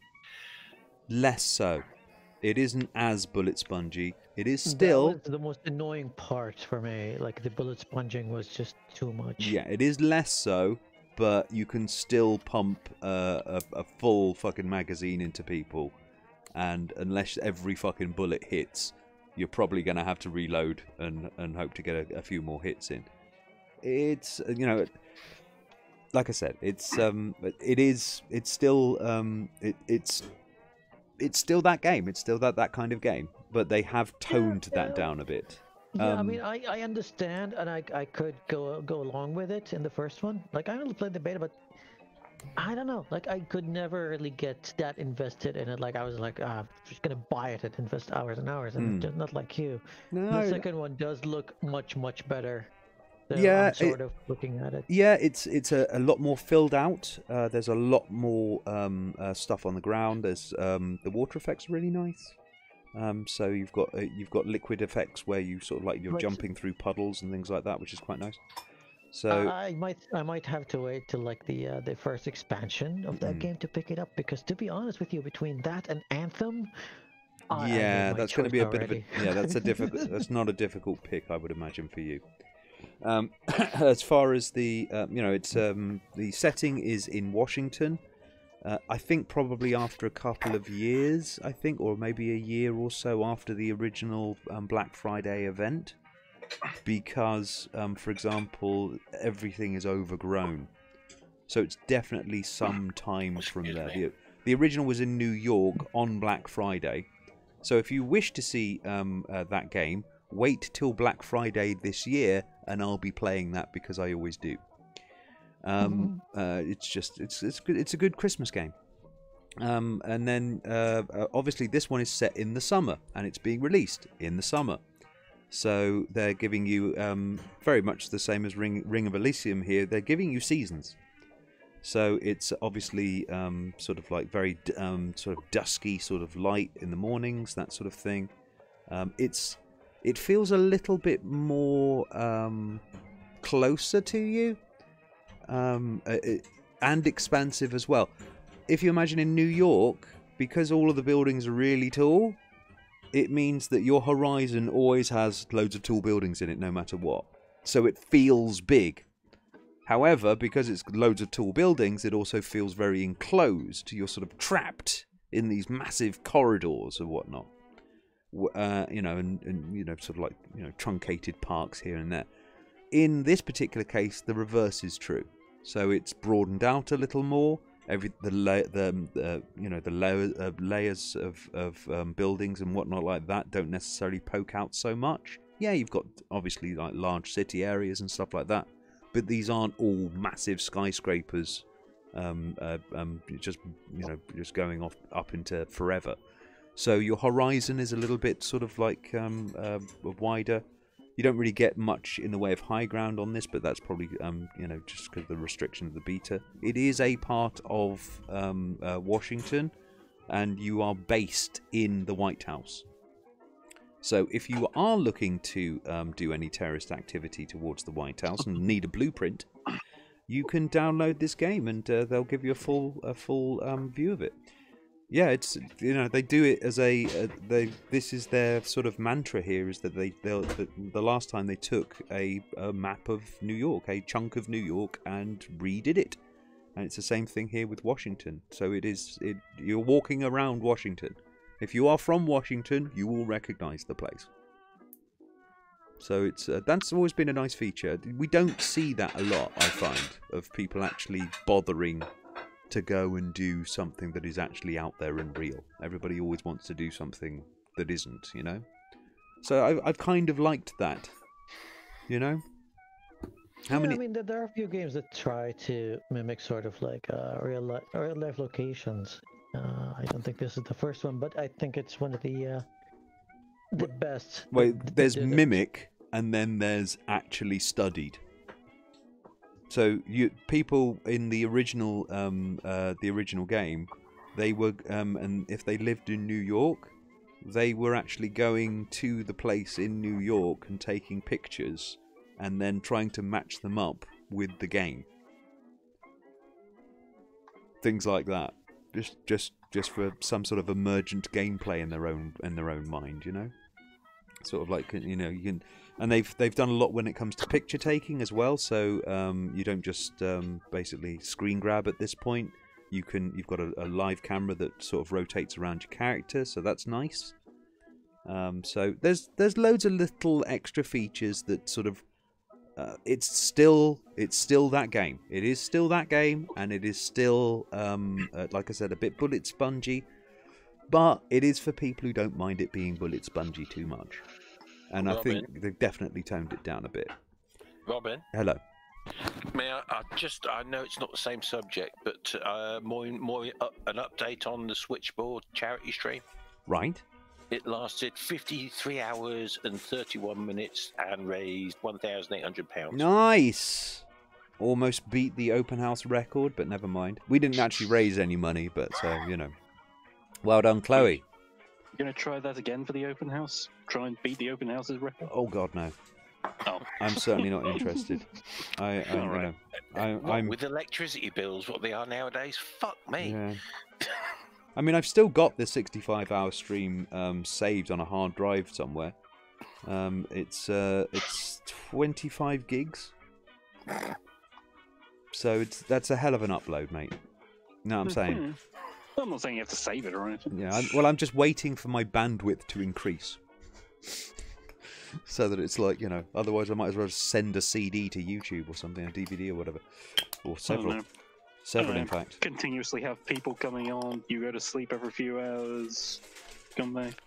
S1: It isn't as bullet spongy. It is still...
S4: That was the most annoying part for me. Like, the bullet sponging was just too much.
S1: Yeah, it is less so, but you can still pump a full fucking magazine into people. And unless every fucking bullet hits, you're probably going to have to reload and hope to get a few more hits in. It's, like I said, it's still that game. It's still that kind of game, but they have toned that down a bit.
S4: Yeah, I mean, I understand, and I could go along with it in the first one. Like, I only played the beta, but I don't know. Like, I could never really get that invested in it. Like, I was like, I'm just gonna buy it and invest hours and hours, and just not like you. No, the second one does look much better. So yeah, I'm sort of looking at it.
S1: Yeah, it's a lot more filled out. There's a lot more stuff on the ground. There's the water effects are really nice. So you've got liquid effects where you sort of like you're jumping through puddles and things like that, which is quite nice. So
S4: I might have to wait till like the first expansion of that game to pick it up, because to be honest with you, between that and Anthem,
S1: that's going to be a bit of a that's not a difficult pick, I would imagine, for you. As far as the the setting is in Washington. I think probably after a couple of years, or maybe a year or so after the original Black Friday event, because, for example, everything is overgrown. So it's definitely some time from there. The original was in New York on Black Friday. So if you wish to see that game, wait till Black Friday this year, and I'll be playing that because I always do. It's a good Christmas game. And then obviously this one is set in the summer, and it's being released in the summer. So they're giving you very much the same as Ring of Elysium here. They're giving you seasons. So it's obviously sort of like very sort of dusky, sort of light in the mornings, that sort of thing. It feels a little bit more closer to you, and expansive as well. If you imagine in New York, because all of the buildings are really tall, it means that your horizon always has loads of tall buildings in it, no matter what. So it feels big. However, because it's loads of tall buildings, it also feels very enclosed. You're sort of trapped in these massive corridors or whatnot. You know, and you know, sort of like, you know, truncated parks here and there. In this particular case, the reverse is true. So it's broadened out a little more. The layers of buildings and whatnot like that don't necessarily poke out so much. Yeah, you've got obviously like large city areas and stuff like that, but these aren't all massive skyscrapers, just, you know, just going off up into forever. So your horizon is a little bit sort of like wider. You don't really get much in the way of high ground on this, but that's probably you know, just because of the restriction of the beta. It is a part of Washington, and you are based in the White House. So if you are looking to do any terrorist activity towards the White House and need a blueprint, you can download this game, and they'll give you a full view of it. Yeah, it's, you know, they do it as this is their sort of mantra here, is that the last time they took a map of New York, a chunk of New York, and redid it. And it's the same thing here with Washington. So you're walking around Washington. If you are from Washington, you will recognize the place. So it's that's always been a nice feature. We don't see that a lot, I find, of people actually bothering to go and do something that is actually out there and real. Everybody always wants to do something that isn't, you know? So I've kind of liked that, you know? How many? I
S4: mean, there are a few games that try to mimic sort of like real life locations. I don't think this is the first one, but I think it's one of the best.
S1: Wait, there's mimic, and then there's actually studied. So people in the original game, they were and if they lived in New York, they were actually going to the place in New York and taking pictures, and then trying to match them up with the game. Things like that, just for some sort of emergent gameplay in their own mind, you know. Sort of like, you know, you can. And they've done a lot when it comes to picture taking as well. So you don't just basically screen grab at this point. You've got a live camera that sort of rotates around your character, so that's nice. So there's loads of little extra features that sort of it's still that game. It is still that game, and it is still like I said, a bit bullet spongy, but it is for people who don't mind it being bullet spongy too much. And Robin, I think they've definitely toned it down a bit.
S7: Robin?
S1: Hello.
S7: May I know it's not the same subject, but more an update on the Switchboard charity stream.
S1: Right.
S7: It lasted 53 hours and 31 minutes and raised £1,800.
S1: Nice! Almost beat the open house record, but never mind. We didn't actually raise any money, but, you know. Well done, Chloe.
S5: You're going to try that again for the open house? Try and beat the open house's record?
S1: Oh, God, no.
S5: Oh.
S1: I'm certainly not interested. I'm
S7: with electricity bills, what they are nowadays, fuck me.
S1: Yeah. I mean, I've still got the 65-hour stream saved on a hard drive somewhere. It's 25 gigs. So that's a hell of an upload, mate. You know what I'm saying?
S5: I'm not saying you have to save it or anything.
S1: Yeah, I'm just waiting for my bandwidth to increase. So that it's like, you know, otherwise I might as well just send a CD to YouTube or something, a DVD or whatever. Or several. Several, in fact.
S5: Continuously have people coming on, you go to sleep every few hours, come back.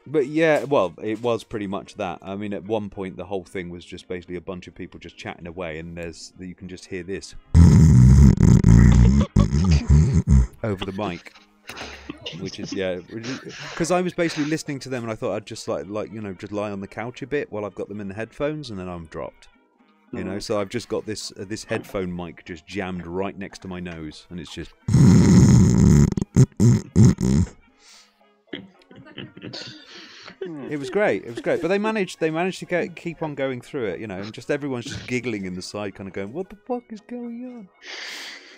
S1: But yeah, well, it was pretty much that. I mean, at one point the whole thing was just basically a bunch of people just chatting away, and you can just hear this over the mic, which is because I was basically listening to them, and I thought I'd just like you know, just lie on the couch a bit while I've got them in the headphones, and then I'm dropped. You know, so I've just got this headphone mic just jammed right next to my nose, and it's just. It was great. It was great. But they managed to keep on going through it, and just everyone's just giggling in the side, kind of going, "What the fuck is going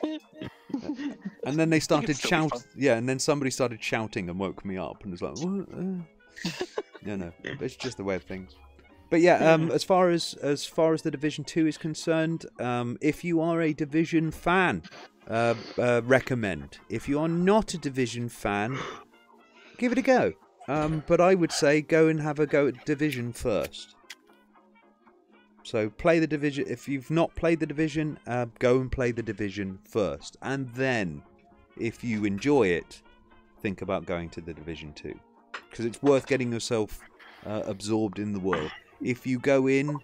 S1: on?" And then they started shouting. Yeah, and then somebody started shouting and woke me up, and it was like, "What?" It's just the way of things. But yeah, as far as the Division 2 is concerned, if you are a Division fan, recommend. If you are not a Division fan, give it a go. But I would say go and have a go at Division first. So play the Division. If you've not played the Division, go and play the Division first. And then, if you enjoy it, think about going to the Division 2. Because it's worth getting yourself absorbed in the world. If you go in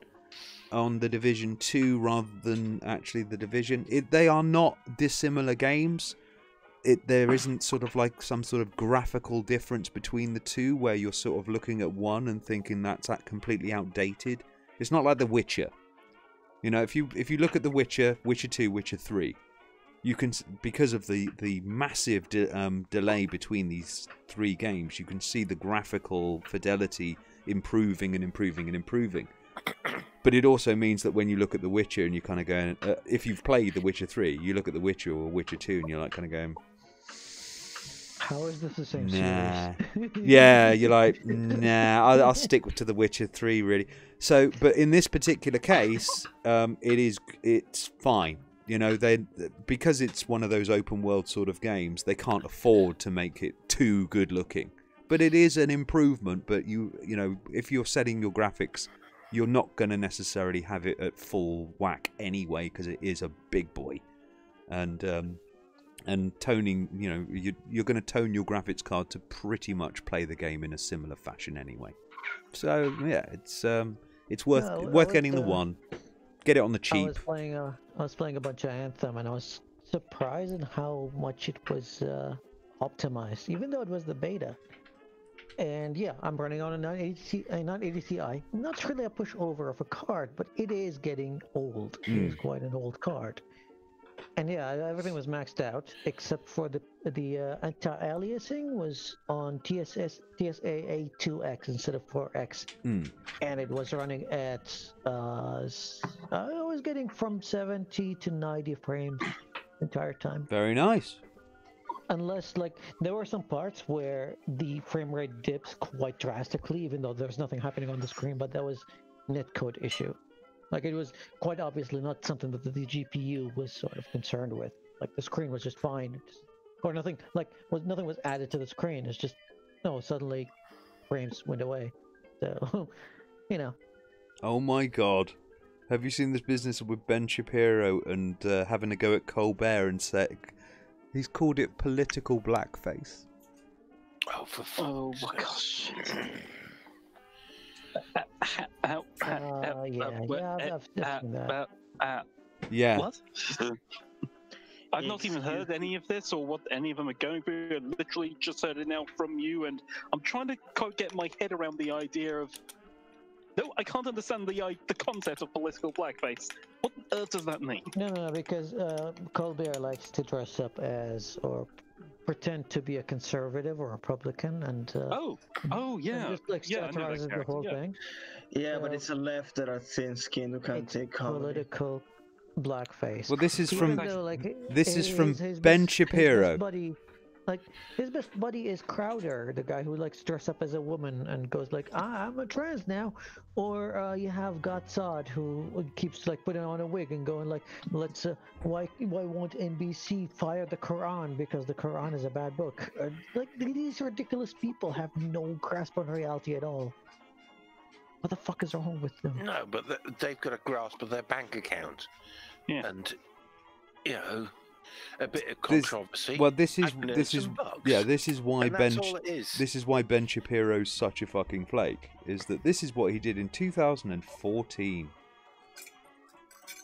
S1: on the Division 2 rather than actually the Division, they are not dissimilar games. There isn't sort of like some sort of graphical difference between the two where you're sort of looking at one and thinking that's completely outdated. It's not like The Witcher. If you look at The Witcher, Witcher 2, Witcher 3, you can, because of the massive delay between these three games, you can see the graphical fidelity improving and improving and improving. But it also means that when you look at The Witcher and you're kind of going, if you've played The Witcher 3, you look at The Witcher or Witcher 2 and you're like kind of going,
S4: how is this the same series?
S1: Yeah, you're like, nah, I'll stick to The Witcher 3 really. So, but in this particular case, it's fine. Because it's one of those open world sort of games, they can't afford to make it too good looking. But it is an improvement. But if you're setting your graphics, you're not going to necessarily have it at full whack anyway, because it is a big boy, and toning. You're going to tone your graphics card to pretty much play the game in a similar fashion anyway. So yeah, it's worth getting the one. Get it on the cheap.
S4: I was playing a bunch of Anthem, and I was surprised at how much it was optimized, even though it was the beta. And yeah, I'm running on a 980 Ti. Not really a pushover of a card, but it is getting old. It is quite an old card. And yeah, everything was maxed out except for the anti-aliasing was on TSAA 2X instead of 4X, and it was running at I was getting from 70 to 90 frames the entire time.
S1: Very nice.
S4: Unless, there were some parts where the frame rate dips quite drastically, even though there's nothing happening on the screen, but that was netcode issue. It was quite obviously not something that the GPU was sort of concerned with. The screen was just fine, or nothing. Nothing was added to the screen. It's just suddenly frames went away. So,
S1: Oh my God, have you seen this business with Ben Shapiro and having a go at Colbert and say he's called it political blackface?
S5: Oh my gosh.
S1: Yeah.
S5: What? I've not even heard any of this or what any of them are going through. I literally just heard it now from you, and I'm trying to get my head around the idea of. No, I can't understand the concept of political blackface. What on earth does that mean?
S4: No, because Colbert likes to dress up as or pretend to be a conservative or Republican, and
S5: yeah,
S4: and just satirizes the whole thing.
S3: Yeah, but it's a left that are thin-skinned who can't take comedy.
S4: Political blackface.
S1: Well, this is from
S4: his
S1: Ben Shapiro.
S4: His best buddy is Crowder, the guy who likes to dress up as a woman and goes I'm a trans now. Or you have Godsod, who keeps putting on a wig and going let's why won't NBC fire the Quran because the Quran is a bad book? These ridiculous people have no grasp on reality at all. What the fuck is wrong with them?
S7: No, but they've got a grasp of their bank account.
S5: Yeah.
S7: And a bit of controversy.
S1: This is why Ben Shapiro's such a fucking flake. Is that this is what he did in 2014.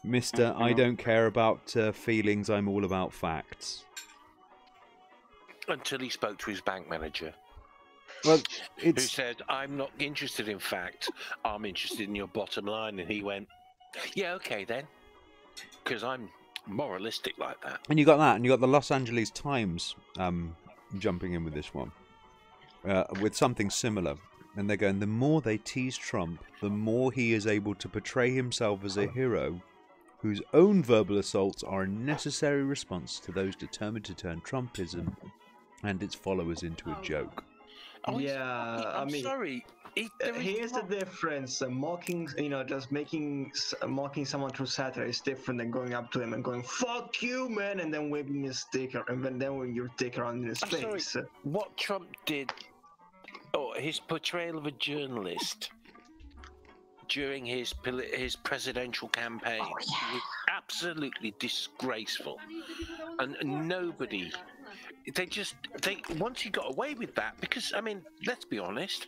S1: Mr. I don't care about feelings. I'm all about facts.
S7: Until he spoke to his bank manager.
S1: Well,
S7: who said, "I'm not interested in fact. I'm interested in your bottom line," and he went, "Yeah, okay then," because I'm moralistic like that.
S1: And you got that, and you got the Los Angeles Times jumping in with this one, with something similar. And they're going, the more they tease Trump, the more he is able to portray himself as a hero whose own verbal assaults are a necessary response to those determined to turn Trumpism and its followers into a joke.
S7: Oh,
S3: yeah,
S7: I'm sorry.
S3: Here's the difference. Mocking, just mocking someone through satire is different than going up to him and going "fuck you, man," and then waving his stick, and then waving your dick around in his face.
S7: Sorry. What Trump did, or his portrayal of a journalist during his presidential campaign, was absolutely disgraceful, and nobody. Once he got away with that, because I mean, let's be honest.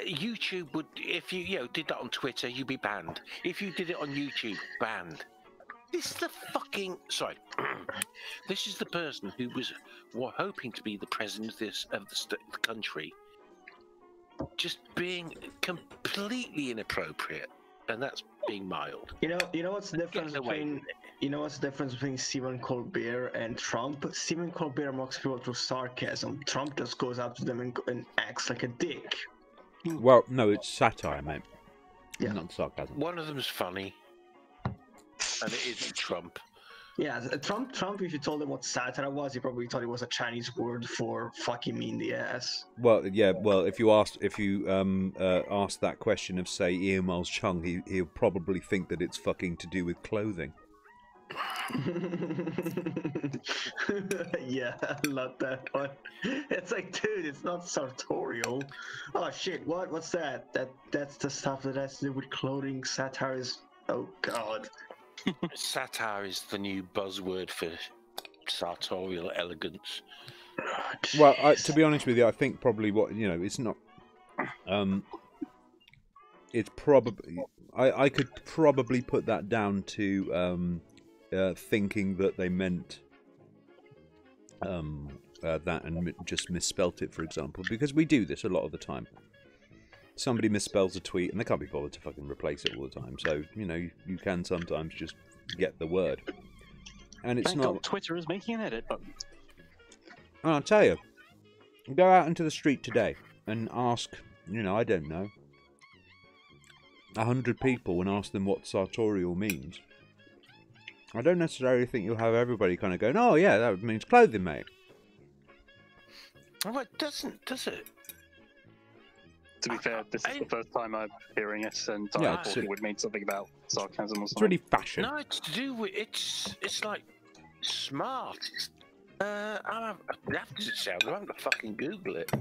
S7: YouTube would, if you did that on Twitter, you'd be banned. If you did it on YouTube, banned. This is the fucking this is the person who was hoping to be the president of the country, just being completely inappropriate, and that's being mild.
S3: You know what's the difference between Stephen Colbert and Trump? Stephen Colbert mocks people through sarcasm. Trump just goes up to them and acts like a dick.
S1: Well, no, it's satire, mate. Yeah. Not sarcasm.
S7: One of them's funny, and it is Trump.
S3: Yeah, Trump. If you told him what satire was, he probably thought it was a Chinese word for fucking me in the ass.
S1: Well, yeah. Well, if you ask that question of, say, Ian Miles Chung, he'll probably think that it's fucking to do with clothing.
S3: Yeah, I love that one. It's like, dude, it's not sartorial. Oh shit, what's that? That's the stuff that has to do with clothing. Satire is, oh god.
S7: Satire is the new buzzword for sartorial elegance.
S1: Well, to be honest with you, I think probably it's not. It's probably I could probably put that down to thinking that they meant that and just misspelt it, for example, because we do this a lot of the time. Somebody misspells a tweet and they can't be bothered to fucking replace it all the time, so you can sometimes just get the word. And it's
S5: Thank
S1: not.
S5: God Twitter is making an edit button.
S1: And I'll tell you, go out into the street today and ask, I don't know, 100 people and ask them what sartorial means. I don't necessarily think you'll have everybody kind of going, oh yeah, that means clothing, mate.
S7: Oh, it doesn't, does it?
S5: To be fair, this is the first time I'm hearing it, and I thought it would mean something about sarcasm or something.
S1: It's really fashion.
S7: No, it's to do with, it's like smart. How does it sound? I'm having to fucking Google it.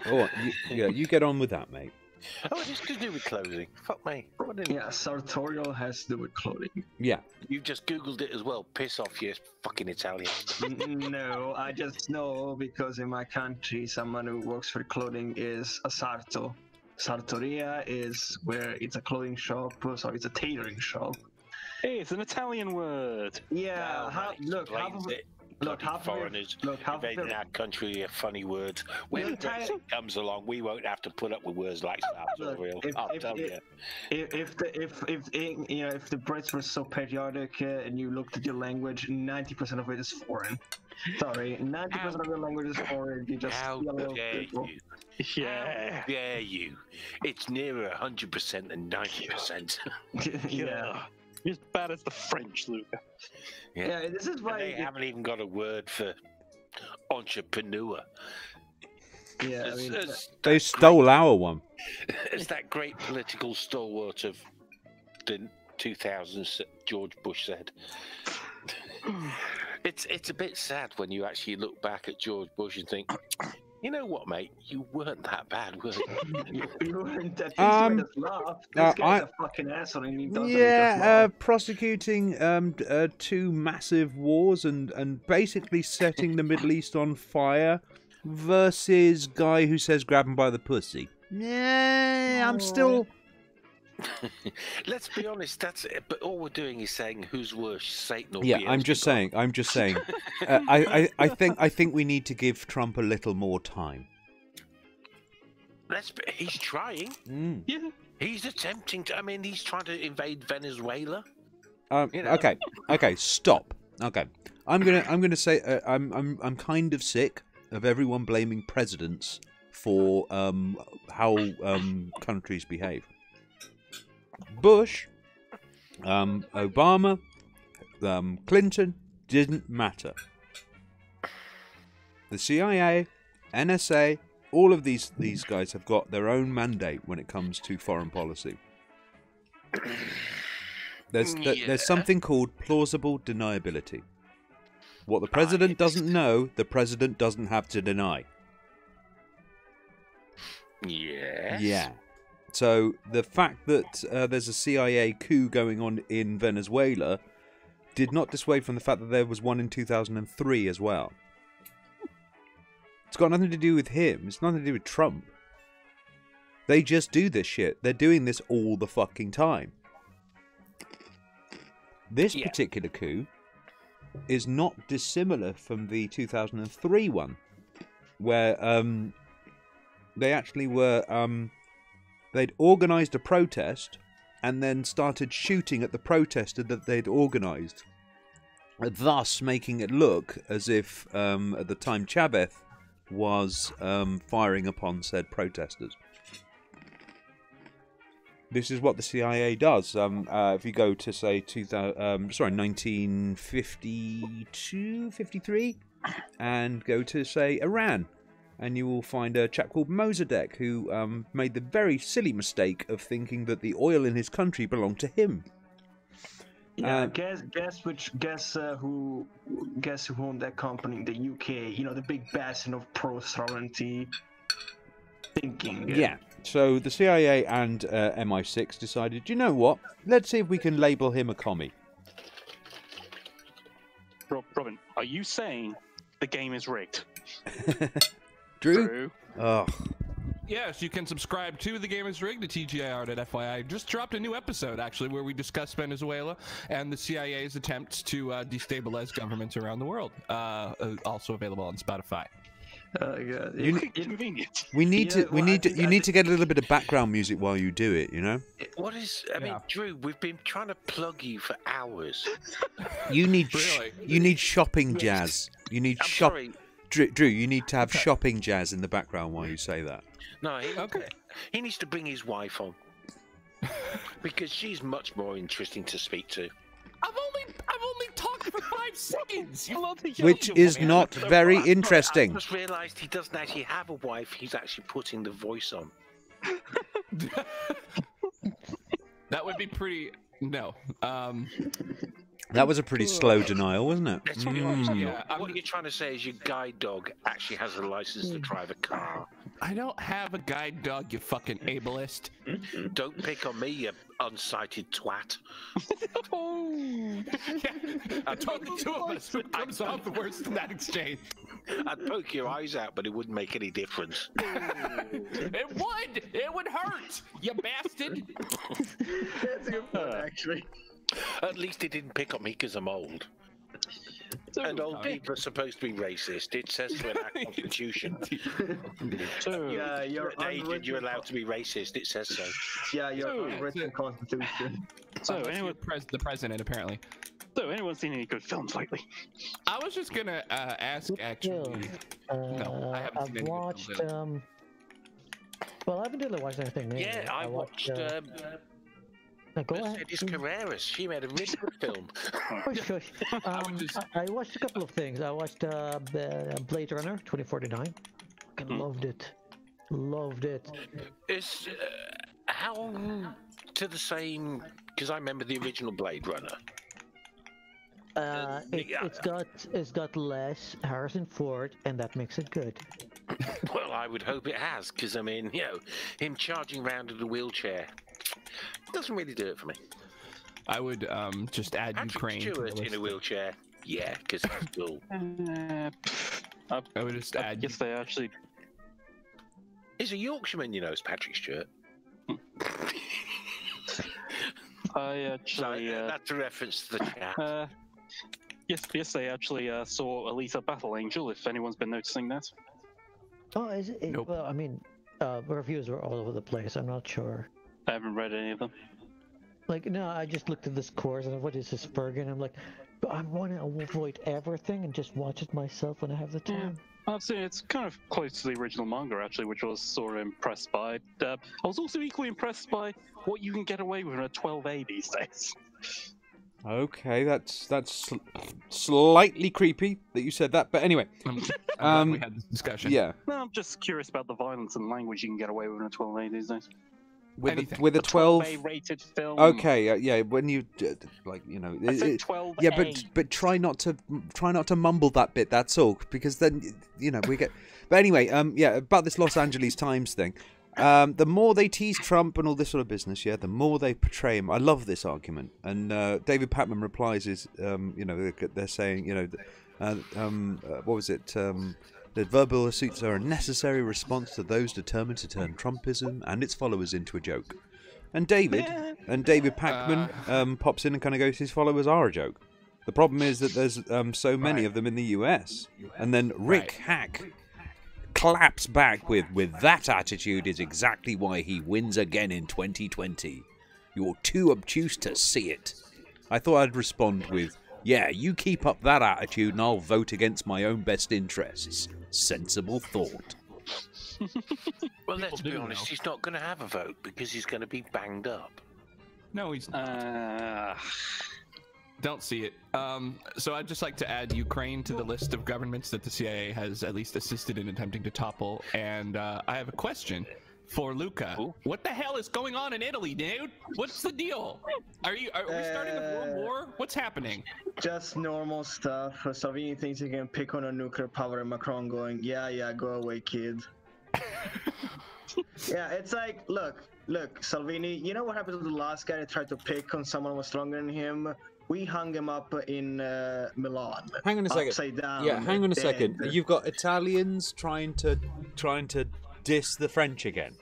S1: Oh, you get on with that, mate.
S7: Oh, it's to do with clothing. Fuck me.
S3: Yeah, sartorial has to do with clothing.
S1: Yeah.
S7: You've just Googled it as well. Piss off, you fucking Italian.
S3: No, I just know because in my country, someone who works for clothing is a sarto. Sartoria is where it's a clothing shop, so it's a tailoring shop.
S5: Hey, it's an Italian word.
S3: Yeah,
S7: Half foreigners invading our country with funny words. When Brexit comes along, we won't have to put up with words like sartorial. I'll tell you.
S3: If the Brits were so patriotic and you looked at your language, 90% of it is foreign. Sorry, 90% of your language is foreign. You just
S7: how dare you?
S5: Yeah.
S7: How dare you? It's nearer 100% than 90%.
S3: Yeah.
S5: You're as bad as the French, Luca.
S3: Yeah, this is why
S7: they haven't even got a word for entrepreneur.
S3: Yeah,
S1: they stole our one.
S7: It's that great political stalwart of the 2000s, George Bush said. It's a bit sad when you actually look back at George Bush and think, you know what, mate? You weren't that bad, were you?
S3: You weren't that bad. This guy's a fucking asshole and he doesn't
S1: prosecuting 2 massive wars and basically setting the Middle East on fire versus guy who says grab him by the pussy. Yeah, I'm still...
S7: Let's be honest, that's it. But all we're doing is saying who's worse, Satan or
S1: Beelzebub. I'm just saying. I think we need to give Trump a little more time.
S7: He's trying.
S1: Yeah.
S7: He's attempting to. I mean, he's trying to invade Venezuela.
S1: Okay, stop. Okay, I'm gonna say I'm kind of sick of everyone blaming presidents for how countries behave. Bush, Obama, Clinton, didn't matter. The CIA, NSA, all of these guys have got their own mandate when it comes to foreign policy. There's something called plausible deniability. What the president doesn't know, the president doesn't have to deny.
S7: Yes.
S1: Yeah. So the fact that there's a CIA coup going on in Venezuela did not dissuade from the fact that there was one in 2003 as well. It's got nothing to do with him. It's nothing to do with Trump. They just do this shit. They're doing this all the fucking time. This particular coup is not dissimilar from the 2003 one, where they actually were... they'd organised a protest and then started shooting at the protester that they'd organised, thus making it look as if, at the time, Chavez was firing upon said protesters. This is what the CIA does. If you go to, say, 1952, 53, and go to, say, Iran, and you will find a chap called Mossadegh who made the very silly mistake of thinking that the oil in his country belonged to him.
S3: Yeah, guess who owned that company in the UK? You know, the big bastion of pro-sovereignty thinking.
S1: Yeah. So the CIA and MI6 decided, you know what? Let's see if we can label him a commie.
S5: Robin, are you saying the game is rigged?
S1: Drew? Oh.
S2: Yes, you can subscribe to The Game is Rigged, the TGIR.FYI. Just dropped a new episode, actually, where we discuss Venezuela and the CIA's attempts to destabilize governments around the world. Also available on Spotify.
S5: Convenient.
S1: You need to get a little bit of background music while you do it, you know?
S7: What is... I mean, Drew, we've been trying to plug you for hours.
S1: You need shopping jazz. You need Drew, you need to have shopping jazz in the background while you say that.
S7: No, he needs to bring his wife on. Because she's much more interesting to speak to.
S2: I've only talked for 5 seconds.
S1: Which is not very interesting.
S7: I just realised he doesn't actually have a wife. He's actually putting the voice on.
S2: That would be pretty... No.
S1: That was a pretty slow denial, wasn't it?
S7: What you're trying to say is your guide dog actually has a license to drive a car.
S2: I don't have a guide dog, you fucking ableist.
S7: Don't pick on me, you unsighted twat.
S2: Between the two of us, who comes off the worst in that exchange?
S7: I'd poke your eyes out, but it wouldn't make any difference.
S2: It would! It would hurt, you bastard!
S3: That's a good point, actually.
S7: At least he didn't pick on me because I'm old. And old people are supposed to be racist. It says so in our constitution.
S3: Yeah,
S7: you're allowed to be racist. It says so.
S3: Yeah, your unwritten constitution.
S5: So, anyone,
S2: the president apparently.
S5: So, anyone seen any good films lately?
S2: I was just gonna ask actually. No, I haven't seen any
S4: watched.
S2: good films.
S4: Well, I haven't really watched anything new.
S7: Yeah, I watched.
S4: Go ahead.
S7: Mercedes Carreras. She made a really good film.
S4: I watched a couple of things. I watched Blade Runner 2049. I loved it. Loved it.
S7: Is how to the same? Because I remember the original Blade Runner.
S4: It's got less Harrison Ford, and that makes it good.
S7: Well, I would hope it has, because I mean, you know, him charging around in a wheelchair doesn't really do it for me.
S2: I would just add Ukraine
S7: Stewart in a wheelchair. Yeah, because that's cool.
S2: I would just add.
S5: Yes, they actually.
S7: He's a Yorkshireman, you know, it's Patrick Stewart.
S5: I actually.
S7: That's a reference to the chat.
S5: Yes, they actually saw Alita Battle Angel. If anyone's been noticing that.
S4: Oh, is it?
S2: Nope.
S4: Well, I mean, reviews were all over the place. I'm not sure.
S5: I haven't read any of them.
S4: Like, no, I just looked at this course and what is this Bergen? I'm like, but I want to avoid everything and just watch it myself when I have the time.
S5: I've seen it's kind of close to the original manga, actually, which I was sort of impressed by. I was also equally impressed by what you can get away with in a 12A these days.
S1: Okay, that's slightly creepy that you said that, but anyway.
S2: I'm glad we had this discussion.
S1: Yeah.
S5: No, I'm just curious about the violence and language you can get away with in a 12A these days.
S1: With a 12
S5: 12A rated film.
S1: Okay, yeah. When you like, you know,
S5: I said 12A.
S1: Yeah, but try not to mumble that bit. That's all, because then you know we get. But anyway, yeah, about this Los Angeles Times thing. The more they tease Trump and all this sort of business, yeah, the more they portray him. I love this argument. And David Patman replies is, you know, they're saying, you know, what was it? That verbal assaults are a necessary response to those determined to turn Trumpism and its followers into a joke. And David Patman pops in and kind of goes, his followers are a joke. The problem is that there's so many of them in the US. And then Rick Hack claps back with that attitude is exactly why he wins again in 2020. You're too obtuse to see it. I thought I'd respond with, yeah, you keep up that attitude and I'll vote against my own best interests. Sensible thought.
S7: Well, let's be honest, he's not going to have a vote because he's going to be banged up.
S2: No, he's not. Don't see it. So I'd just like to add Ukraine to the list of governments that the CIA has at least assisted in attempting to topple. And I have a question for Luca. Ooh. What the hell is going on in Italy, dude? What's the deal? Are we starting a world war? What's happening?
S3: Just normal stuff. Salvini thinks he can pick on a nuclear power, and Macron going, yeah, go away, kid. Yeah, it's like, look, Salvini, you know what happened to the last guy that tried to pick on someone who was stronger than him? We hung him up in Milan.
S1: Hang on a second.
S3: Upside down.
S1: Yeah, hang on a second. You've got Italians trying to diss the French again.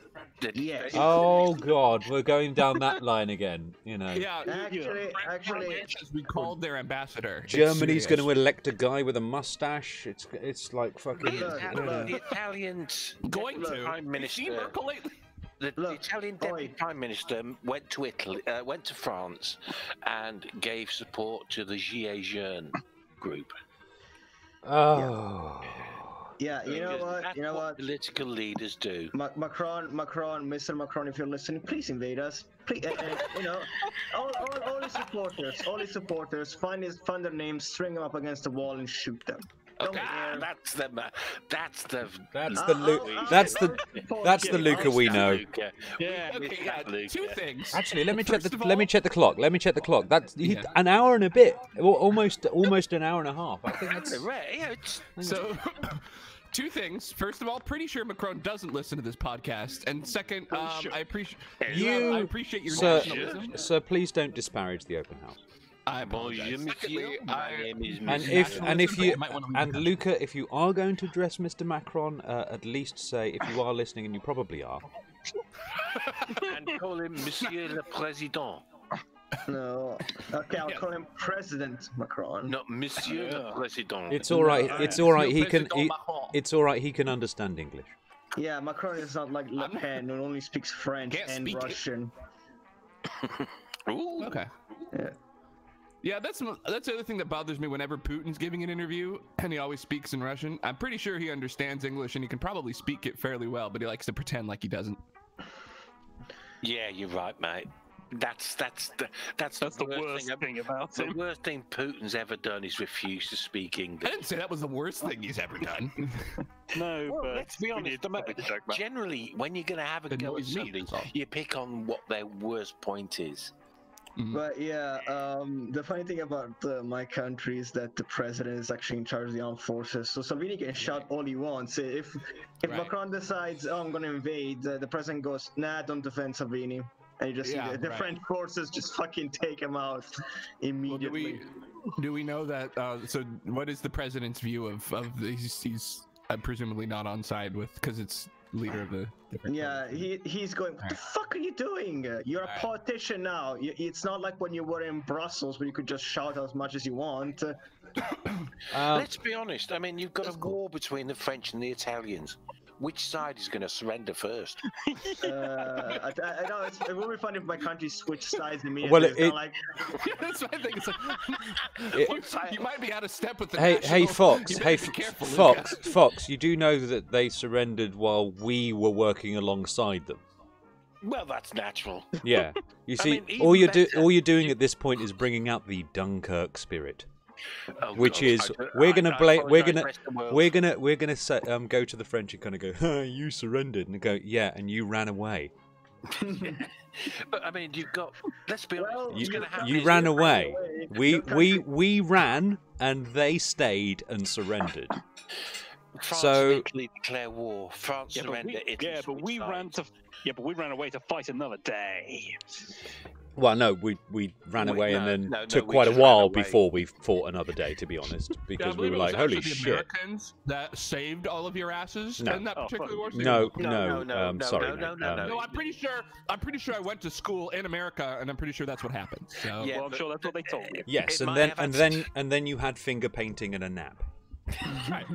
S3: Yes.
S1: Oh God, we're going down that line again. You know.
S2: Yeah.
S3: Actually,
S2: we called their ambassador.
S1: Germany's going to elect a guy with a mustache. It's like fucking.
S7: The Italians
S2: going to
S7: Prime Minister. The Italian Deputy Prime Minister went to Italy, went to France, and gave support to the Gilets Jaunes group.
S1: Oh.
S3: Yeah, you know what?
S7: Political leaders do.
S3: Macron, Mr. Macron, if you're listening, please invade us. Please, you know, all his supporters, find their names, string them up against the wall, and shoot them.
S7: Okay, that's the
S1: Luca we know.
S2: Yeah, okay, two things.
S1: Actually, let me check the clock. That's an hour and a bit, almost an hour and a half. I think that's
S7: right.
S2: So. Two things. First of all, pretty sure Macron doesn't listen to this podcast. And second, I appreciate your nationalism.
S1: Sir, please don't disparage the open house.
S2: I apologize.
S1: And Luca, if you are going to address Mr. Macron, at least say, if you are listening, and you probably are,
S7: and call him Monsieur le Président.
S3: No. Okay, I'll call him President Macron.
S7: Not Monsieur le Président.
S1: It's all right. It's all right. It's all right. He can understand English.
S3: Yeah, Macron is not like Le Pen, who only speaks French and Russian.
S2: Ooh. Okay.
S3: Yeah.
S2: Yeah, that's the other thing that bothers me whenever Putin's giving an interview and he always speaks in Russian. I'm pretty sure he understands English and he can probably speak it fairly well, but he likes to pretend like he doesn't.
S7: Yeah, you're right, mate. That's the
S5: worst thing about him.
S7: The worst thing Putin's ever done is refuse to speak English.
S2: I didn't say that was the worst thing he's ever done.
S5: No,
S7: well,
S5: but
S7: let's be honest. Generally, when you're going to have a go at something, you pick on what their worst point is.
S3: Mm-hmm. But yeah, the funny thing about my country is that the president is actually in charge of the armed forces. So Salvini can shout all he wants. If Macron decides, I'm going to invade, the president goes, nah, don't defend Salvini. And you just see the French forces just fucking take him out immediately.
S2: Well, do we know that? So, what is the president's view of he's presumably not on side with because it's leader of the.
S3: Yeah, he's going. What the fuck are you doing? You're a politician now. It's not like when you were in Brussels where you could just shout as much as you want.
S7: Let's be honest. I mean, you've got a war between the French and the Italians. which side is going to surrender first?
S3: I know it would be funny if my country switched sides immediately.
S1: Well,
S3: it's like
S2: that's what I think. It's like you might be out of step with the
S1: Hey, Fox.
S2: You
S1: Hey,
S2: careful,
S1: Fox. You do know that they surrendered while we were working alongside them.
S7: Well, that's natural.
S1: Yeah. You see,
S7: mean,
S1: all you're doing at this point is bringing out the Dunkirk spirit. Which is we're gonna go to the French and kind of go, you surrendered, and go, yeah, and you ran away.
S7: But I mean, you've got. Let's be honest.
S1: You ran away. We ran, and they stayed and surrendered.
S7: France
S1: so
S7: Italy declare war. France surrender.
S5: But we ran away to fight another day.
S1: Well, no, we ran away and then took quite a while before we fought another day, to be honest, because we were like, holy shit.
S2: The Americans that saved all of your asses in that particular war?
S1: No, sorry.
S2: No, I'm pretty sure I went to school in America, and I'm pretty sure that's what happened. So.
S5: Yeah, well, I'm sure that's what they told me.
S1: Yes, and then you had finger painting and a nap.
S2: Right.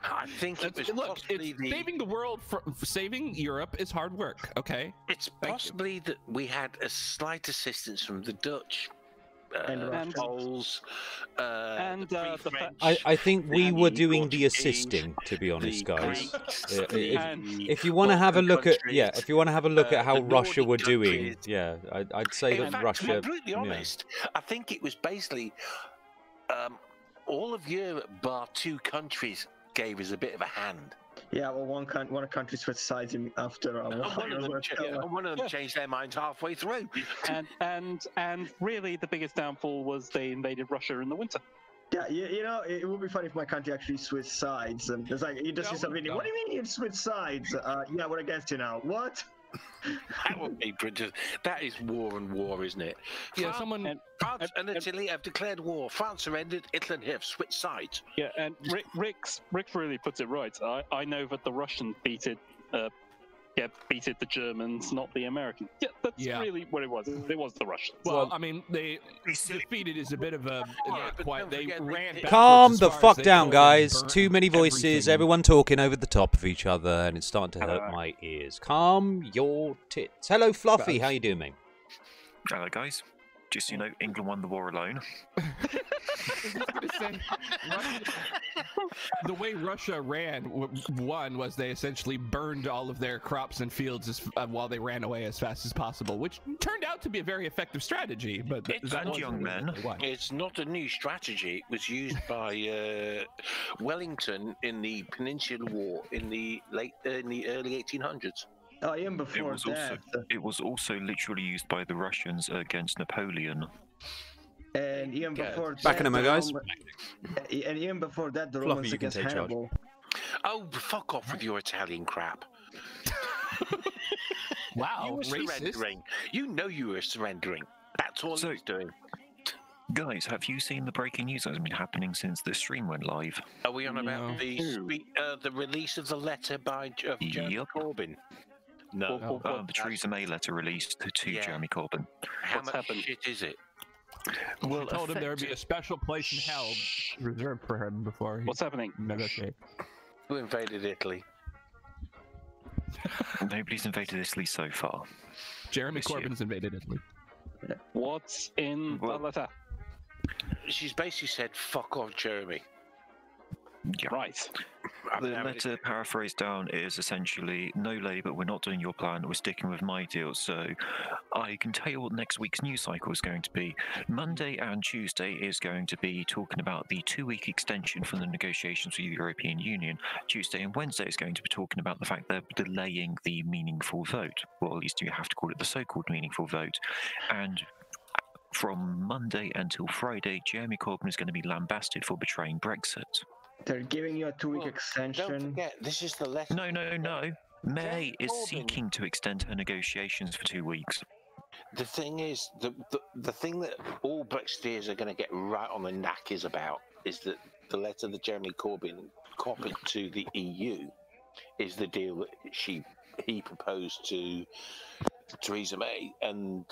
S7: I think
S2: saving the world saving Europe is hard work. Okay,
S7: it's possibly that we had a slight assistance from the Dutch, and Poles, and the French.
S1: I think we were doing the assisting, to be honest, guys. If you want to have a look at how Russia were doing, I'd say that Russia.
S7: To be completely honest, I think it was basically. All of Europe, bar 2 countries, gave us a bit of a hand.
S3: Yeah, well, one country switched sides after
S7: one of them changed their minds halfway through.
S5: and really, the biggest downfall was they invaded Russia in the winter.
S3: Yeah, you know, it would be funny if my country actually switched sides, and it's like you just see something. What do you mean you switched sides? Yeah, we're against you now. What?
S7: That would be brilliant. That is war and war, isn't it?
S2: Yeah,
S7: France and Italy have declared war. France surrendered. Italy have switched sides.
S5: Yeah, and Rick really puts it right. I know that the Russians beat it the Germans, not the Americans. Yeah, that's really what it was. It was the Russians.
S2: Well, I mean, they defeated is a bit of a they ran.
S1: Calm the fuck down, guys. Too many voices. Everyone talking over the top of each other, and it's starting to hurt my ears. Calm your tits. Hello, Fluffy. How you doing, mate?
S8: Hello, guys. Just so you know, England won the war alone.
S2: The way Russia won was they essentially burned all of their crops and fields while they ran away as fast as possible, which turned out to be a very effective strategy. But
S7: it's not a new strategy. It was used by Wellington in the Peninsular War in the early 1800s.
S3: Oh, even before
S8: it was also literally used by the Russians against Napoleon.
S3: And even before that,
S1: backing him, guys.
S3: And even before that, the Romans against Hannibal.
S7: Oh, fuck off with your Italian crap.
S2: Wow,
S7: you were surrendering. You know you were surrendering. That's all he was doing.
S8: Guys, have you seen the breaking news that's been happening since the stream went live?
S7: Are we on about the release of the letter by Jeremy Corbyn? No.
S8: The Theresa May letter released to Jeremy Corbyn.
S7: How much shit is it?
S2: Well, I told him there would be a special place in hell reserved for him before he...
S5: What's happening?
S2: Negotiate.
S7: Who invaded Italy?
S8: Nobody's invaded Italy so far.
S2: Jeremy Corbyn's invaded Italy.
S5: What's in the letter?
S7: She's basically said, fuck off, Jeremy.
S8: Yeah.
S5: Right.
S8: The letter paraphrased down is essentially, no Labour, we're not doing your plan, we're sticking with my deal. So I can tell you what next week's news cycle is going to be. Monday and Tuesday is going to be talking about the 2-week extension for the negotiations with the European Union. Tuesday and Wednesday is going to be talking about the fact they're delaying the meaningful vote. Well, at least you have to call it the so-called meaningful vote. And from Monday until Friday, Jeremy Corbyn is going to be lambasted for betraying Brexit.
S3: They're giving you a 2-week extension.
S7: Don't forget, this is the letter.
S8: No. May is seeking to extend her negotiations for 2 weeks.
S7: The thing is, the thing that all Brexiteers are going to get right on the knack is that the letter that Jeremy Corbyn copied to the EU is the deal that he proposed to Theresa May, and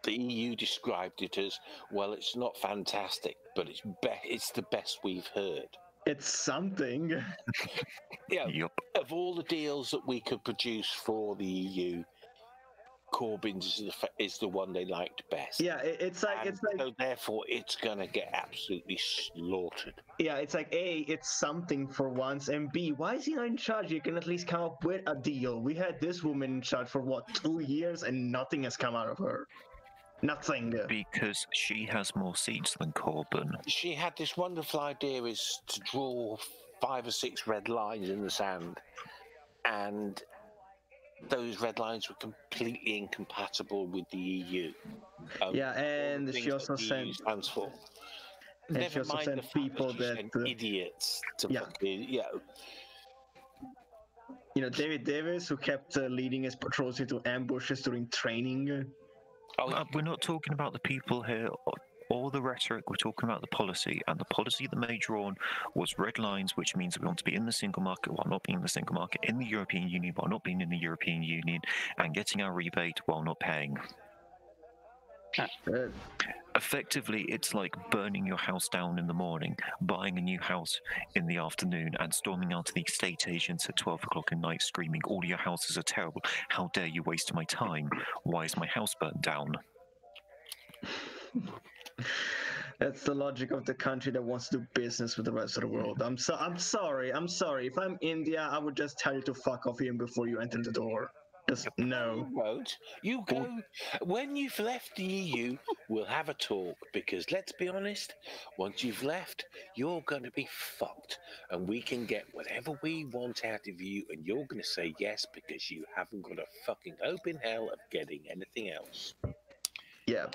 S7: the EU described it as, well, it's not fantastic, but it's the best we've heard.
S3: It's something.
S7: Yeah.
S8: Yep.
S7: Of all the deals that we could produce for the EU, Corbyn's is the one they liked best.
S3: Yeah, it's like
S7: so therefore it's gonna get absolutely slaughtered.
S3: Yeah, it's like A, it's something for once, and B, why is he not in charge? You can at least come up with a deal. We had this woman in charge for what, 2 years, and nothing has come out of her. Nothing.
S8: Because she has more seats than Corbyn.
S7: She had this wonderful idea is to draw 5 or 6 red lines in the sand, and those red lines were completely incompatible with the EU.
S3: Yeah, and she also sent.
S7: Stands for.
S3: And
S7: Never
S3: she also
S7: mind
S3: sent people that
S7: idiots to
S3: David Davis, who kept leading his patrols into ambushes during training.
S8: We're not talking about the people here or the rhetoric. We're talking about the policy, and the policy that they drawn was red lines, which means we want to be in the single market while not being in the single market, in the European Union while not being in the European Union, and getting our rebate while not paying. Effectively, it's like burning your house down in the morning, buying a new house in the afternoon, and storming out to the estate agents at 12 o'clock at night screaming, all your houses are terrible, how dare you waste my time, why is my house burnt down?
S3: That's the logic of the country that wants to do business with the rest of the world. I'm sorry. If I'm India, I would just tell you to fuck off even before you enter the door. No.
S7: You won't. You go. When you've left the EU, we'll have a talk, because let's be honest, once you've left, you're going to be fucked. And we can get whatever we want out of you, and you're going to say yes because you haven't got a fucking hope in hell of getting anything else.
S3: Yeah.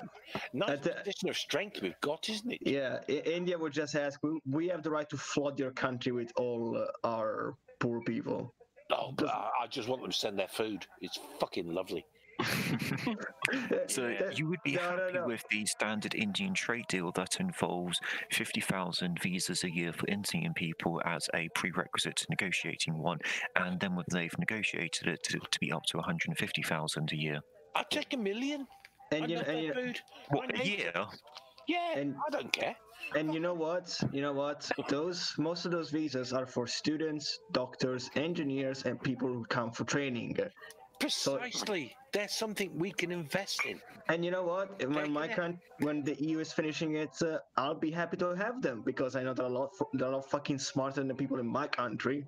S7: Nice position of strength we've got, isn't it?
S3: Yeah. India would just ask, we have the right to flood your country with all our poor people.
S7: Oh, but I just want them to send their food. It's fucking lovely.
S8: So you would be happy with the standard Indian trade deal that involves 50,000 visas a year for Indian people as a prerequisite to negotiating one, and then when they've negotiated it to be up to 150,000 a year.
S7: I'd take $1 million.
S3: And
S7: food.
S8: What, a year?
S7: Yeah, I don't care.
S3: And you know what? Most of those visas are for students, doctors, engineers, and people who come for training.
S7: Precisely. There's something we can invest in.
S3: And you know what? When the EU is finishing it, I'll be happy to have them, because I know they're a lot fucking smarter than the people in my country.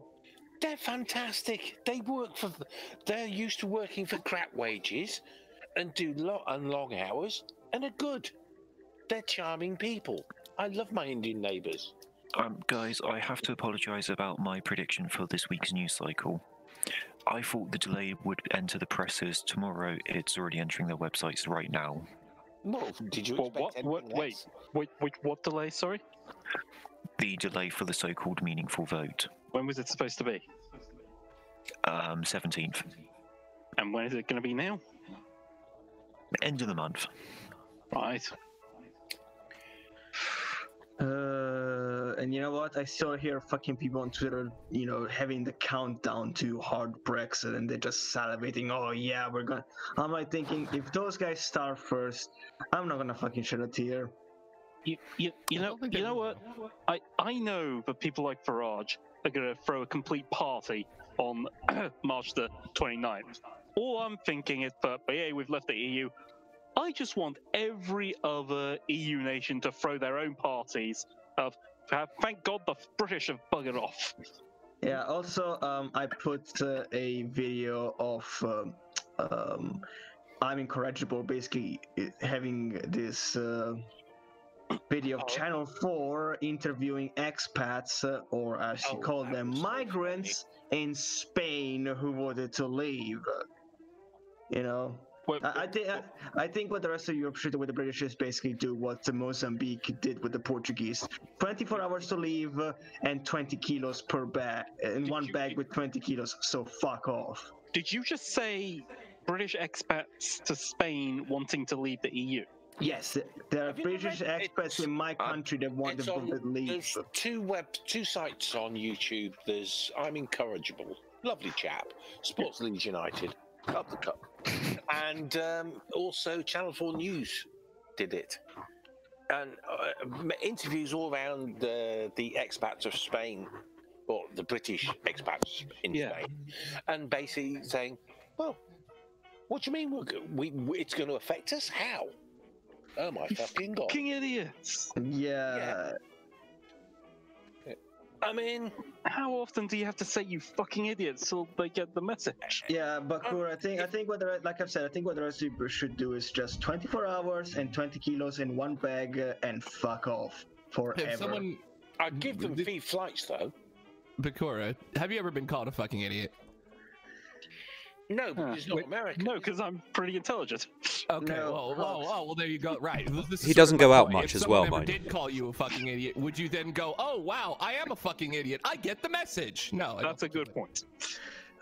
S7: They're fantastic. They're used to working for crap wages and do long hours and are good. They're charming people. I love my Indian neighbours.
S8: Guys, I have to apologise about my prediction for this week's news cycle. I thought the delay would enter the presses tomorrow. It's already entering their websites right now.
S7: Well, did you expect
S5: what delay, sorry?
S8: The delay for the so-called meaningful vote.
S5: When was it supposed to be?
S8: 17th.
S5: And when is it going to be now?
S8: End of the month.
S5: Right.
S3: And you know what? I still hear fucking people on Twitter, having the countdown to hard Brexit, and they're just salivating. Oh yeah, we're gonna. I'm like thinking, if those guys start first, I'm not gonna fucking shed a tear.
S5: You know what? I know that people like Farage are gonna throw a complete party on March the 29th. All I'm thinking is that, yeah, we've left the EU. I just want every other EU nation to throw their own parties. Thank God the British have buggered off.
S3: Yeah, also, I put a video of I'm Incorrigible basically having this video of Channel 4 interviewing expats, or as she called them, migrants in Spain who wanted to leave. I think what the rest of Europe should do with the British is basically do what Mozambique did with the Portuguese. 24 hours to leave and 20 kilos per bag, in one bag with 20 kilos, so fuck off.
S5: Did you just say British expats to Spain wanting to leave the EU?
S3: Yes, there are British expats in my country that want to leave.
S7: There's two sites on YouTube. There's I'm Incorrigible, lovely chap, Sports Leeds United. Up the cup. And also Channel 4 News did it. and interviews all around the expats of Spain, or the British expats in Spain, and basically saying, "Well, what do you mean it's going to affect us? How? Oh my fucking god!
S5: Fucking idiots!
S3: Yeah.
S7: I mean,
S5: how often do you have to say "you fucking idiots" till they get the message?
S3: Yeah, Bakur, I think what the, like I've said, I think what the rest of you should do is just 24 hours and 20 kilos in one bag and fuck off forever.
S7: I'd give them free flights though.
S2: Bakura, have you ever been called a fucking idiot?
S7: No, because it's not American.
S5: No, because I'm pretty intelligent.
S2: Okay, well, there you go. Right.
S1: He doesn't go out much as well,
S2: mind.
S1: mind.
S2: If someone did call you a fucking idiot, would you then go, "Oh wow, I am a fucking idiot. I get the message"? No,
S5: that's a good point.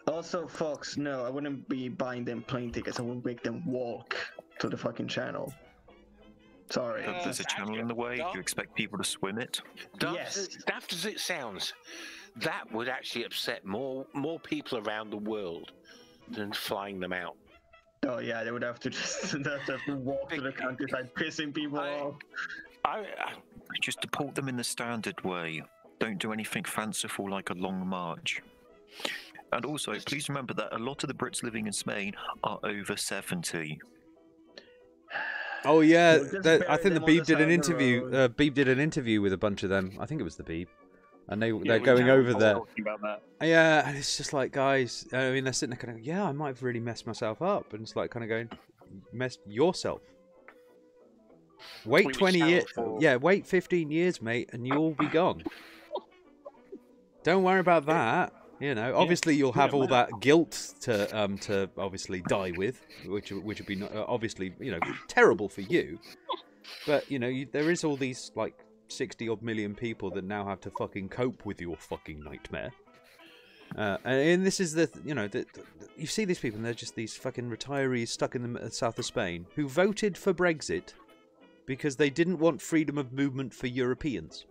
S3: Also, Fox, no, I wouldn't be buying them plane tickets. I would make them walk to the fucking channel. Sorry.
S8: There's a channel in the way. You expect people to swim it?
S3: Yes.
S7: Daft as it sounds, that would actually upset more people around the world than flying them out.
S3: Oh yeah, they would have to just walk to the countryside, pissing people off.
S8: Just deport them in the standard way. Don't do anything fanciful like a long march. And also, please remember that a lot of the Brits living in Spain are over 70.
S1: Oh yeah, I think the Beeb did an interview. Beeb did an interview with a bunch of them. I think it was the Beeb. And they're going over there. Yeah, and it's just like, guys, I mean, they're sitting there kind of, yeah, I might have really messed myself up. And it's like kind of going, mess yourself. Wait 20 years. Yeah, wait 15 years, mate, and you'll be gone. Don't worry about that. You know, obviously you'll have all that guilt to obviously die with, which would be obviously, you know, terrible for you. But, you know, there is all these, like, 60-odd million people that now have to fucking cope with your fucking nightmare. And this is the, you know, you see these people and they're just these fucking retirees stuck in the south of Spain who voted for Brexit because they didn't want freedom of movement for Europeans.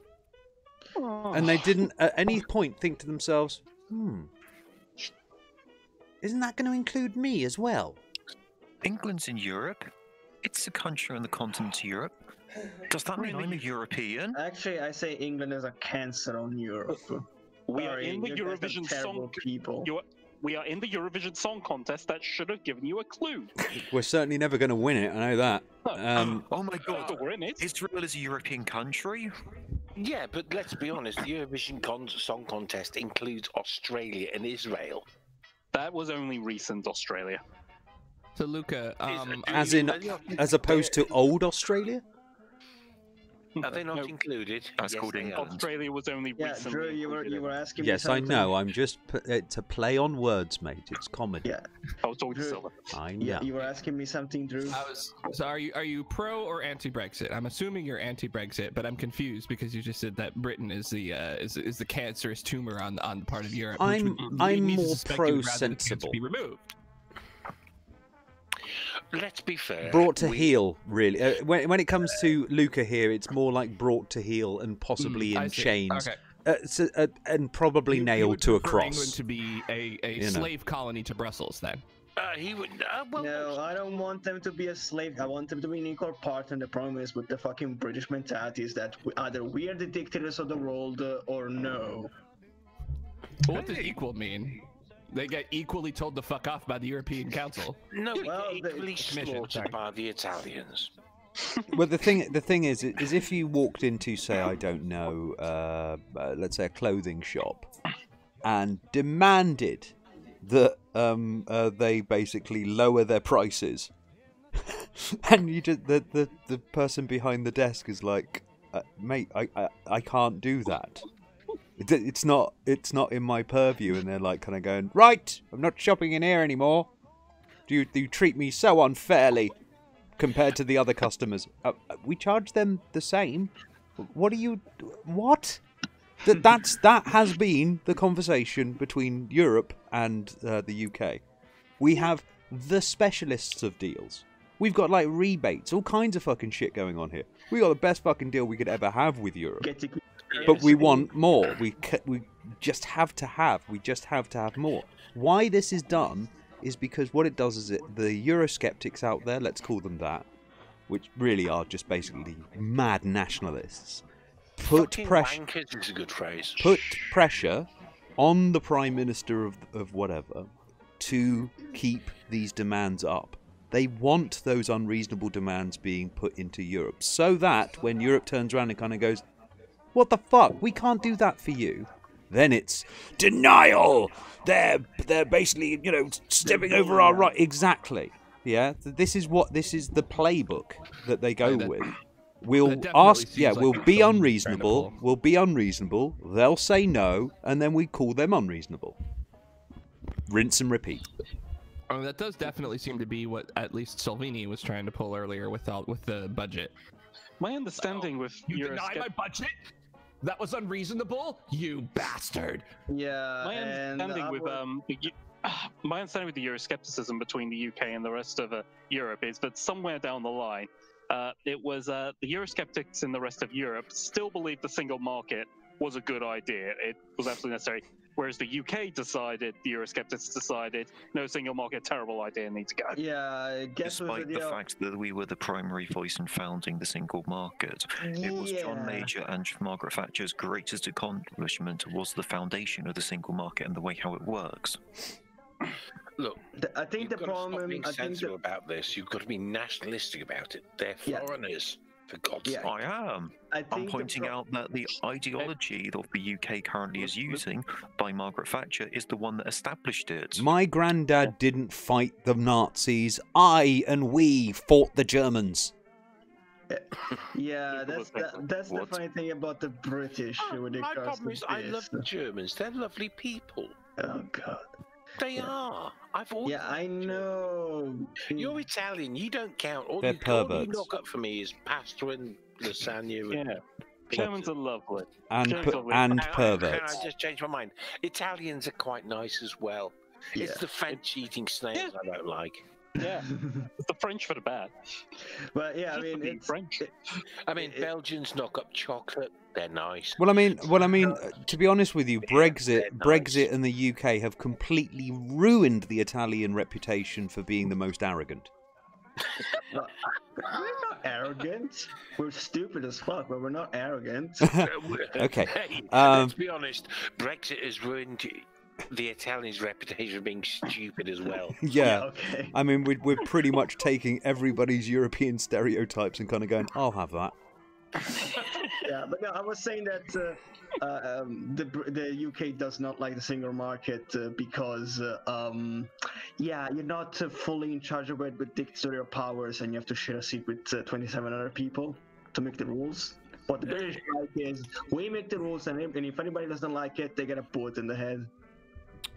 S1: And they didn't at any point think to themselves, isn't that going to include me as well?
S8: England's in Europe. It's a country on the continent of Europe. Does that mean I'm a European?
S3: Actually, I say England is a cancer on Europe.
S5: We are in the Eurovision Song. We are in the Eurovision Song Contest. That should have given you a clue.
S1: We're certainly never going to win it. I know that.
S8: Oh my god!
S5: We're in it.
S8: Israel is a European country.
S7: Yeah, but let's be honest. The Eurovision Song Contest includes Australia and Israel.
S5: That was only recent Australia.
S2: So, Luca,
S1: as opposed to old Australia.
S7: Are they not included?
S8: That's called England.
S5: Australia was only recently.
S3: Drew, you were asking me
S1: yes,
S3: something.
S1: I know. I'm just to play on words, mate. It's comedy.
S3: Yeah.
S5: I was talking to Silver.
S1: I know.
S3: Yeah, you were asking me something, Drew.
S2: So are you pro or anti-Brexit? I'm assuming you're anti-Brexit, but I'm confused because you just said that Britain is the cancerous tumor on the part of Europe.
S1: I'm more pro-sensible.
S2: Be removed.
S7: Let's be fair.
S1: Brought to heel, really. When it comes to Luca here, it's more like brought to heel and possibly in chains. Okay. And probably nailed to a cross.
S2: England to be a slave colony to Brussels, then.
S7: He would.
S3: No, I don't want them to be a slave. I want them to be an equal part. And the problem is with the fucking British mentality is that either we are the dictators of the world or no.
S2: What does equal mean? They get equally told to fuck off by the European Council.
S7: No, we get equally slaughtered by the Italians.
S1: Well, the thing is if you walked into, say, I don't know, let's say a clothing shop, and demanded that they basically lower their prices, and you just the person behind the desk is like, mate, I can't do that. It's not in my purview, and they're like kind of going, right, I'm not shopping in here anymore. You treat me so unfairly compared to the other customers. We charge them the same. What? That has been the conversation between Europe and the UK. We have the specialists of deals. We've got like rebates, all kinds of fucking shit going on here. We got the best fucking deal we could ever have with Europe. But we want more. We just have to have. We just have to have more. Why this is done is because what it does is the Eurosceptics out there, let's call them that, which really are just basically mad nationalists, put pressure.
S7: Wankers is a good phrase.
S1: Put pressure on the Prime Minister of whatever to keep these demands up. They want those unreasonable demands being put into Europe, so that when Europe turns around and kind of goes, "What the fuck? We can't do that for you," then it's denial. They're basically, stepping over our right. Exactly. Yeah. This is the playbook that they go with. We'll ask. Yeah. We'll be unreasonable. We'll be unreasonable. They'll say no, and then we call them unreasonable. Rinse and repeat.
S2: Oh, that does definitely seem to be what at least Salvini was trying to pull earlier with the budget.
S5: My understanding with
S2: you deny my budget? That was unreasonable, you bastard.
S3: Yeah.
S5: My understanding with the Euroscepticism between the UK and the rest of Europe is that somewhere down the line, it was the Eurosceptics in the rest of Europe still believed the single market was a good idea. It was absolutely necessary. Whereas the UK decided, the Eurosceptics decided, no, single market, terrible idea, needs to go.
S3: Yeah, I guess
S8: despite the fact that we were the primary voice in founding the single market, it was John Major and Margaret Thatcher's greatest accomplishment was the foundation of the single market and the way how it works.
S7: Look,
S3: I think the problem.
S7: Being sensible about this. You've got to be nationalistic about it. They're foreigners. For God's sake.
S8: I am. I'm pointing out that the ideology that the UK currently is using by Margaret Thatcher is the one that established it.
S1: My granddad didn't fight the Nazis. I and we fought the Germans.
S3: Yeah, that's the funny thing about the British.
S7: My problem is I love the Germans. They're lovely people.
S3: Oh, God.
S7: They are.
S3: I know.
S7: You're Italian. You don't count. All
S1: They're perverts.
S7: All you knock up for me is pasta and lasagna.
S5: Germans are lovely.
S1: And perverts.
S7: Can I just change my mind? Italians are quite nice as well. Yeah. It's the French eating snails I don't like.
S5: Yeah, it's the French for the bad.
S3: But yeah, I mean, it's
S5: French.
S7: Belgians knock up chocolate. They're nice.
S1: Well, I mean, to be honest with you, Brexit and the UK have completely ruined the Italian reputation for being the most arrogant.
S3: We're not arrogant. We're stupid as fuck, but we're not arrogant.
S1: Okay.
S7: Hey, let's be honest. Brexit has ruined the Italians' reputation for being stupid as well.
S1: Yeah. Okay. I mean, we're pretty much taking everybody's European stereotypes and kind of going, "I'll have that."
S3: Yeah, but no, I was saying that the UK does not like the single market because you're not fully in charge of it with dictatorial powers, and you have to share a seat with 27 other people to make the rules. What the British like is we make the rules, and if anybody doesn't like it, they get a bullet in the head.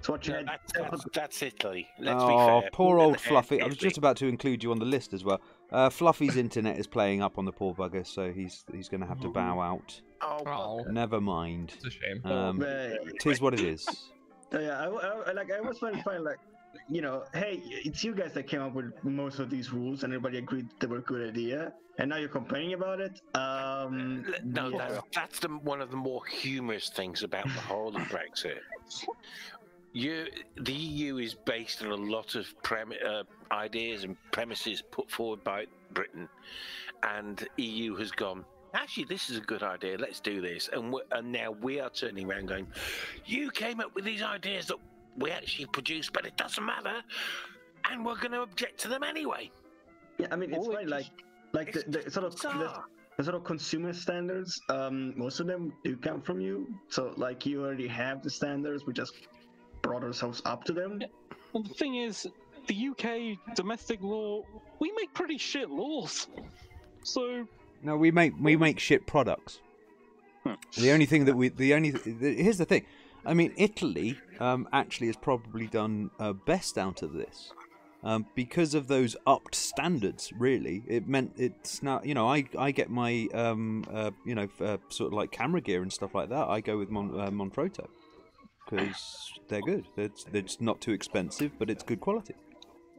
S7: That's Italy. Let's be fair.
S1: Poor old Fluffy. I was just about to include you on the list as well. Fluffy's internet is playing up on the poor bugger, so he's going to have to bow out.
S7: Oh,
S1: never mind.
S2: It's a shame.
S1: Tis what it is.
S3: Yeah, I was finding hey, it's you guys that came up with most of these rules, and everybody agreed they were a good idea, and now you're complaining about it.
S7: That's one of the more humorous things about the whole of Brexit. The EU is based on a lot of ideas and premises put forward by Britain, and EU has gone, actually, this is a good idea, let's do this. And now we are turning around going, you came up with these ideas that we actually produced, but it doesn't matter, and we're going to object to them anyway.
S3: Yeah, I mean, it's funny, like the sort of consumer standards, most of them do come from you. So, like, you already have the standards, we just brought ourselves up to them.
S5: Yeah. Well, the thing is, the UK domestic law, we make pretty shit laws. So
S1: no, we make shit products. The only thing that here's the thing. I mean, Italy actually has probably done best out of this. Because of those upped standards, really, it meant it's now, I get my, sort of like camera gear and stuff like that. I go with Monfrotto because they're good. It's not too expensive, but it's good quality.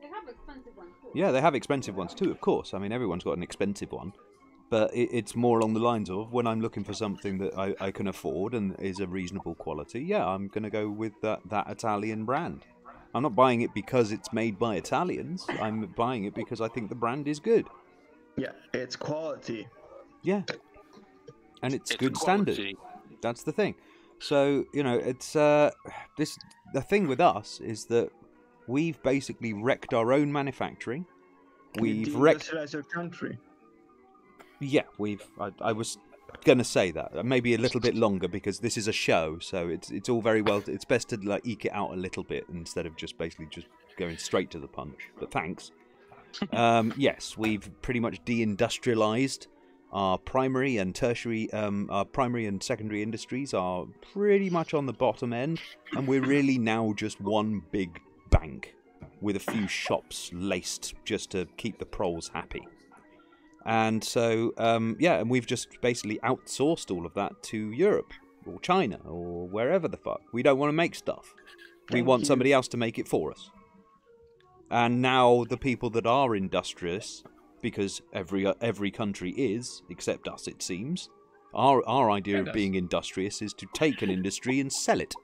S6: They have expensive ones too.
S1: Yeah, they have expensive ones too, of course. I mean, everyone's got an expensive one. But it's more along the lines of when I'm looking for something that I can afford and is a reasonable quality, yeah, I'm going to go with that Italian brand. I'm not buying it because it's made by Italians. I'm buying it because I think the brand is good.
S3: Yeah, it's quality.
S1: Yeah, and it's good
S7: quality.
S1: standard. That's the thing. So it's the thing with us is that we've basically wrecked our own manufacturing. We've
S3: industrialized your country.
S1: Yeah, I was gonna say that maybe a little bit longer because this is a show, so it's all very well. It's best to like eke it out a little bit instead of just going straight to the punch. But thanks. Yes, we've pretty much deindustrialized our primary and tertiary, our primary and secondary industries are pretty much on the bottom end, and we're really now just one big bank with a few shops laced just to keep the proles happy. And so, and we've just basically outsourced all of that to Europe or China or wherever the fuck. We don't want to make stuff. We want somebody else to make it for us. And now the people that are industrious, because every country is, except us it seems, our idea of being industrious is to take an industry and sell it.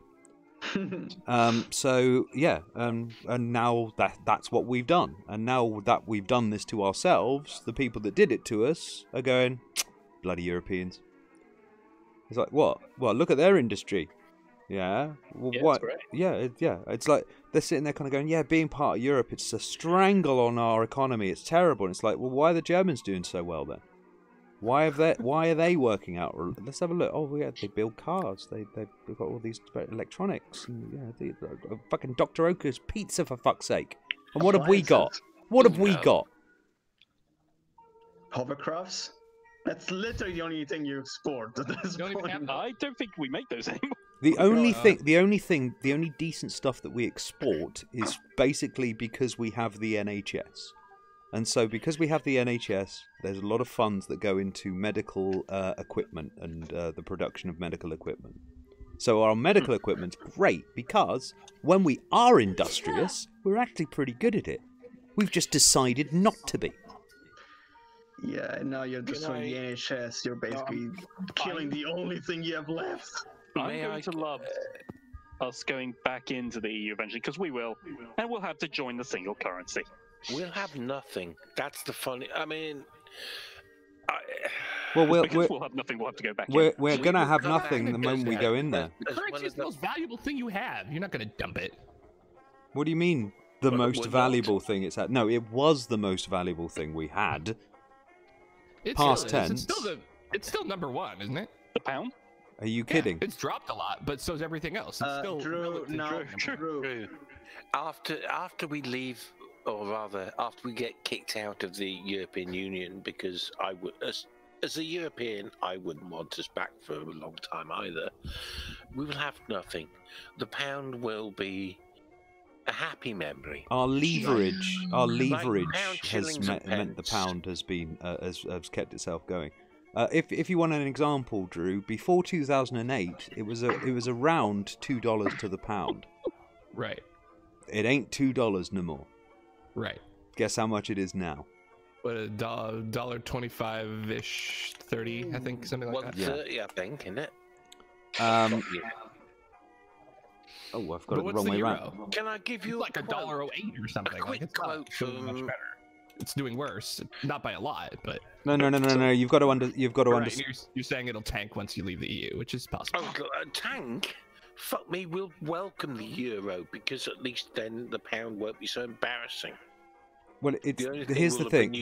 S1: So yeah, and now that's what we've done. And now that we've done this to ourselves, the people that did it to us are going, bloody Europeans. It's like, what? Well, look at their industry. Yeah. Well,
S5: yeah,
S1: what?
S5: Right.
S1: Yeah, yeah. It's like they're sitting there kind of going, yeah, being part of Europe, it's a strangle on our economy. It's terrible. And it's like, well, why are the Germans doing so well then? Why are they working out? Let's have a look. Oh, yeah, they build cars. They've got all these electronics. And, yeah, fucking Dr. Oetker's pizza, for fuck's sake. And what have we got? What have we got?
S3: Hovercrafts? That's literally the only thing you export at this point.
S5: I don't think we make those anymore.
S1: The only decent stuff that we export is basically because we have the NHS. And so because we have the NHS, there's a lot of funds that go into medical equipment and the production of medical equipment. So our medical equipment's great because when we are industrious, we're actually pretty good at it. We've just decided not to be.
S3: Yeah, and now you're destroying the NHS. You're basically killing the only thing you have left.
S5: I'm going to love us going back into the EU eventually, because we will, and we'll have to join the single currency.
S7: We'll have nothing. That's the funny. I mean,
S5: we'll have nothing. We'll have to go back.
S1: We're gonna have nothing the moment we go in there.
S2: The currency is the most valuable thing you have. You're not gonna dump it.
S1: What do you mean? The most valuable thing it's had? No, it was the most valuable thing we had. Past tense.
S2: It's still number one, isn't it?
S5: The pound?
S1: Are you kidding?
S2: It's dropped a lot, but so's everything else. It's still
S7: true. After we leave, or rather, after we get kicked out of the European Union, because I would, as a European, I wouldn't want us back for a long time either. We will have nothing. The pound will be a happy memory.
S1: Our leverage has meant the pound has been has kept itself going. If you want an example, Drew, before 2008, it was around $2 to the pound.
S2: Right.
S1: It ain't $2 no more.
S2: Right.
S1: Guess how much it is now?
S2: What, $1.25-ish, 30, I think, something like that.
S7: 130, I think, isn't it?
S1: Oh, I've got it the wrong way around.
S7: Can I give you
S2: like $1.08 or something?
S7: A quick quote from
S2: much better. It's doing worse, not by a lot, but
S1: no. You've got to understand.
S2: You're saying it'll tank once you leave the EU, which is possible.
S7: Oh, tank? Fuck me, we'll welcome the euro because at least then the pound won't be so embarrassing.
S1: Well, here's the thing.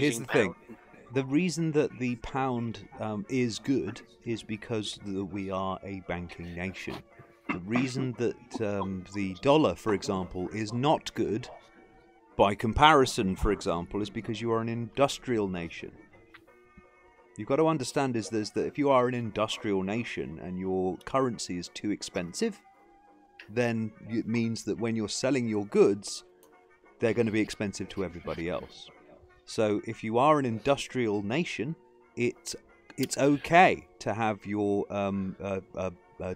S1: The reason that the pound is good is because we are a banking nation. The reason that the dollar, for example, is not good, by comparison, for example, is because you are an industrial nation. You've got to understand is that if you are an industrial nation and your currency is too expensive, then it means that when you're selling your goods, they're going to be expensive to everybody else. So if you are an industrial nation, it's okay to have your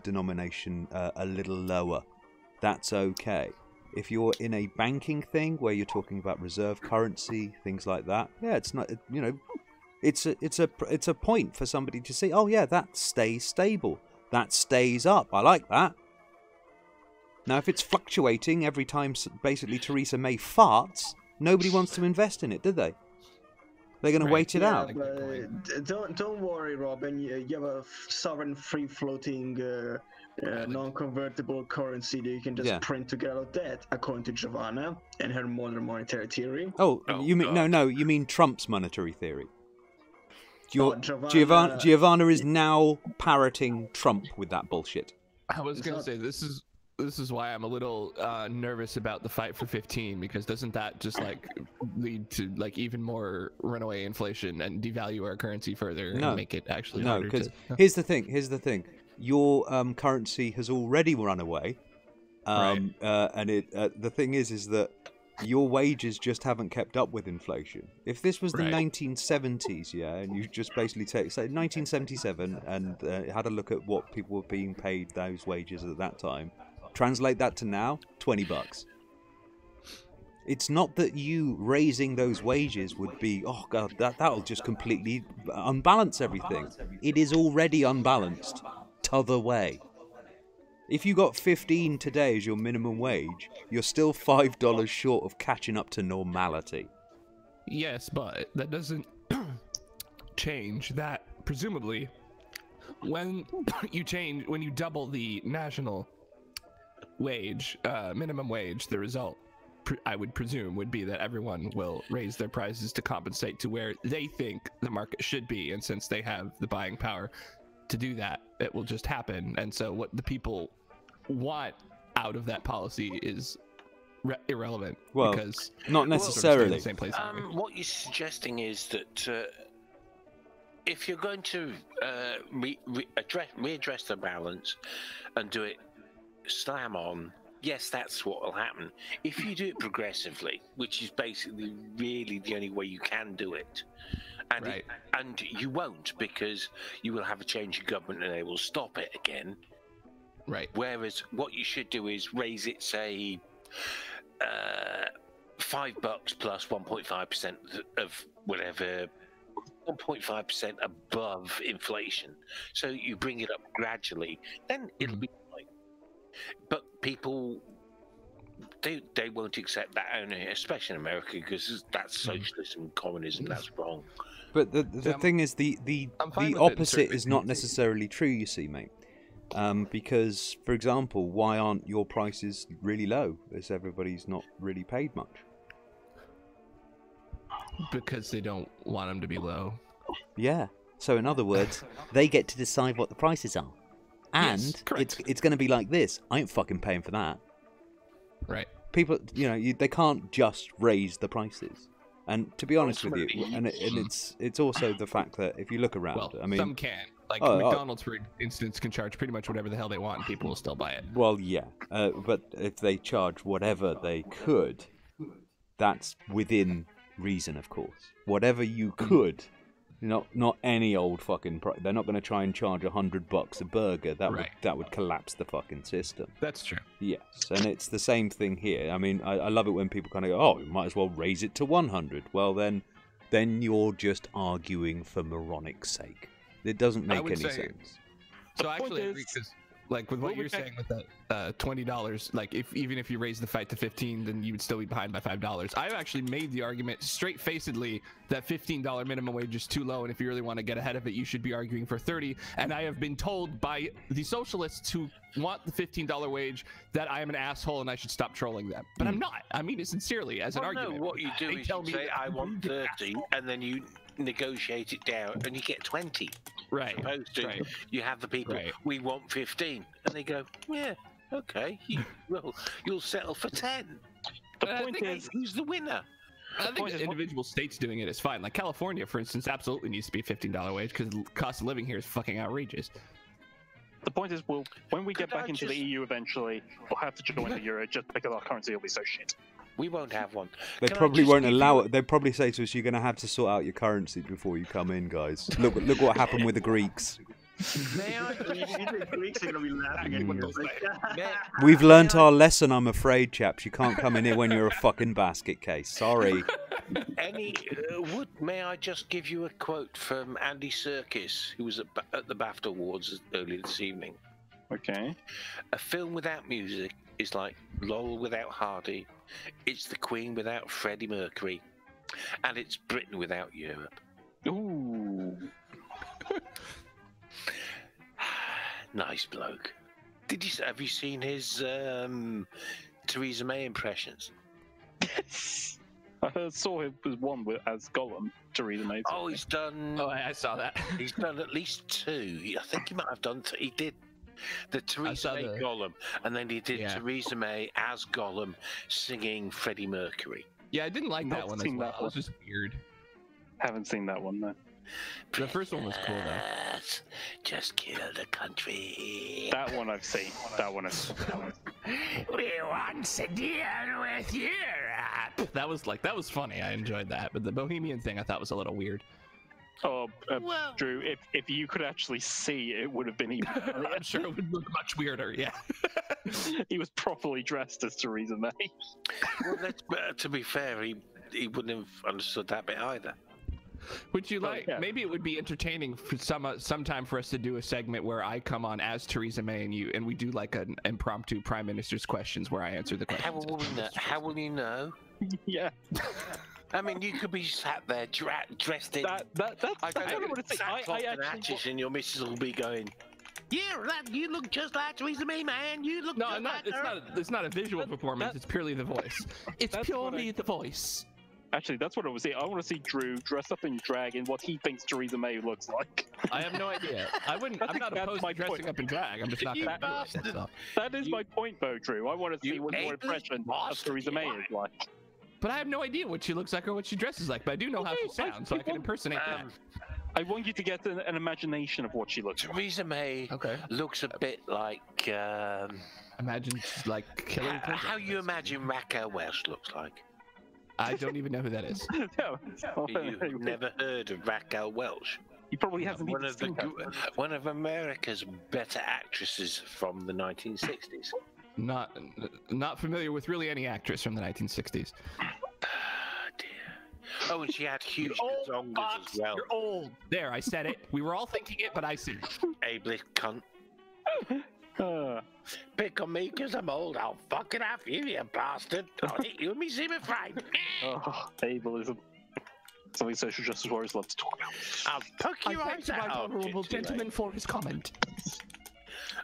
S1: denomination a little lower. That's okay. If you're in a banking thing where you're talking about reserve currency, things like that, yeah, it's not, it's a point for somebody to say, oh yeah, that stays stable, that stays up. I like that. Now, if it's fluctuating every time, basically Theresa May farts, nobody wants to invest in it, do they? They're going to wait it out.
S3: Don't worry, Robin. You have a sovereign, free-floating, non-convertible currency that you can just print to get out of debt, according to Giovanna and her modern monetary theory.
S1: You mean no? You mean Trump's monetary theory? Giovanna is now parroting Trump with that bullshit.
S2: I was going to say this is why I'm a little nervous about the fight for 15, because doesn't that just like lead to like even more runaway inflation and devalue our currency further and make it actually harder
S1: because here's the thing. Your currency has already run away, and the thing is that your wages just haven't kept up with inflation. If this was the 1970s, and you just basically say 1977 and had a look at what people were being paid those wages at that time, translate that to now, $20. It's not that you raising those wages would be, oh god, that'll just completely unbalance everything. It is already unbalanced. T'other way. If you got 15 today as your minimum wage, you're still $5 short of catching up to normality.
S2: Yes, but that doesn't change that presumably when you double the national wage, minimum wage, the result I would presume would be that everyone will raise their prices to compensate to where they think the market should be, and since they have the buying power to do that, it will just happen. And so what the people want out of that policy is irrelevant.
S1: Well,
S2: because
S1: not necessarily.
S2: The same place
S7: what you're suggesting is that if you're going to readdress the balance and do it slam on, yes, that's what will happen. If you do it progressively, which is basically really the only way you can do it, and you won't, because you will have a change in government and they will stop it again.
S2: Right.
S7: Whereas what you should do is raise it, say, $5 plus 1.5% of whatever, 1.5% above inflation. So you bring it up gradually, then it'll be fine. But people, they won't accept that, only, especially in America, because that's socialism, communism, that's wrong.
S1: But the thing is, the opposite is not necessarily true, you see, mate. Because, for example, why aren't your prices really low? As everybody's not really paid much.
S2: Because they don't want them to be low.
S1: Yeah. So, in other words, they get to decide what the prices are. And it's going to be like this. I ain't fucking paying for that.
S2: Right.
S1: People, they can't just raise the prices. And to be honest with you, and it's also the fact that if you look around,
S2: well,
S1: I mean,
S2: some can. Like McDonald's, for instance, can charge pretty much whatever the hell they want, and people will still buy it.
S1: Well, yeah, but if they charge whatever they could, that's within reason, of course. Whatever you could, not any old fucking price. They're not going to try and charge $100 a burger. That would collapse the fucking system.
S2: That's true.
S1: Yes, and it's the same thing here. I mean, I love it when people kind of go, "Oh, you might as well raise it to 100." Well, then you're just arguing for moronic sake. It doesn't make any sense.
S2: So I actually agree, because like with what you're saying with that $20, like even if you raise the fight to 15, then you would still be behind by $5. I've actually made the argument straight-facedly that $15 minimum wage is too low, and if you really want to get ahead of it, you should be arguing for 30. And I have been told by the socialists who want the $15 wage that I am an asshole and I should stop trolling them. But I'm not. I mean it sincerely as an argument.
S7: No, what you do is you say, I want 30, and then you negotiate it down and you get 20.
S2: Right.
S7: Supposed to, you have the people, we want 15, and they go, yeah, okay, you'll settle for 10. The point is, who's the winner?
S2: I think individual states doing it is fine. Like California, for instance, absolutely needs to be a $15 wage because the cost of living here is fucking outrageous.
S5: The point is, when we get back into the EU eventually, we'll have to join the euro just because our currency will be so shit.
S7: We won't have one.
S1: They probably won't allow it. They'd probably say to us, "You're going to have to sort out your currency before you come in, guys." Look what happened with the Greeks.
S3: The Greeks are going to be laughing at you.
S1: We've learnt our lesson, I'm afraid, chaps. You can't come in here when you're a fucking basket case. Sorry.
S7: May I just give you a quote from Andy Serkis, who was at the BAFTA Awards earlier this evening?
S5: Okay.
S7: A film without music is like Laurel without Hardy. It's the Queen without Freddie Mercury. And it's Britain without Europe.
S5: Ooh.
S7: Nice bloke. Have you seen his Theresa May impressions?
S5: I saw him was one as Gollum, Theresa May.
S7: Oh, he's done.
S2: Oh, I saw that.
S7: He's done at least 2. I think he might have done. He did the Theresa May Gollum, and then he did Theresa May as Gollum singing Freddie Mercury.
S2: Yeah, I didn't like that one as well. It was just weird.
S5: Haven't seen that one though.
S2: The first one was cool though.
S7: Just kill the country.
S5: That one I've seen. That one I've seen.
S2: We want to deal with Europe. That was funny. I enjoyed that, but the Bohemian thing I thought was a little weird.
S5: Oh, Drew, if you could actually see, it would have been even.
S2: I'm sure it would look much weirder. Yeah.
S5: He was properly dressed as Theresa May.
S7: Well, to be fair, he wouldn't have understood that bit either.
S2: Would you like? Yeah. Maybe it would be entertaining for sometime for us to do a segment where I come on as Theresa May and we do like an impromptu Prime Minister's questions where I answer the questions.
S7: How will you know?
S5: Yeah.
S7: I mean, you could be sat there dressed in.
S5: I don't know what to say. I actually.
S7: And your missus will be going. Yeah, you look just like Theresa May, man. You look.
S2: No, it's not a visual performance. It's purely the voice. It's purely the voice.
S5: Actually, that's what I want to see. I want to see Drew dressed up in drag and what he thinks Theresa May looks like.
S2: I have no idea. I'm not opposed to dressing up in drag. I'm just not going to do it.
S5: That is my point, though, Drew. I want to see what your impression of Theresa May is like.
S2: But I have no idea what she looks like or what she dresses like. But I do know how she sounds, so I can impersonate that.
S5: I want you to get an imagination of what she looks like.
S7: Theresa May looks a bit like...
S2: imagine she's like Hillary Clinton.
S7: How you imagine Raquel Welch looks like?
S2: I don't even know who that is.
S7: You've never heard of Raquel Welch?
S5: He probably hasn't.
S7: One of America's better actresses from the 1960s.
S2: Not familiar with really any actress from the 1960s.
S7: Oh, and she had huge bazongas as well.
S2: You're old. There, I said it. We were all thinking it, but I see it.
S7: Ableist cunt. Pick on me because I'm old. I'll fucking have you bastard. I'll hit you with me Zimmer frame.
S5: Oh, ableism. Something social justice warriors love to talk about.
S7: I'll poke your eyes out.
S2: I thank the honourable gentleman for his comment.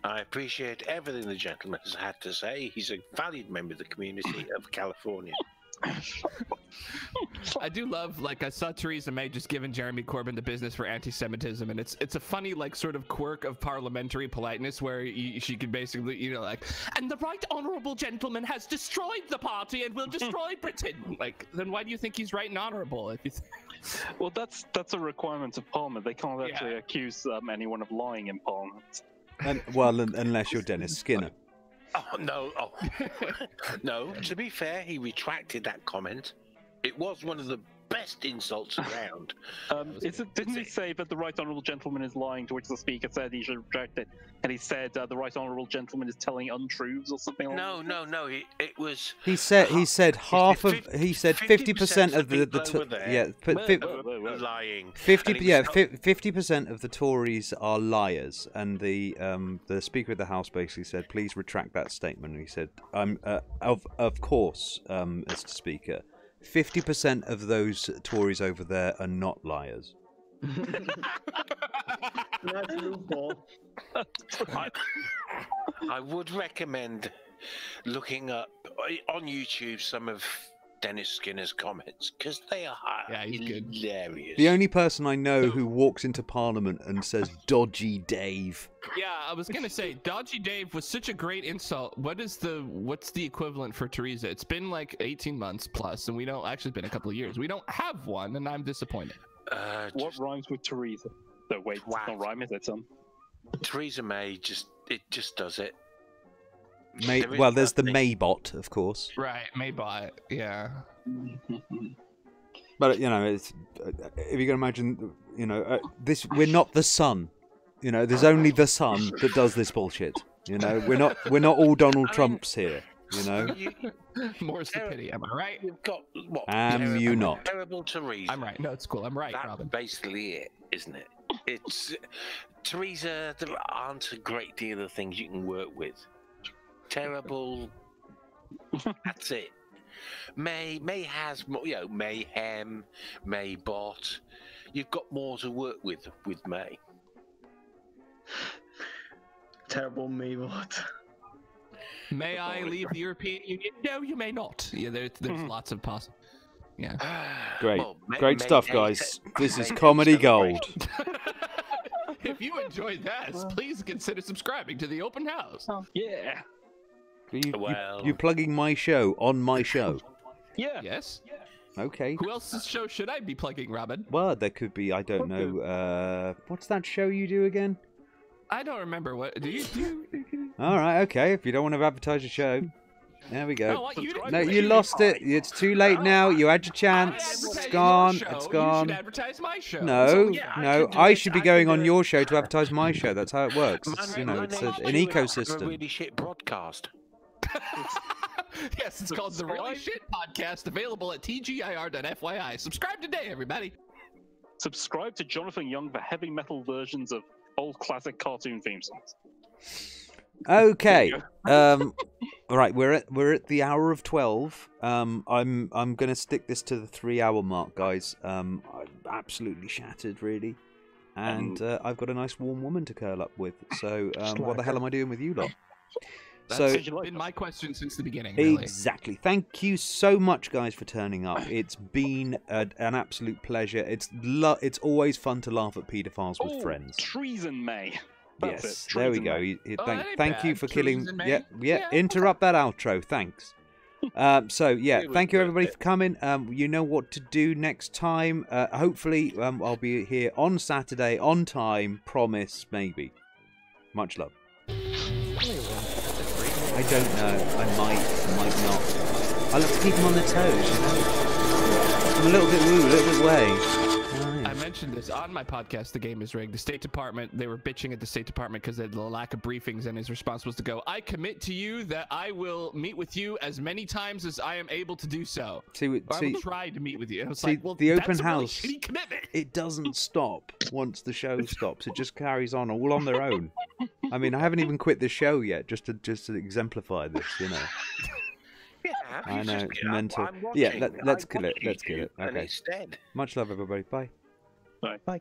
S7: I appreciate everything the gentleman has had to say. He's a valued member of the community of California.
S2: I do love, like, I saw Theresa May just giving Jeremy Corbyn the business for anti-Semitism, and it's a funny, like, sort of quirk of parliamentary politeness where she could basically, you know, like, and the right honourable gentleman has destroyed the party and will destroy Britain. Like, then why do you think he's right and honourable? If you
S5: well, that's a requirement of Parliament. They can't actually accuse anyone of lying in Parliament.
S1: Unless you're Dennis Skinner.
S7: Oh, no. Oh. No, to be fair, he retracted that comment. It was one of the best insults around.
S5: Didn't he say that the right honourable gentleman is lying, to which the speaker said he should reject it? And he said the right honourable gentleman is telling untruths or something like that?
S7: No. It was...
S1: He said 50% of the
S7: lying.
S1: 50% of the Tories are liars, and the Speaker of the House basically said, "Please retract that statement." And he said, "Of course, Mr. Speaker, 50% of those Tories over there are not liars."
S3: That's loophole.
S7: I would recommend looking up on YouTube some of Dennis Skinner's comments, because they are hilarious.
S1: The only person I know who walks into Parliament and says "Dodgy Dave."
S2: Yeah, I was gonna say Dodgy Dave was such a great insult. What's the equivalent for Theresa? It's been like 18 months plus, and we don't actually it's been a couple of years. We don't have one, and I'm disappointed.
S5: What rhymes with Theresa? No, wait, it's not rhyme, is it, son?
S7: Theresa May just does it.
S1: There's the Maybot, of course.
S2: Right, Maybot, yeah.
S1: But it's if you can imagine, this. We're not the Sun. There's only the Sun that does this bullshit. We're not all Donald Trumps here.
S2: More's the pity. Am I right?
S7: You've got what?
S1: Am you not?
S7: Terrible Theresa.
S2: I'm right. No, it's cool. I'm right,
S7: That's
S2: Robin.
S7: basically it, isn't it? It's Theresa. There aren't a great deal of things you can work with. Terrible. That's it. May has more, Mayhem, May Bot. You've got more to work with May.
S3: Terrible May Bot.
S2: May I leave the European Union? No, you may not. Yeah, there's lots of possible. Yeah.
S1: Great. Great stuff, guys. This is comedy gold.
S2: If you enjoyed this, please consider subscribing to the open house.
S5: Yeah.
S1: You plugging my show on my show?
S2: Yeah. Yes.
S1: Okay.
S2: Who else's show should I be plugging, Robin?
S1: Well, there could be, I don't know, what's that show you do again?
S2: I don't remember. What do you do?
S1: All right, okay. If you don't want to advertise your show, there we go.
S2: No,
S1: you lost it. It's too late now. You had your chance. It's gone. It's gone.
S2: You should advertise my show.
S1: No, I should be going on your show to advertise my show. That's how it works. It's, it's an ecosystem.
S7: A really shit broadcast.
S2: Yes, it's called the Really Shit Podcast, available at tgir.fyi. Subscribe today, everybody.
S5: Subscribe to Jonathan Young for heavy metal versions of old classic cartoon theme songs.
S1: Okay. All right, we're at the hour of 12. I'm going to stick this to the 3-hour mark, guys. I'm absolutely shattered, really, and I've got a nice warm woman to curl up with. So what the hell am I doing with you lot?
S2: That's been my question since the beginning. Really.
S1: Exactly. Thank you so much, guys, for turning up. It's been an absolute pleasure. It's always fun to laugh at paedophiles with friends.
S5: Treason, May.
S1: Yes, there we go. Thank you for killing. Yeah. Interrupt that outro. Thanks. Thank you everybody for coming. You know what to do next time. Hopefully, I'll be here on Saturday on time. Promise, maybe. Much love. I don't know. I might not. I like to keep them on their toes, you know. I'm a little bit woo, a little bit way.
S2: I mentioned this on my podcast, The Game is Rigged. The State Department, they were bitching at the State Department because of the lack of briefings, and his response was to go, I commit to you that I will meet with you as many times as I am able to do so. I will try to meet with you. And I was like, well,
S1: the open
S2: that's
S1: house,
S2: a really shitty commitment.
S1: It doesn't stop once the show stops. It just carries on all on their own. I mean, I haven't even quit the show yet, just to exemplify this, you know.
S7: Yeah,
S1: I know, it's mental. Yeah, let's kill it. Let's kill it. Okay. Much love, everybody. Bye.
S5: Bye.
S4: Bye.